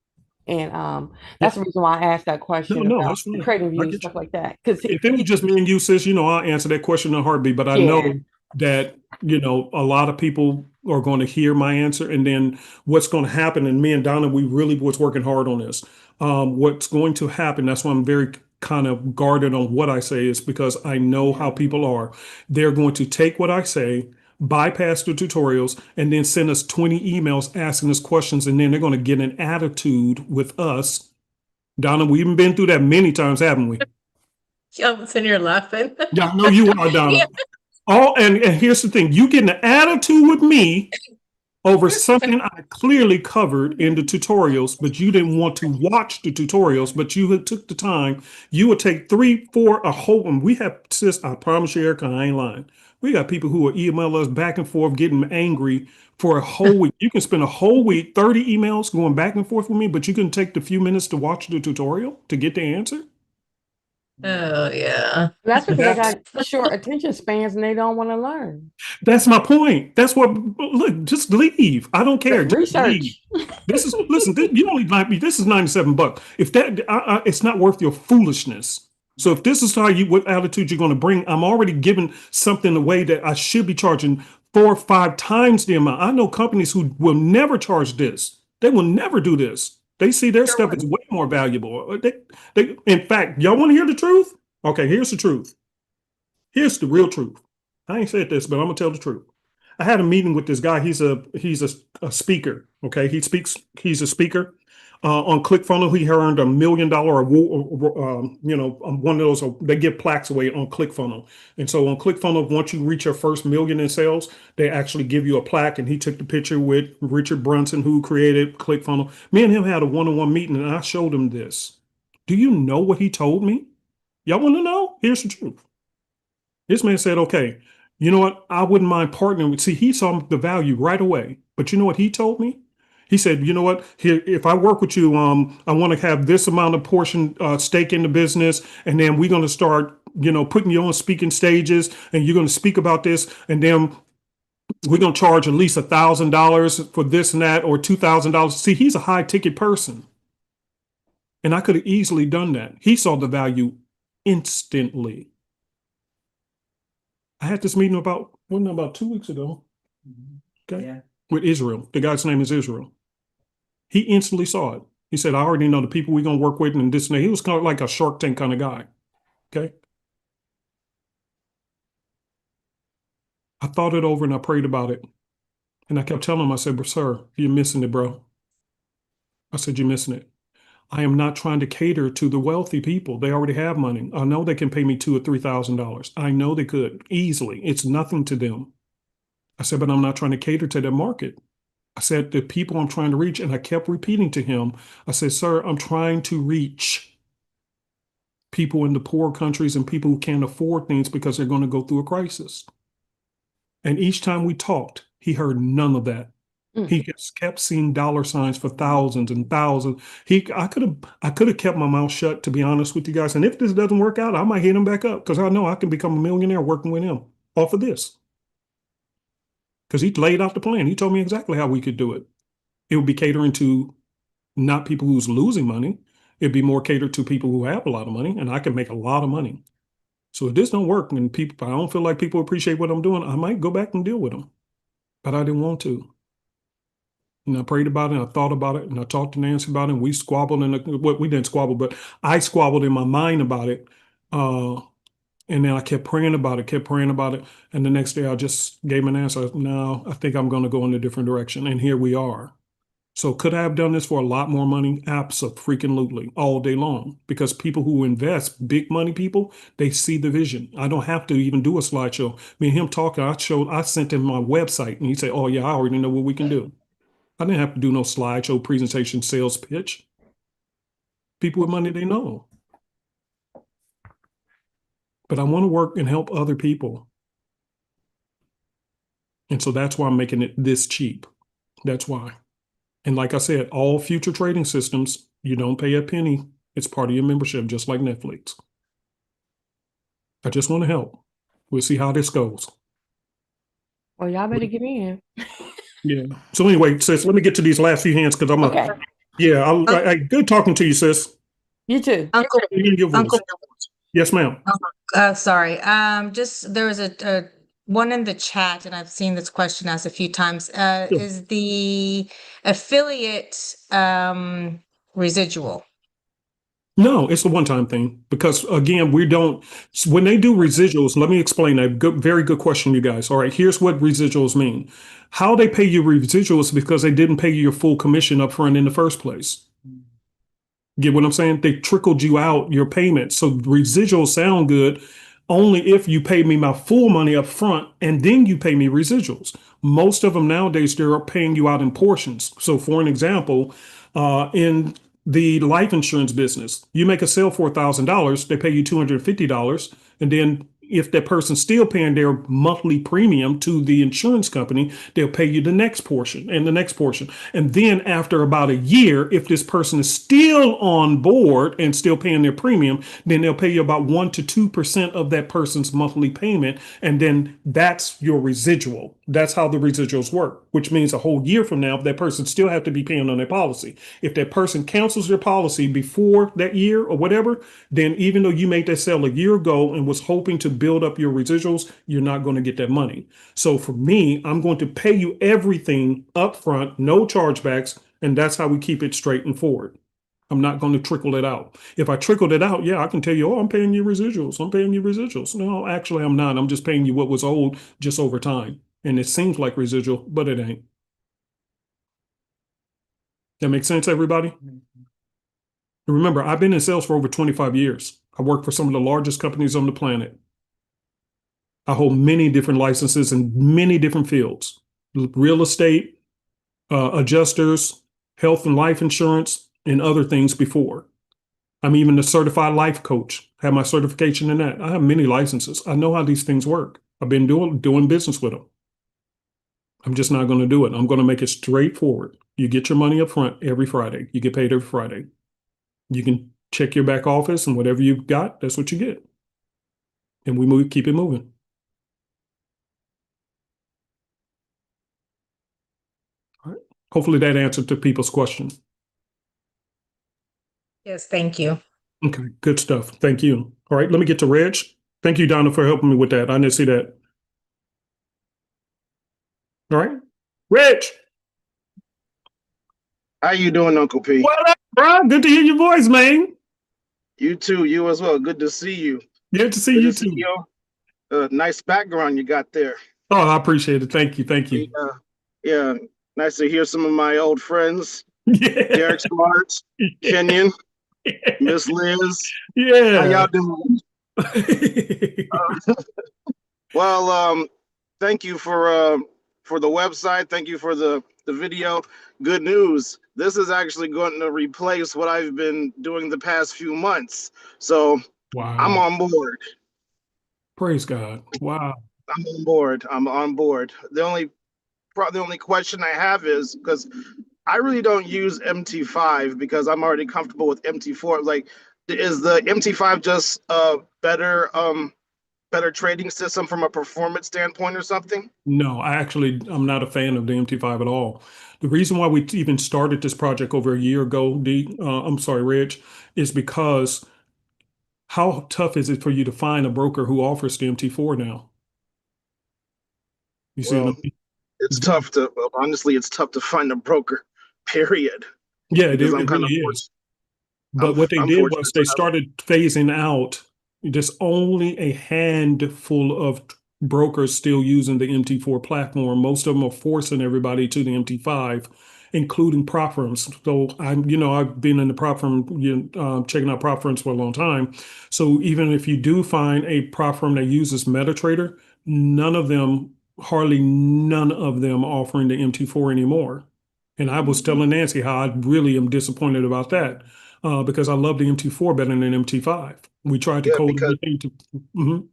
And that's the reason why I asked that question No, about that's fine. TradingView and get stuff like that. Because If it was just me and you, sis, I'll answer that question in a heartbeat. But I know that, a lot of people are going to hear my answer. And then what's going to happen, and me and Donna, we really was working hard on this. What's going to happen, that's why I'm very kind of guarded on what I say, is because I know how people are. They're going to take what I say, bypass the tutorials, and then send us 20 emails asking us questions, and then they're going to get an attitude with us. Donna, we've been through that many times, haven't we? I'm sitting here laughing. Yeah, I know you are, Donna. Yeah. And here's the thing: you get an attitude with me over something I clearly covered in the tutorials, but you didn't want to watch the tutorials, but you had took the time. You would take 3, 4, a whole, and we have, sis, I promise you, Erica, I ain't lying. We got people who will email us back and forth, getting angry for a whole week. You can spend a whole week, 30 emails going back and forth with me, but you can take the few minutes to watch the tutorial to get the answer. Oh yeah. that's because they got short attention spans and they don't want to learn. That's my point. That's what, look, just leave. I don't care. Just Research. leave. This is, listen, you only might be, this is $97. If that, it's not worth your foolishness. So if this is what attitude you're going to bring, I'm already giving something away that I should be charging 4 or 5 times the amount. I know companies who will never charge this. They will never do this. They see their stuff as way more valuable. In fact, y'all want to hear the truth? Okay, here's the truth. Here's the real truth. I ain't said this, but I'm gonna tell the truth. I had a meeting with this guy. He's a speaker. Okay, he's a speaker. On ClickFunnels, he earned $1 million award. One of those, they give plaques away on ClickFunnels. And so on ClickFunnels, once you reach your first million in sales, they actually give you a plaque. And he took the picture with Richard Brunson, who created ClickFunnels. Me and him had a one-on-one meeting, and I showed him this. Do you know what he told me? Y'all want to know? Here's the truth. This man said, okay, you know what? I wouldn't mind partnering with, see, he saw the value right away. But you know what he told me? He said, you know what, here, if I work with you, I want to have this amount of portion stake in the business. And then we're going to start, putting you on speaking stages, and you're going to speak about this. And then we're going to charge at least $1,000 for this and that, or $2,000. See, he's a high ticket person. And I could have easily done that. He saw the value instantly. I had this meeting wasn't it about 2 weeks ago? Okay. Yeah. With Israel. The guy's name is Israel. He instantly saw it. He said, I already know the people we're going to work with and this and that. He was kind of like a Shark Tank kind of guy. Okay. I thought it over and I prayed about it. And I kept telling him, I said, but sir, you're missing it, bro. I said, you're missing it. I am not trying to cater to the wealthy people. They already have money. I know they can pay me $2,000 or $3,000. I know they could easily. It's nothing to them. I said, but I'm not trying to cater to that market. I said, the people I'm trying to reach, and I kept repeating to him, I said, sir, I'm trying to reach people in the poor countries and people who can't afford things because they're going to go through a crisis. And each time we talked, he heard none of that. He just kept seeing dollar signs for thousands and thousands. I could have kept my mouth shut, to be honest with you guys. And if this doesn't work out, I might hit him back up because I know I can become a millionaire working with him off of this. Because he laid out the plan. He told me exactly how we could do it. It would be catering to not people who's losing money. It'd be more catered to people who have a lot of money, and I can make a lot of money. So if this don't work and I don't feel like people appreciate what I'm doing, I might go back and deal with them. But I didn't want to. And I prayed about it, and I thought about it, and I talked to Nancy about it, and we squabbled, we didn't squabble, but I squabbled in my mind about it. And then I kept praying about it. And the next day I just gave an answer. No, I think I'm going to go in a different direction. And here we are. So could I have done this for a lot more money? Absolutely, all day long. Because people who invest, big money people, they see the vision. I don't have to even do a slideshow. Me and him talking, I sent him my website, and he said, oh yeah, I already know what we can do. I didn't have to do no slideshow presentation sales pitch. People with money, they know. But I want to work and help other people. And so that's why I'm making it this cheap. That's why. And like I said, all future trading systems, you don't pay a penny. It's part of your membership, just like Netflix. I just want to help. We'll see how this goes. Well, y'all better get in. Yeah. So anyway, sis, let me get to these last few hands because Okay. Good talking to you, sis. You too. Uncle, Uncle, Yes, ma'am. sorry. Just there was a one in the chat, and I've seen this question asked a few times. Sure. Is the affiliate residual? No, it's a one-time thing because again, when they do residuals, let me explain that. Very good question, you guys. All right, here's what residuals mean. How they pay you residuals because they didn't pay you your full commission up front in the first place. Get what I'm saying? They trickled you out your payment. So residuals sound good only if you pay me my full money up front and then you pay me residuals. Most of them nowadays, they're paying you out in portions. So for an example, in the life insurance business, you make a sale for $1,000, they pay you $250, and then if that person's still paying their monthly premium to the insurance company, they'll pay you the next portion and the next portion. And then after about a year, if this person is still on board and still paying their premium, then they'll pay you about 1% to 2% of that person's monthly payment. And then that's your residual. That's how the residuals work, which means a whole year from now, that person still have to be paying on their policy. If that person cancels their policy before that year or whatever, then even though you made that sale a year ago and was hoping to build up your residuals, you're not going to get that money. So for me, I'm going to pay you everything up front, no chargebacks, and that's how we keep it straight and forward. I'm not going to trickle it out. If I trickled it out, yeah, I can tell you, oh, I'm paying you residuals. I'm paying you residuals. No, actually, I'm not. I'm just paying you what was owed just over time. And it seems like residual, but it ain't. That makes sense, everybody? Remember, I've been in sales for over 25 years. I work for some of the largest companies on the planet. I hold many different licenses in many different fields. Real estate, adjusters, health and life insurance, and other things before. I'm even a certified life coach. Have my certification in that. I have many licenses. I know how these things work. I've been doing business with them. I'm just not going to do it. I'm going to make it straightforward. You get your money up front every Friday. You get paid every Friday. You can check your back office and whatever you've got, that's what you get. And we keep it moving. All right. Hopefully that answered to people's question. Yes, thank you. Okay, good stuff. Thank you. All right, let me get to Reg. Thank you, Donna, for helping me with that. I didn't see that. All right, Reg. How you doing, Uncle P? What up, bro? Good to hear your voice, man. You too. You as well. Good to see you. Good to see Good you to see too. you. Nice background you got there. Oh, I appreciate it. Thank you. Thank you. Yeah. Nice to hear some of my old friends. Yeah. Derek Smart, Kenyon, Miss Liz. Yeah. How y'all doing? Well, thank you for the website. Thank you for the video. Good news. This is actually going to replace what I've been doing the past few months. So Wow. I'm on board. Praise God. Wow. I'm on board. I'm on board. The only question I have is because I really don't use MT5 because I'm already comfortable with MT4. Like, is the MT5 just a better trading system from a performance standpoint or something? No, I'm not a fan of the MT5 at all. The reason why we even started this project over a year ago, I'm sorry, Reg, is because how tough is it for you to find a broker who offers the MT4 now? You see what I Well, mean? it's tough to honestly, it's tough to find a broker, period. Yeah, it Because I'm kind really of is. But what they I'm did was fortunate they to have. started phasing out. There's only a handful of brokers still using the MT4 platform. Most of them are forcing everybody to the MT5, including prop firms. So I've been in the prop firm, checking out prop firms for a long time. So even if you do find a prop firm that uses MetaTrader, hardly none of them offering the MT4 anymore. And I was telling Nancy how I really am disappointed about that because I love the MT4 better than MT5. We tried to Yeah, code because everything to. Mhm.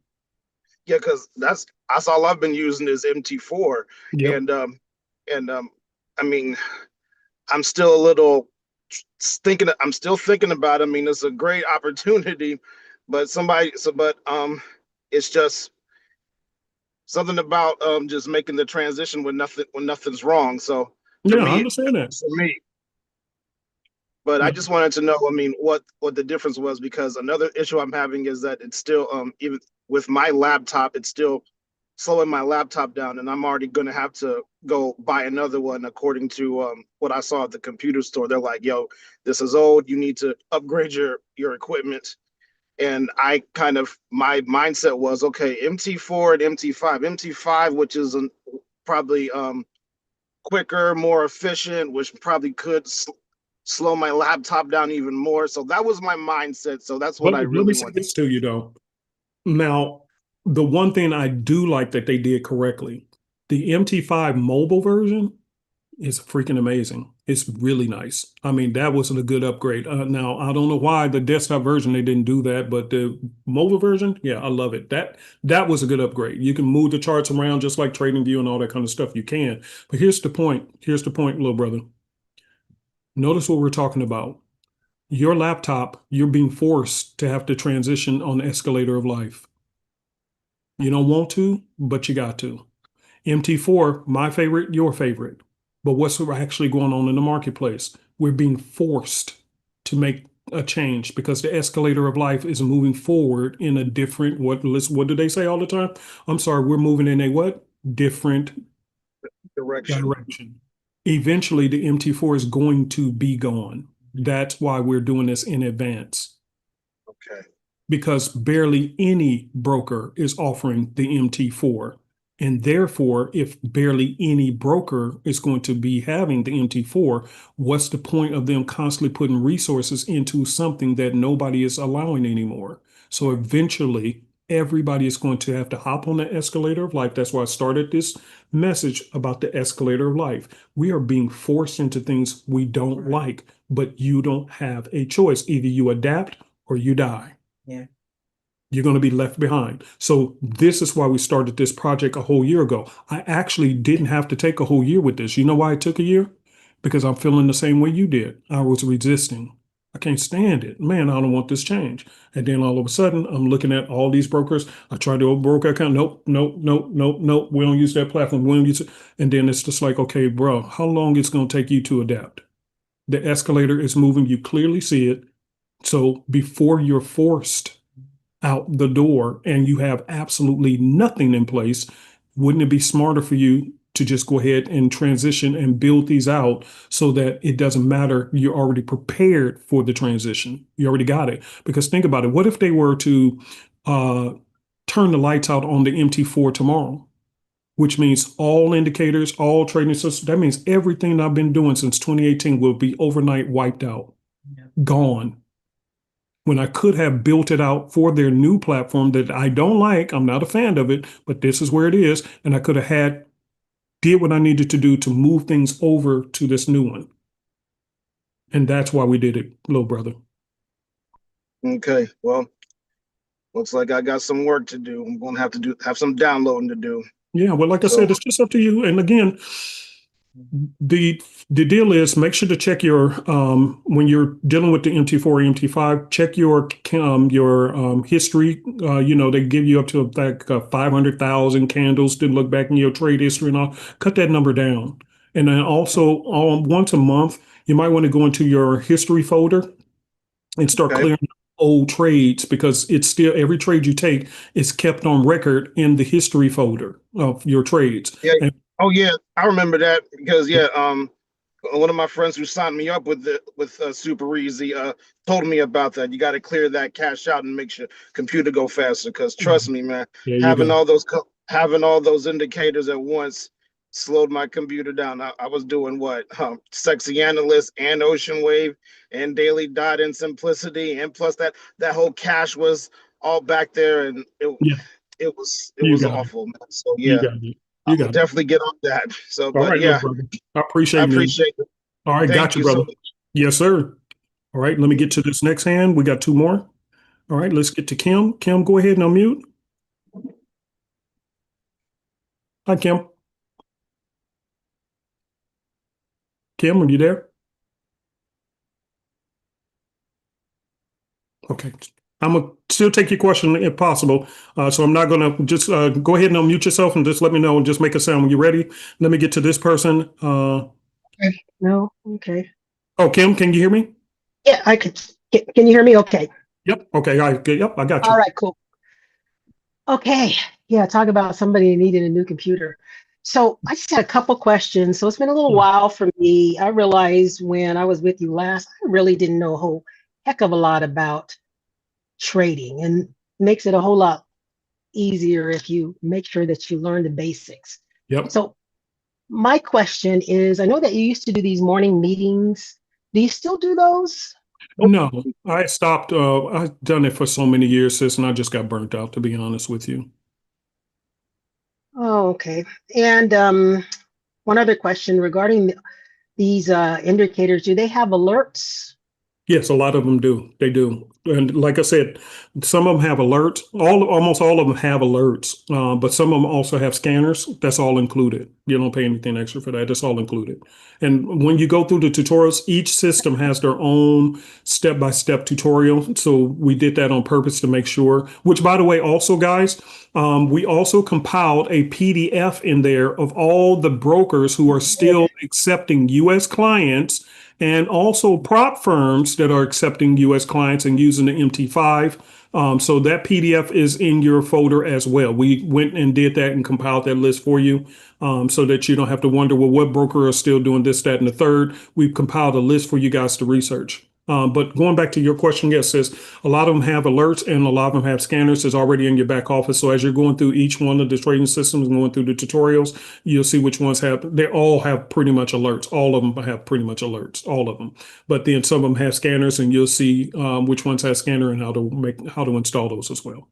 that's all I've been using is MT4, Yep. and I mean, I'm still a little thinking. I'm still thinking about it. I mean, it's a great opportunity, but it's just something about just making the transition when nothing's wrong. So for Yeah, I me, understand that. but I Yeah. just wanted to know, I mean, what the difference was, because another issue I'm having is that it's still even with my laptop, it's still slowing my laptop down, and I'm already going to have to go buy another one according to what I saw at the computer store. They're like, "Yo, this is old. You need to upgrade your equipment." And I kind of, my mindset was, okay, MT4 and MT5, which is probably quicker, more efficient, which probably could slow my laptop down even more. So that was my mindset. So that's what I Let me really say want. this to you though. Now, the one thing I do like that they did correctly, the MT5 mobile version is freaking amazing. It's really nice. I mean, that was a good upgrade. Now, I don't know why the desktop version they didn't do that, but the mobile version, yeah, I love it. That was a good upgrade. You can move the charts around just like TradingView and all that kind of stuff. You can. But here's the point. Here's the point, little brother. Notice what we're talking about. Your laptop, you're being forced to have to transition on the escalator of life. You don't want to, but you got to. MT4, my favorite, your favorite. But what's actually going on in the marketplace? We're being forced to make a change because the escalator of life is moving forward in a different, what do they say all the time? I'm sorry, we're moving in a what? Different direction. Eventually, the MT4 is going to be gone. That's why we're doing this in advance. Okay. Because barely any broker is offering the MT4. And therefore, if barely any broker is going to be having the MT4, what's the point of them constantly putting resources into something that nobody is allowing anymore? So eventually, everybody is going to have to hop on the escalator of life. That's why I started this message about the escalator of life. We are being forced into things we don't like, but you don't have a choice. Either you adapt or you die. Yeah. You're going to be left behind. So this is why we started this project a whole year ago. I actually didn't have to take a whole year with this. You know why it took a year? Because I'm feeling the same way you did. I was resisting. I can't stand it. Man, I don't want this change. And then all of a sudden, I'm looking at all these brokers. I tried to open broker account. Nope, nope, nope, nope, nope. We don't use that platform. We don't use it. And then it's just like, okay, bro, how long it's going to take you to adapt? The escalator is moving. You clearly see it. So before you're forced out the door and you have absolutely nothing in place, wouldn't it be smarter for you to just go ahead and transition and build these out so that it doesn't matter? You're already prepared for the transition. You already got it. Because think about it. What if they were to turn the lights out on the MT4 tomorrow? Which means all indicators, all trading systems, that means everything I've been doing since 2018 will be overnight wiped out, gone. When I could have built it out for their new platform that I don't like, I'm not a fan of it, but this is where it is. And I could have did what I needed to do to move things over to this new one. And that's why we did it, little brother. Okay, well, looks like I got some work to do. I'm going to have some downloading to do. Yeah, well, like I said, it's just up to you. And again, the deal is make sure to check your when you're dealing with the MT4, MT5, check your history. They give you up to like 500,000 candles to look back in your trade history and all. Cut that number down. And then also once a month, you might want to go into your history folder and start clearing old trades, because it's still, every trade you take is kept on record in the history folder of your trades. Yeah. And, oh yeah, I remember that because one of my friends who signed me up with Super Easy told me about that. You got to clear that cache out and make your computer go faster. Because trust me, man, having all those indicators at once slowed my computer down. I was doing what Sexy Analyst and Ocean Wave and Daily Dot and Simplicity, and plus that whole cache was all back there, and it was awful, man. So yeah, I'll definitely get on that. So, all but right, yeah, brother. I appreciate it. All right, Thank got you, you so brother. much. Yes, sir. All right, let me get to this next hand. We got two more. All right, let's get to Kim. Kim, go ahead and unmute. Hi, Kim. Kim, are you there? Okay. I'm going to still take your question if possible. So I'm not going to just go ahead and unmute yourself and just let me know and just make a sound when you're ready. Let me get to this person. No, okay. Oh, Kim, can you hear me? Yeah, I can. Can you hear me? Okay. Yep. Okay. Yep, I got you. All right, cool. Okay. Yeah, talk about somebody needing a new computer. So I just had a couple questions. So it's been a little while for me. I realized when I was with you last, I really didn't know a whole heck of a lot about trading, and makes it a whole lot easier if you make sure that you learn the basics. Yep. So my question is, I know that you used to do these morning meetings. Do you still do those? No, I stopped. I've done it for so many years, sis, and I just got burnt out, to be honest with you. Oh, okay. And one other question regarding these indicators, do they have alerts? Yes, a lot of them do. They do. And like I said, some of them have alerts. Almost all of them have alerts, but some of them also have scanners. That's all included. You don't pay anything extra for that. That's all included. And when you go through the tutorials, each system has their own step-by-step tutorial. So we did that on purpose to make sure, which by the way, also guys, we also compiled a PDF in there of all the brokers who are still accepting US clients, and also prop firms that are accepting US clients and using the MT5. So that PDF is in your folder as well. We went and did that and compiled that list for you, so that you don't have to wonder, well, what broker is still doing this, that, and the third. We've compiled a list for you guys to research. But going back to your question, yes, sis, a lot of them have alerts and a lot of them have scanners. It's already in your back office. So as you're going through each one of the trading systems and going through the tutorials, you'll see which ones they all have pretty much alerts. All of them have pretty much alerts, all of them. But then some of them have scanners, and you'll see which ones have scanner and how to install those as well.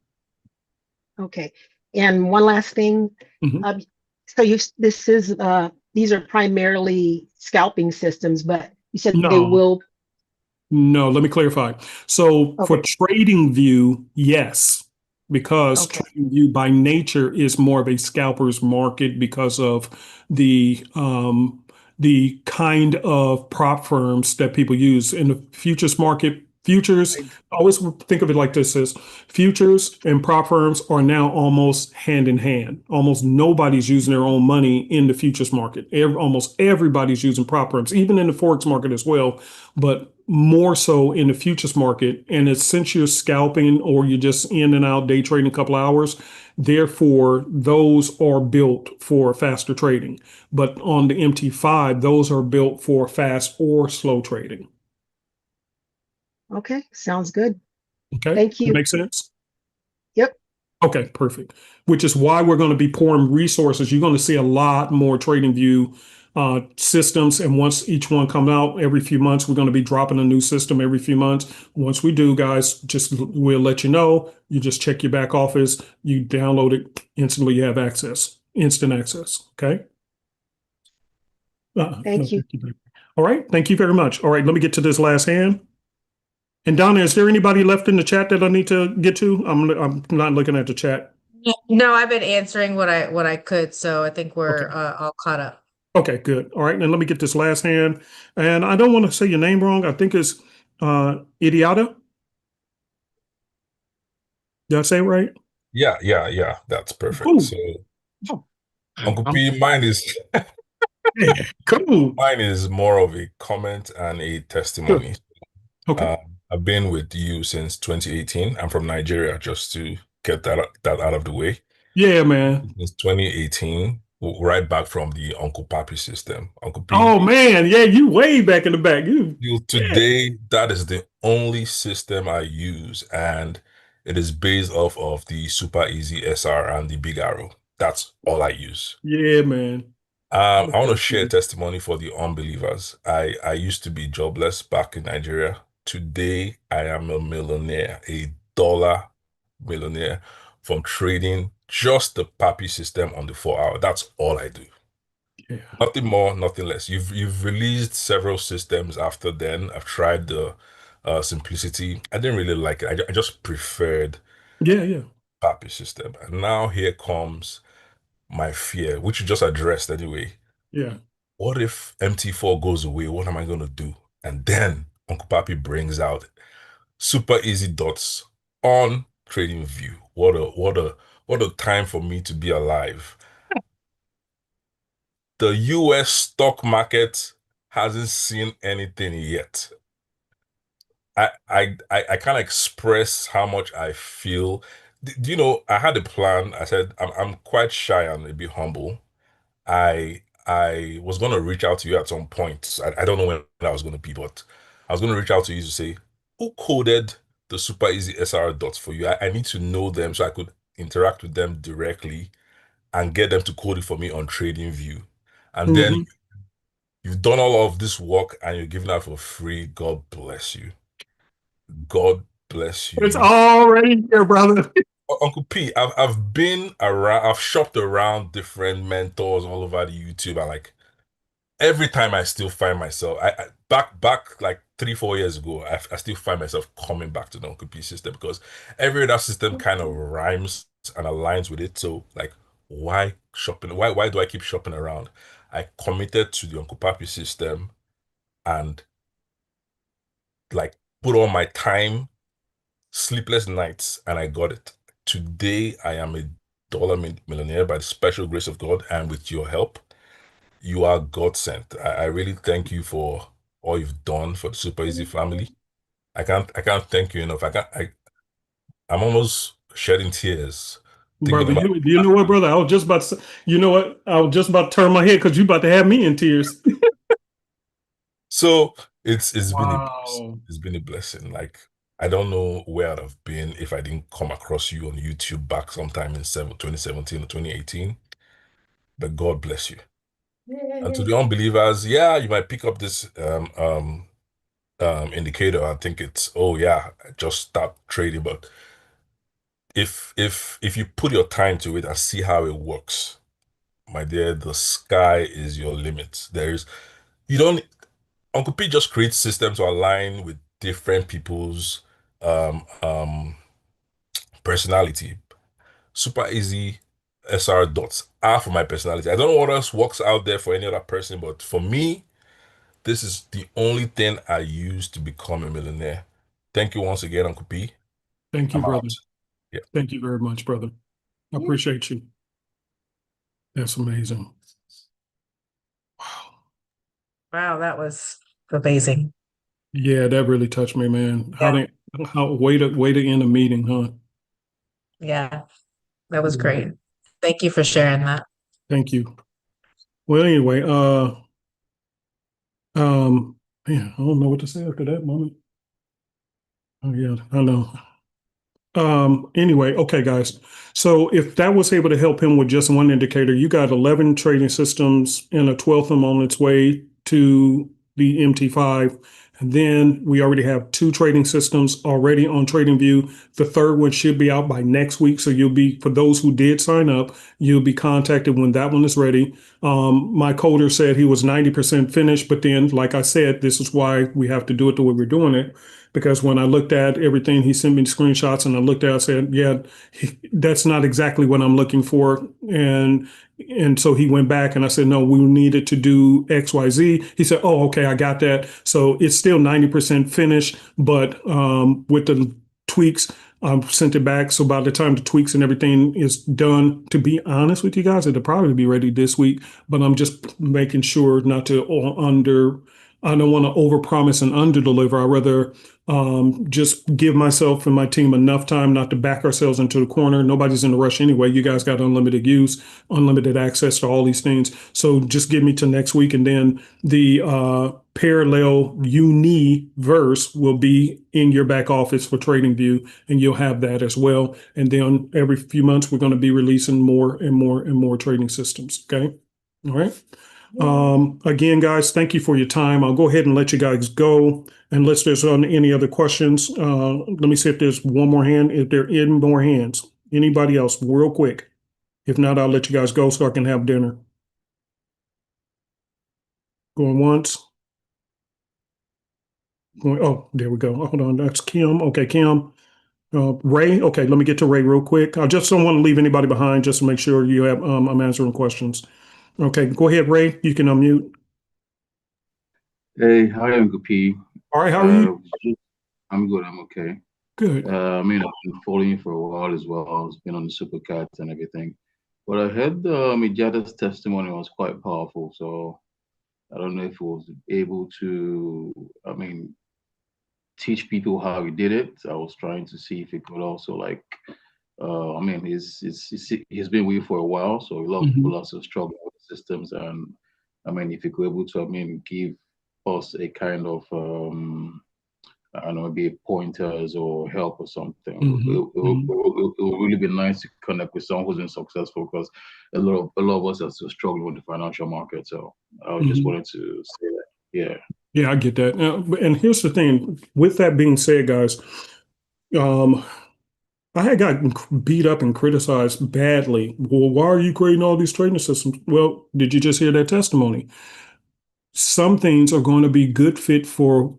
Okay. And one last thing. Mm-hmm. So these are primarily scalping systems, but you said No. they will. No, let me clarify. So for TradingView, yes, because TradingView by nature is more of a scalper's market because of the kind of prop firms that people use in the futures market. Futures, always think of it like this: is futures and prop firms are now almost hand in hand. Almost nobody's using their own money in the futures market. Almost everybody's using prop firms, even in the forex market as well. But more so in the futures market. And it's since you're scalping or you're just in and out day trading a couple hours, therefore those are built for faster trading. But on the MT5, those are built for fast or slow trading. Okay, sounds good. Okay, Thank you. makes sense? Yep. Okay, perfect. Which is why we're going to be pouring resources. You're going to see a lot more TradingView systems. And once each one comes out every few months, we're going to be dropping a new system every few months. Once we do, guys, we'll let you know. You just check your back office, you download it, instantly you have access, instant access. Okay. Thank you. All right. Thank you very much. All right. Let me get to this last hand. And Donna, is there anybody left in the chat that I need to get to? I'm not looking at the chat. No, I've been answering what I could, so I think we're all caught up. Okay, good. All right, then let me get this last hand. And I don't want to say your name wrong. I think it's Idiata. Did I say it right? Yeah, that's perfect. Cool. So, Oh, Uncle P, mine is cool. mine is more of a comment and a testimony. Okay. I've been with you since 2018. I'm from Nigeria, just to get that out of the way. Yeah, man. Since 2018, right back from the Uncle Papi system. Uncle P. Oh man, yeah, you way back in the back. Till today, that is the only system I use, and it is based off of the Super Easy SR and the Big Arrow. That's all I use. Yeah, man. I want to share a testimony for the unbelievers. I used to be jobless back in Nigeria. Today, I am a millionaire, a dollar millionaire from trading just the Papi system on the 4-hour. That's all I do. Yeah. Nothing more, nothing less. You've released several systems after then. I've tried the simplicity. I didn't really like it. I just preferred Yeah. Papi system. And now here comes my fear, which you just addressed anyway. Yeah. What if MT4 goes away? What am I going to do? And then Uncle Papi brings out super easy dots on TradingView. What a time for me to be alive. The US stock market hasn't seen anything yet. I can't express how much I feel. Do you know, I had a plan. I said I'm quite shy and a bit humble. I was gonna reach out to you at some point. I don't know when that was gonna be, but I was gonna reach out to you to say, who coded the super easy SR dots for you? I need to know them so I could interact with them directly and get them to code it for me on TradingView. And then you've done all of this work and you're giving out for free. God bless you. God bless you. It's already here, brother. Uncle P, I've been around, I've shopped around different mentors all over the YouTube, and like every time I still find myself, I back like 3-4 years ago, I still find myself coming back to the Uncle P system because every other system kind of rhymes and aligns with it. So like, why shopping? Why do I keep shopping around? I committed to the Uncle Papi system and like put all my time, sleepless nights, and I got it. Today, I am a dollar millionaire by the special grace of God, and with your help, you are God sent. I really thank you for all you've done for the Super Easy family. I can't thank you enough. I'm almost shedding tears. Brother, you know what, brother? I was just about to say, you know what? I was just about to turn my head because you about to have me in tears. So it's been a blessing. Like I don't know where I'd have been if I didn't come across you on YouTube back sometime in 2017 or 2018. But God bless you. And to the unbelievers, yeah, you might pick up this indicator and think it's, oh yeah, just start trading. But if you put your time to it and see how it works, my dear, the sky is your limit. Uncle P just creates systems to align with different people's personality. Super easy SR dots are for my personality. I don't know what else works out there for any other person, but for me, this is the only thing I use to become a millionaire. Thank you once again, Uncle P. Thank you, brother. Yeah. Thank you very much, brother. I appreciate you. That's amazing. Wow. Wow, that was amazing. Yeah, that really touched me, man. Yeah. How way to end a meeting, huh? Yeah, that was great. Thank you for sharing that. Thank you. Well, anyway, um, man, I don't know what to say after that moment. Oh yeah, I know. Anyway, okay, guys. So if that was able to help him with just one indicator, you got 11 trading systems and a 12th of them on its way to the MT5. And then we already have 2 trading systems already on TradingView. The third one should be out by next week. So you'll be, for those who did sign up, you'll be contacted when that one is ready. My coder said he was 90% finished, but then, like I said, this is why we have to do it the way we're doing it. Because when I looked at everything, he sent me the screenshots and I looked at it, I said, yeah, that's not exactly what I'm looking for. And so he went back and I said, no, we needed to do X, Y, Z. He said, oh, okay, I got that. So it's still 90% finished, but with the tweaks, sent it back. So by the time the tweaks and everything is done, to be honest with you guys, it'll probably be ready this week, but I'm just making sure not to I don't want to overpromise and underdeliver. I'd rather just give myself and my team enough time not to back ourselves into the corner. Nobody's in a rush anyway. You guys got unlimited use, unlimited access to all these things. So just give me to next week, and then the parallel universe will be in your back office for TradingView, and you'll have that as well. And then every few months, we're going to be releasing more and more and more trading systems. Okay. All right. Again, guys, thank you for your time. I'll go ahead and let you guys go. Unless there's any other questions, let me see if there's one more hand. If there are any more hands, anybody else, real quick. If not, I'll let you guys go so I can have dinner. Going once. Oh, there we go. Hold on, that's Kim. Okay, Kim. Ray. Okay, let me get to Ray real quick. I just don't want to leave anybody behind, just to make sure you have. I'm answering questions. Okay, go ahead, Ray. You can unmute. Hey, hi, Uncle P. All right, how are you? I'm good. I'm okay. Good. I mean, I've been following you for a while as well. I've been on the Supercats and everything. But I heard Mijada's testimony was quite powerful. So I don't know if he was able to, teach people how he did it. I was trying to see if he could also he's been with you for a while, so a lot of people also struggle with systems. And if you could able to, give us a kind of, I don't know, maybe pointers or help or something. It would really be nice to connect with someone who's been successful, because a lot of us are still struggling with the financial market. So I just wanted to say that. Yeah. Yeah, I get that. And here's the thing. With that being said, guys, I had gotten beat up and criticized badly. Well, why are you creating all these trading systems? Well, did you just hear that testimony? Some things are going to be good fit for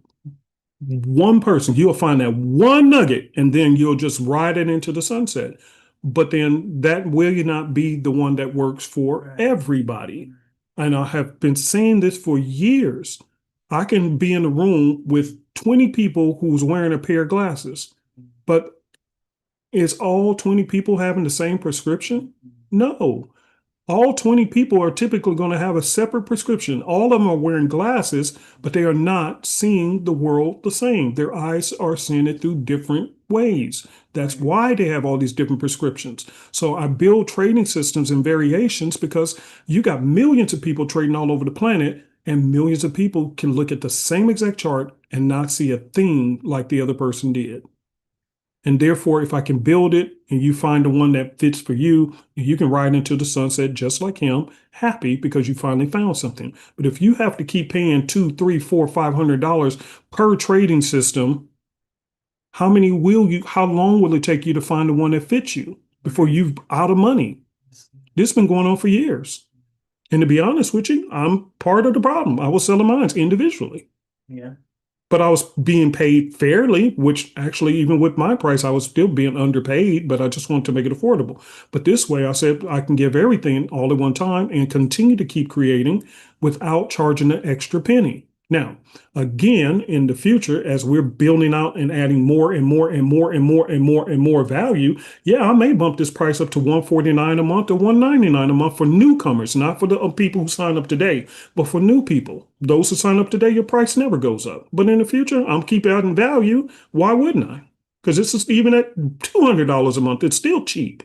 one person. You'll find that one nugget, and then you'll just ride it into the sunset. But then that will not be the one that works for everybody. And I have been saying this for years. I can be in a room with 20 people who's wearing a pair of glasses, but is all 20 people having the same prescription? No. All 20 people are typically going to have a separate prescription. All of them are wearing glasses, but they are not seeing the world the same. Their eyes are seeing it through different ways. That's why they have all these different prescriptions. So I build trading systems and variations because you got millions of people trading all over the planet, and millions of people can look at the same exact chart and not see a thing like the other person did. And therefore, if I can build it and you find the one that fits for you, you can ride into the sunset just like him, happy because you finally found something. But if you have to keep paying $200, $300, $400, $500 per trading system, how long will it take you to find the one that fits you before you're out of money? This has been going on for years. And to be honest with you, I'm part of the problem. I was selling mine individually. Yeah. But I was being paid fairly, which actually, even with my price, I was still being underpaid, but I just wanted to make it affordable. But this way, I said I can give everything all at one time and continue to keep creating without charging an extra penny. Now, again, in the future, as we're building out and adding more and more and more and more and more and more value, yeah, I may bump this price up to $149 a month or $199 a month for newcomers, not for the people who sign up today, but for new people. Those who sign up today, your price never goes up. But in the future, I'm keep adding value. Why wouldn't I? Because this is even at $200 a month, it's still cheap.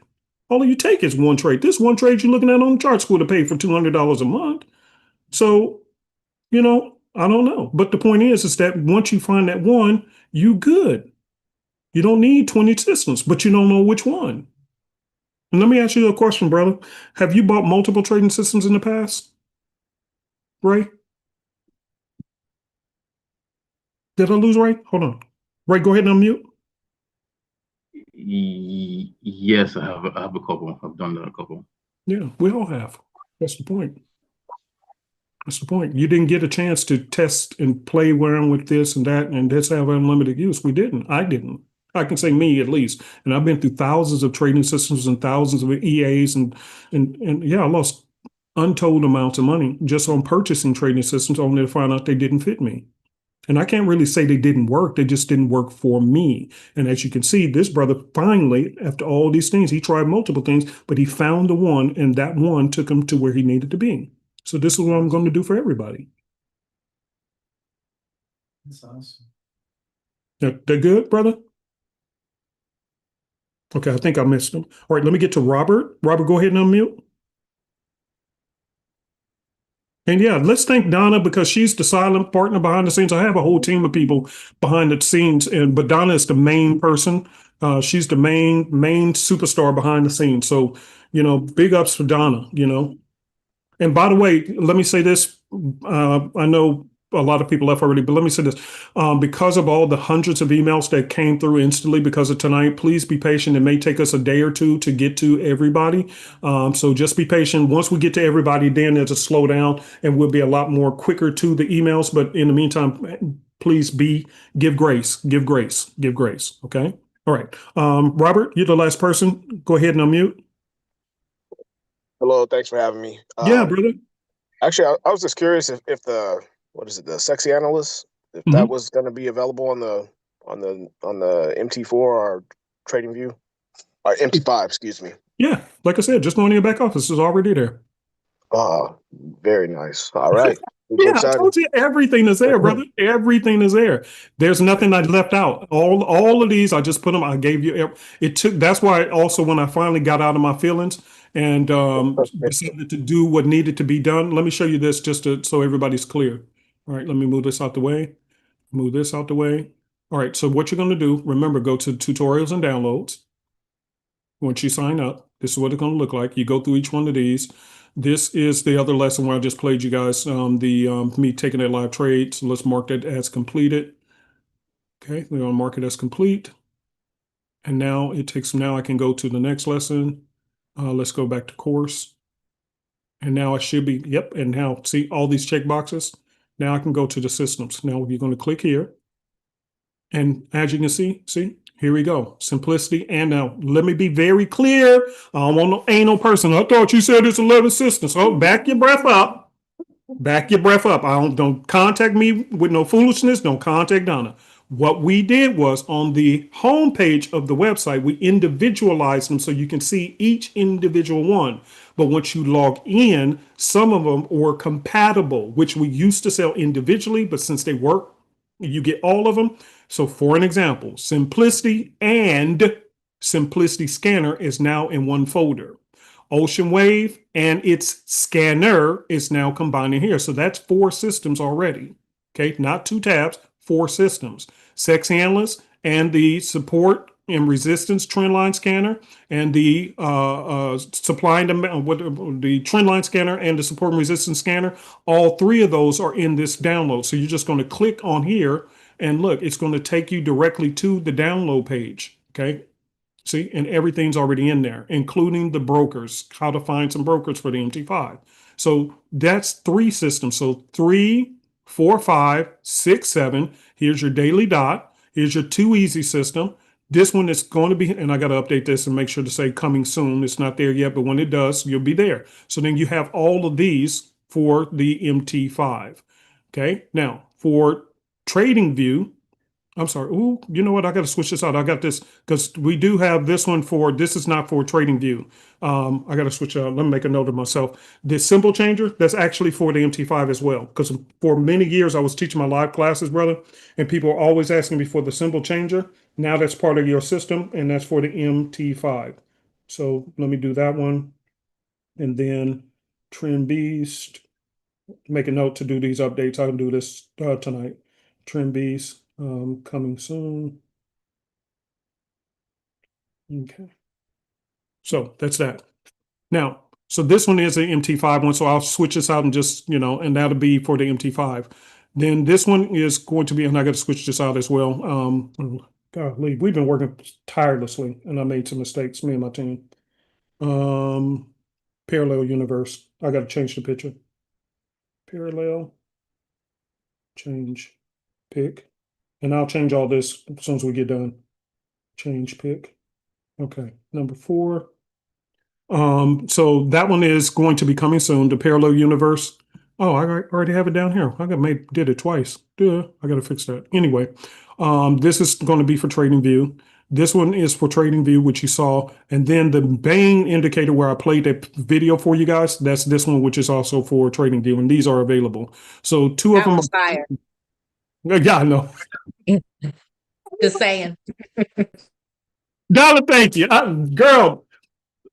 All you take is one trade. This one trade you're looking at on the charts would have paid for $200 a month. So, you know, I don't know. But the point is that once you find that one, you good. You don't need 20 systems, but you don't know which one. And let me ask you a question, brother. Have you bought multiple trading systems in the past? Ray? Did I lose Ray? Hold on. Ray, go ahead and unmute. Yes, I have a couple. I've done that a couple. Yeah, we all have. That's the point. That's the point. You didn't get a chance to test and play around with this and that and just have unlimited use. We didn't. I didn't. I can say me at least. And I've been through thousands of trading systems and thousands of EAs and yeah, I lost untold amounts of money just on purchasing trading systems only to find out they didn't fit me. And I can't really say they didn't work. They just didn't work for me. And as you can see, this brother finally, after all these things, he tried multiple things, but he found the one, and that one took him to where he needed to be. So this is what I'm going to do for everybody. That's awesome. They're good, brother? Okay, I think I missed them. All right, let me get to Robert. Robert, go ahead and unmute. And yeah, let's thank Donna because she's the silent partner behind the scenes. I have a whole team of people behind the scenes, but Donna is the main person. She's the main superstar behind the scenes. So, you know, big ups for Donna, you know. And by the way, let me say this. I know a lot of people left already, but let me say this. Because of all the hundreds of emails that came through instantly because of tonight, please be patient. It may take us a day or two to get to everybody. So just be patient. Once we get to everybody, then there's a slowdown and we'll be a lot more quicker to the emails. But in the meantime, please give grace. Okay. All right. Robert, you're the last person. Go ahead and unmute. Hello, thanks for having me. Yeah, brother. Actually, I was just curious if the the sexy analyst, if that was going to be available on the MT4 or TradingView or MT5, excuse me. Yeah, like I said, just going in your back office is already there. Very nice. All right. Yeah, I told you everything is there, brother. Everything is there. There's nothing I left out. All of these, I just put them. I gave you. It took. That's why also when I finally got out of my feelings and decided to do what needed to be done. Let me show you this just so everybody's clear. All right, let me move this out the way. Move this out the way. All right, so what you're going to do, remember, go to tutorials and downloads. Once you sign up, this is what it's going to look like. You go through each one of these. This is the other lesson where I just played you guys, me taking that live trade. So let's mark that as completed. Okay, we're going to mark it as complete. And now now I can go to the next lesson. Let's go back to course. And now I should be, yep. And now see all these check boxes. Now I can go to the systems. Now you're going to click here. And as you can see, here we go. Simplicity. And now let me be very clear. I don't want no anal person. I thought you said it's 11 systems. So back your breath up. Back your breath up. Don't contact me with no foolishness. Don't contact Donna. What we did was on the home page of the website, we individualized them so you can see each individual one. But once you log in, some of them were compatible, which we used to sell individually, but since they work, you get all of them. So for an example, Simplicity and Simplicity Scanner is now in one folder. Ocean Wave and its scanner is now combining here. So that's 4 systems already. Okay, not 2 tabs, 4 systems. Sexy Analyst and the support and resistance trendline scanner and the supply and demand, the trendline scanner and the support and resistance scanner. All 3 of those are in this download. So you're just going to click on here and look, it's going to take you directly to the download page. Okay. See, and everything's already in there, including the brokers, how to find some brokers for the MT5. So that's 3 systems. So 3, 4, 5, 6, 7. Here's your daily dot. Here's your 2 easy system. This one is going to be, and I got to update this and make sure to say coming soon. It's not there yet, but when it does, you'll be there. So then you have all of these for the MT5. Okay. Now, for Trading View. I'm sorry. Ooh, you know what? I got to switch this out. I got this because we do have this one for, this is not for Trading View. I got to switch it out. Let me make a note of myself. This symbol changer, that's actually for the MT5 as well. Because for many years I was teaching my live classes, brother, and people are always asking me for the symbol changer. Now that's part of your system, and that's for the MT5. So let me do that one. And then Trend Beast, make a note to do these updates. I can do this tonight. Trend Beast. Coming soon. Okay. So that's that. Now, so this one is the MT5 one, so I'll switch this out and just, and that'll be for the MT5. Then this one is going to be, and I got to switch this out as well. Golly, we've been working tirelessly, and I made some mistakes, me and my team. Parallel universe. I got to change the picture. Parallel. Change. Pick. And I'll change all this as soon as we get done. Change pick. Okay, number 4. So that one is going to be coming soon, the Parallel Universe. Oh, I already have it down here. Did it twice. Duh, I got to fix that. Anyway, this is going to be for Trading View. This one is for Trading View, which you saw. And then the main indicator where I played that video for you guys, that's this one, which is also for Trading View. And these are available. So 2 of them. Fire. Yeah, I know. Just saying. Dollar, thank you. Girl,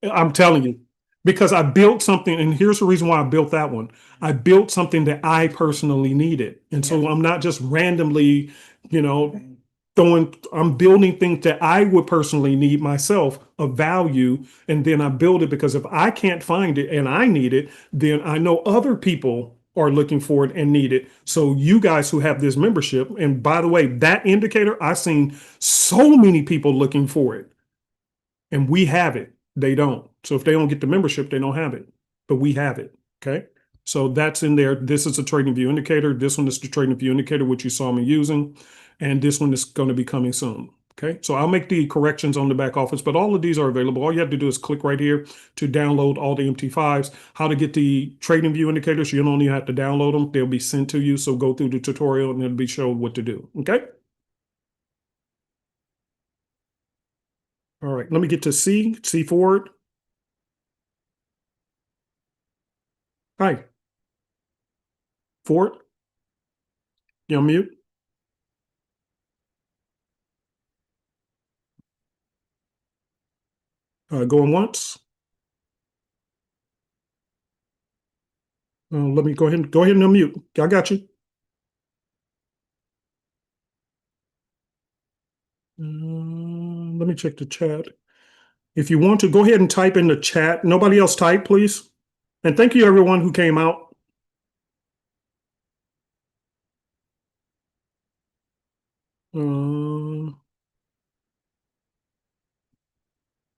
I'm telling you, because I built something, and here's the reason why I built that one. I built something that I personally needed. And so I'm not just randomly, I'm building things that I would personally need myself of value. And then I build it because if I can't find it and I need it, then I know other people are looking for it and need it. So you guys who have this membership, and by the way, that indicator, I've seen so many people looking for it, and we have it. They don't. So if they don't get the membership, they don't have it, but we have it. Okay. So that's in there. This is a Trading View indicator. This one is the Trading View indicator, which you saw me using. And this one is going to be coming soon. Okay, so I'll make the corrections on the back office, but all of these are available. All you have to do is click right here to download all the MT5s. How to get the Trading View indicators, you don't even have to download them. They'll be sent to you. So go through the tutorial and it'll be shown what to do. Okay. All right, let me get to C forward. Hi. Forward. You on mute? Going once. Let me go ahead and unmute. I got you. Let me check the chat. If you want to, go ahead and type in the chat. Nobody else type, please. And thank you everyone who came out.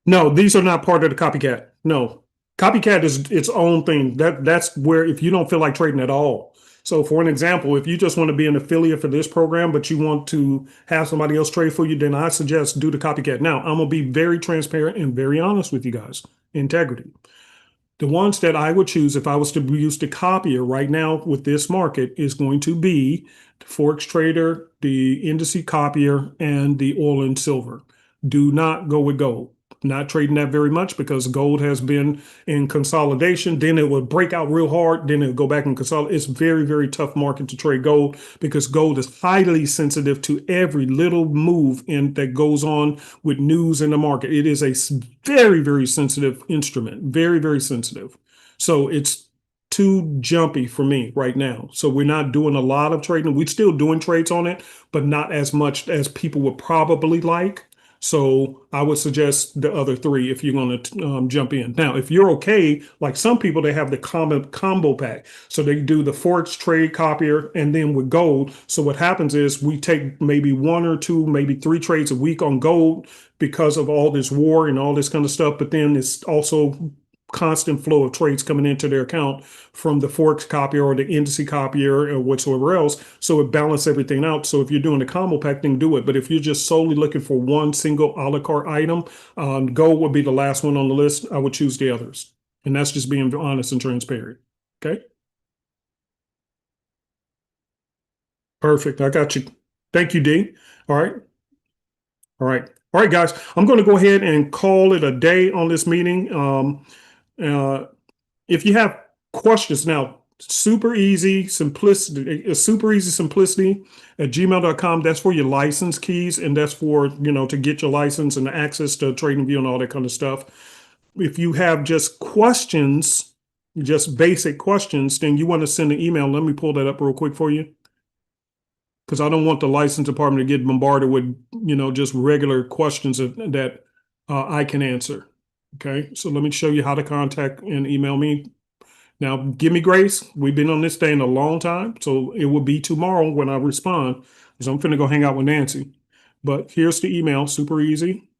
No, these are not part of the copycat. No, copycat is its own thing. That's where if you don't feel like trading at all. So for an example, if you just want to be an affiliate for this program, but you want to have somebody else trade for you, then I suggest do the copycat. Now, I'm going to be very transparent and very honest with you guys. Integrity. The ones that I would choose if I was to use the copier right now with this market is going to be the Forex Trader, the Indice Copier, and the Oil and Silver. Do not go with gold. Not trading that very much because gold has been in consolidation. Then it will break out real hard. Then it'll go back and consolidate. It's very, very tough market to trade gold because gold is highly sensitive to every little move that goes on with news in the market. It is a very, very sensitive instrument. Very, very sensitive. So it's too jumpy for me right now. So we're not doing a lot of trading. We're still doing trades on it, but not as much as people would probably like. So I would suggest the other 3 if you're going to jump in. Now, if you're okay, like some people, they have the combo pack. So they do the Forex Trade Copier and then with gold. So what happens is we take maybe 1 or 2, maybe 3 trades a week on gold because of all this war and all this kind of stuff. But then it's also constant flow of trades coming into their account from the Forex Copier or the Indice Copier or whatsoever else. So it balances everything out. So if you're doing a combo pack, then do it. But if you're just solely looking for one single a la carte item, gold would be the last one on the list. I would choose the others. And that's just being honest and transparent. Okay. Perfect. I got you. Thank you, D. All right. All right. All right, guys. I'm going to go ahead and call it a day on this meeting. If you have questions now, super easy simplicity at gmail.com. That's for your license keys, and that's for, to get your license and access to TradingView and all that kind of stuff. If you have just questions, just basic questions, then you want to send an email. Let me pull that up real quick for you, because I don't want the license department to get bombarded with, just regular questions that I can answer. Okay, so let me show you how to contact and email me. Now, give me grace. We've been on this thing a long time, so it will be tomorrow when I respond, because I'm finna go hang out with Nancy. But here's the email, super easy,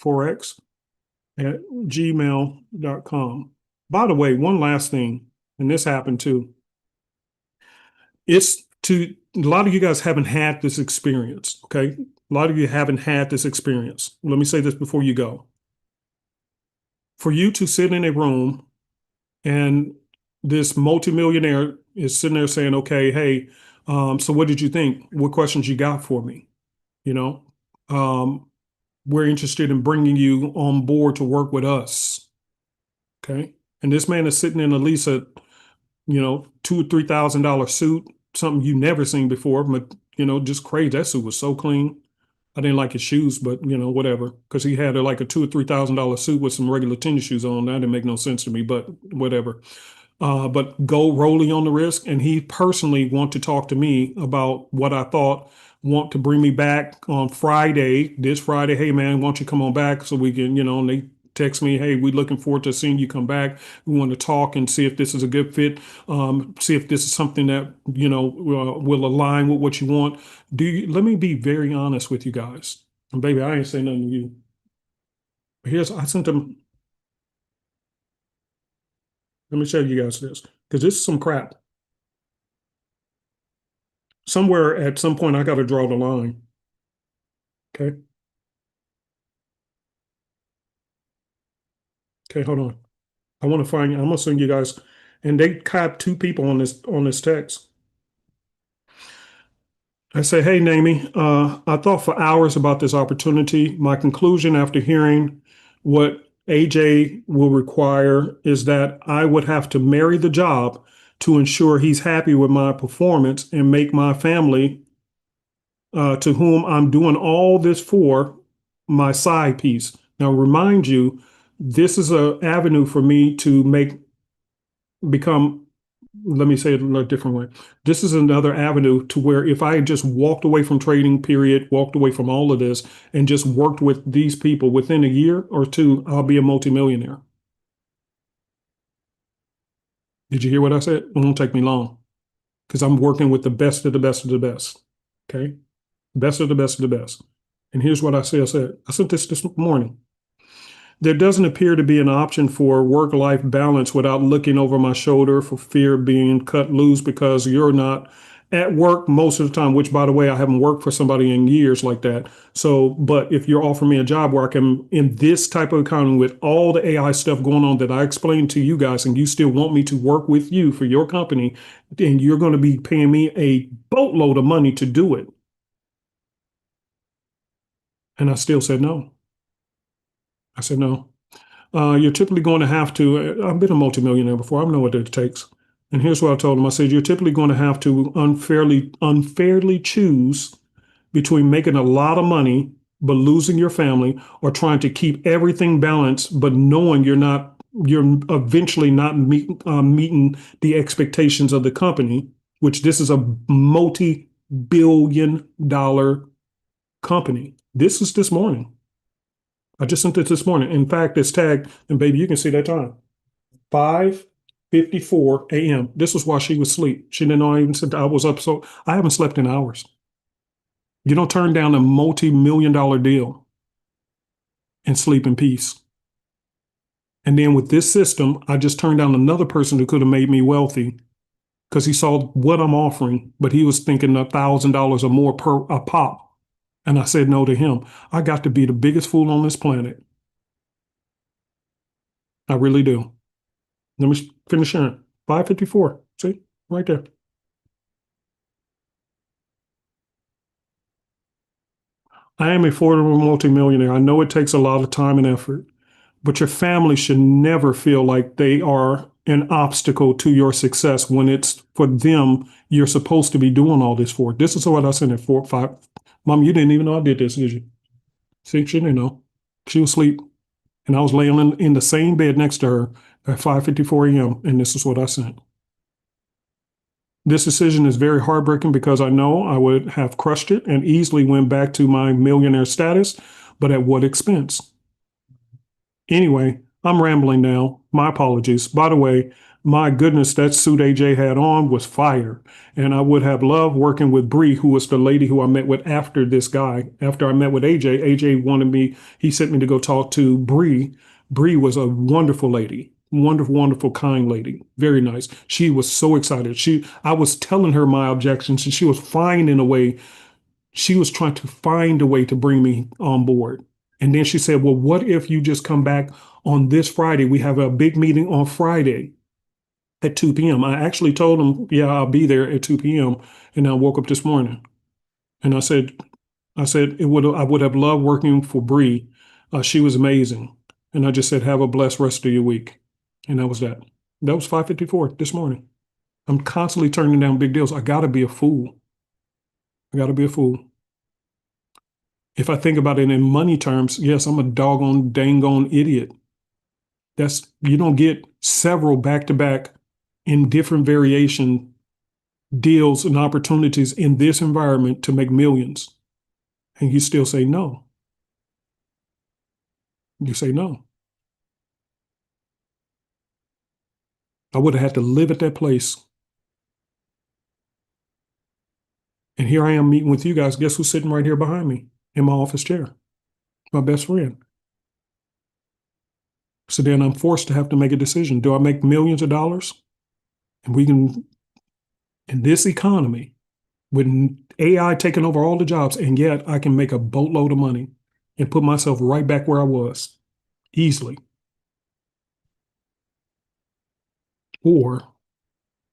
forex@gmail.com. By the way, one last thing, and this happened too. A lot of you guys haven't had this experience, okay? A lot of you haven't had this experience. Let me say this before you go. For you to sit in a room and this multimillionaire is sitting there saying, okay, hey, so what did you think? What questions you got for me? We're interested in bringing you on board to work with us. Okay. And this man is sitting in at least a, $2,000 or $3,000 suit, something you never seen before, but, just crazy. That suit was so clean. I didn't like his shoes, but whatever, because he had like a $2,000 or $3,000 suit with some regular tennis shoes on. That didn't make no sense to me, but whatever. But go rolling on the risk, and he personally want to talk to me about what I thought. Want to bring me back on this Friday. Hey man, why don't you come on back so we can, and they text me, hey, we're looking forward to seeing you come back. We want to talk and see if this is a good fit. See if this is something that, will align with what you want. Let me be very honest with you guys. And baby, I ain't saying nothing to you. I sent them. Let me show you guys this, because this is some crap. Somewhere at some point, I got to draw the line. Okay. Okay, hold on. I'm gonna send you guys, and they caught two people on this text. I say, hey, Nami, I thought for hours about this opportunity. My conclusion after hearing what AJ will require is that I would have to marry the job to ensure he's happy with my performance and make my family, to whom I'm doing all this for, my side piece. Now, remind you, this is an avenue for me to become, let me say it in a different way. This is another avenue to where if I just walked away from trading, period, walked away from all of this and just worked with these people within a year or two, I'll be a multimillionaire. Did you hear what I said? It won't take me long, because I'm working with the best of the best of the best. Okay. Best of the best of the best. And here's what I said. I sent this morning. There doesn't appear to be an option for work-life balance without looking over my shoulder for fear of being cut loose because you're not at work most of the time, which, by the way, I haven't worked for somebody in years like that. So, but if you're offering me a job where I can, in this type of economy with all the AI stuff going on that I explained to you guys, and you still want me to work with you for your company, and you're going to be paying me a boatload of money to do it. And I still said no. I said, no, you're typically going to have to, I've been a multimillionaire before. I know what it takes. And here's what I told him. I said, you're typically going to have to unfairly choose between making a lot of money, but losing your family, or trying to keep everything balanced, but knowing you're eventually not meeting the expectations of the company, which this is a multi-billion-dollar company. This is this morning. I just sent it this morning. In fact, it's tagged, and baby, you can see that time. 5:54 a.m. This was while she was asleep. She didn't know I even said I was up. So I haven't slept in hours. You don't turn down a multi-million-dollar deal and sleep in peace. And then with this system, I just turned down another person who could have made me wealthy because he saw what I'm offering, but he was thinking $1,000 or more per a pop. And I said no to him. I got to be the biggest fool on this planet. I really do. Let me finish sharing. 5:54. See? Right there. I am a affordable multimillionaire. I know it takes a lot of time and effort, but your family should never feel like they are an obstacle to your success when it's for them you're supposed to be doing all this for. This is what I said at 4 5. Mom, you didn't even know I did this, did you? See, she didn't know. She was asleep. And I was laying in the same bed next to her at 5:54 a.m. And this is what I sent. This decision is very heartbreaking because I know I would have crushed it and easily went back to my millionaire status, but at what expense? Anyway, I'm rambling now. My apologies. By the way, my goodness, that suit AJ had on was fire. And I would have loved working with Bree, who was the lady who I met with after this guy. After I met with AJ wanted me, he sent me to go talk to Bree. Bree was a wonderful lady. Wonderful, wonderful, kind lady. Very nice. She was so excited. I was telling her my objections and she was finding a way. She was trying to find a way to bring me on board. And then she said, well, what if you just come back on this Friday? We have a big meeting on Friday at 2 p.m. I actually told him, yeah, I'll be there at 2 p.m. And I woke up this morning and I said, I would have loved working for Bree. She was amazing. And I just said, have a blessed rest of your week. And that was that. That was 5:54 this morning. I'm constantly turning down big deals. I gotta be a fool. I gotta be a fool. If I think about it in money terms, yes, I'm a doggone, dang-on idiot. You don't get several back-to-back in different variation deals and opportunities in this environment to make millions. And you still say no. You say no. I would have had to live at that place. And here I am meeting with you guys. Guess who's sitting right here behind me in my office chair? My best friend. So then I'm forced to have to make a decision. Do I make millions of dollars? And we can, in this economy, with AI taking over all the jobs, and yet I can make a boatload of money and put myself right back where I was easily. Or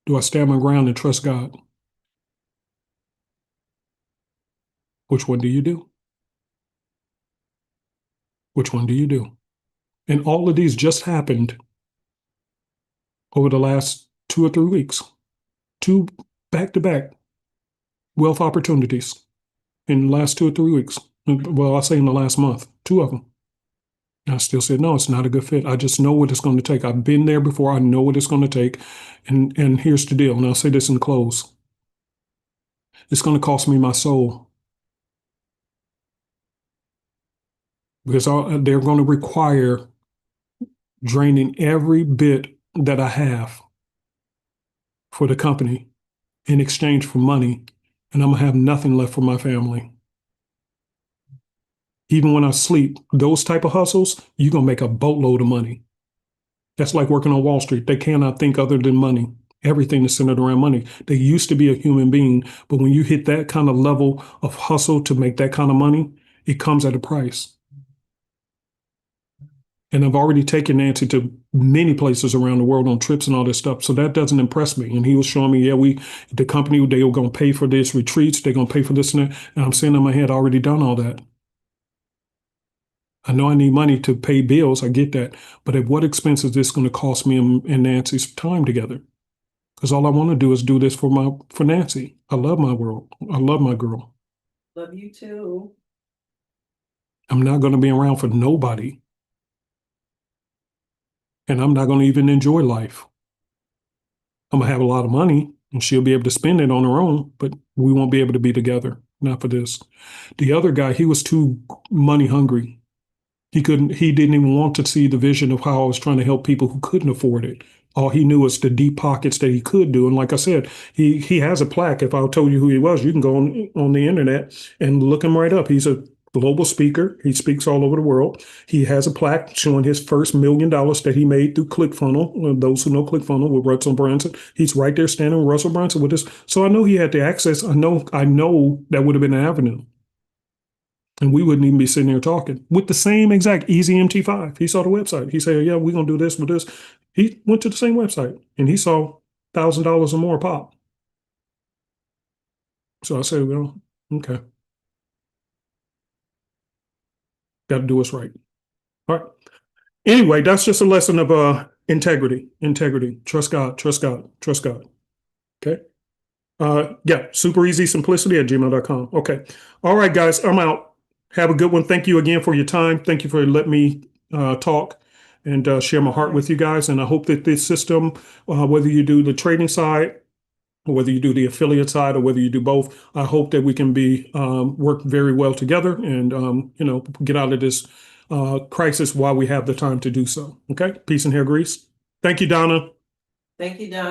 do I stand my ground and trust God? Which one do you do? Which one do you do? And all of these just happened over the last 2 or 3 weeks. 2 back-to-back wealth opportunities in the last 2 or 3 weeks. Well, I'll say in the last month, 2 of them. And I still said, no, it's not a good fit. I just know what it's going to take. I've been there before. I know what it's going to take. And here's the deal. And I'll say this in close. It's going to cost me my soul. Because they're going to require draining every bit that I have for the company in exchange for money. And I'm going to have nothing left for my family. Even when I sleep, those type of hustles, you're going to make a boatload of money. That's like working on Wall Street. They cannot think other than money. Everything is centered around money. They used to be a human being, but when you hit that kind of level of hustle to make that kind of money, it comes at a price. And I've already taken Nancy to many places around the world on trips and all this stuff. So that doesn't impress me. And he was showing me, yeah, the company, they were going to pay for this retreats. They're going to pay for this and that. And I'm saying in my head, I already done all that. I know I need money to pay bills. I get that. But at what expense is this going to cost me and Nancy's time together? Because all I want to do is do this for Nancy. I love my world. I love my girl. Love you too. I'm not going to be around for nobody. And I'm not going to even enjoy life. I'm going to have a lot of money and she'll be able to spend it on her own, but we won't be able to be together. Not for this. The other guy, he was too money hungry. He didn't even want to see the vision of how I was trying to help people who couldn't afford it. All he knew was the deep pockets that he could do. And like I said, he has a plaque. If I told you who he was, you can go on the internet and look him right up. He's a global speaker. He speaks all over the world. He has a plaque showing his first $1 million that he made through ClickFunnels. Those who know ClickFunnels with Russell Brunson, he's right there standing with Russell Brunson with us. So I know he had the access. I know that would have been an avenue. And we wouldn't even be sitting here talking with the same exact Easy MT5. He saw the website. He said, yeah, we're going to do this with this. He went to the same website and he saw $1,000 or more pop. So I said, well, okay. Got to do us right. All right. Anyway, that's just a lesson of integrity. Trust God, trust God, trust God. Okay. Yeah, supereasysimplicity@gmail.com. Okay. All right, guys, I'm out. Have a good one. Thank you again for your time. Thank you for letting me talk and share my heart with you guys. And I hope that this system, whether you do the trading side, or whether you do the affiliate side, or whether you do both, I hope that we can be work very well together and get out of this crisis while we have the time to do so. Okay. Peace and hair grease. Thank you, Donna. Thank you, Donna.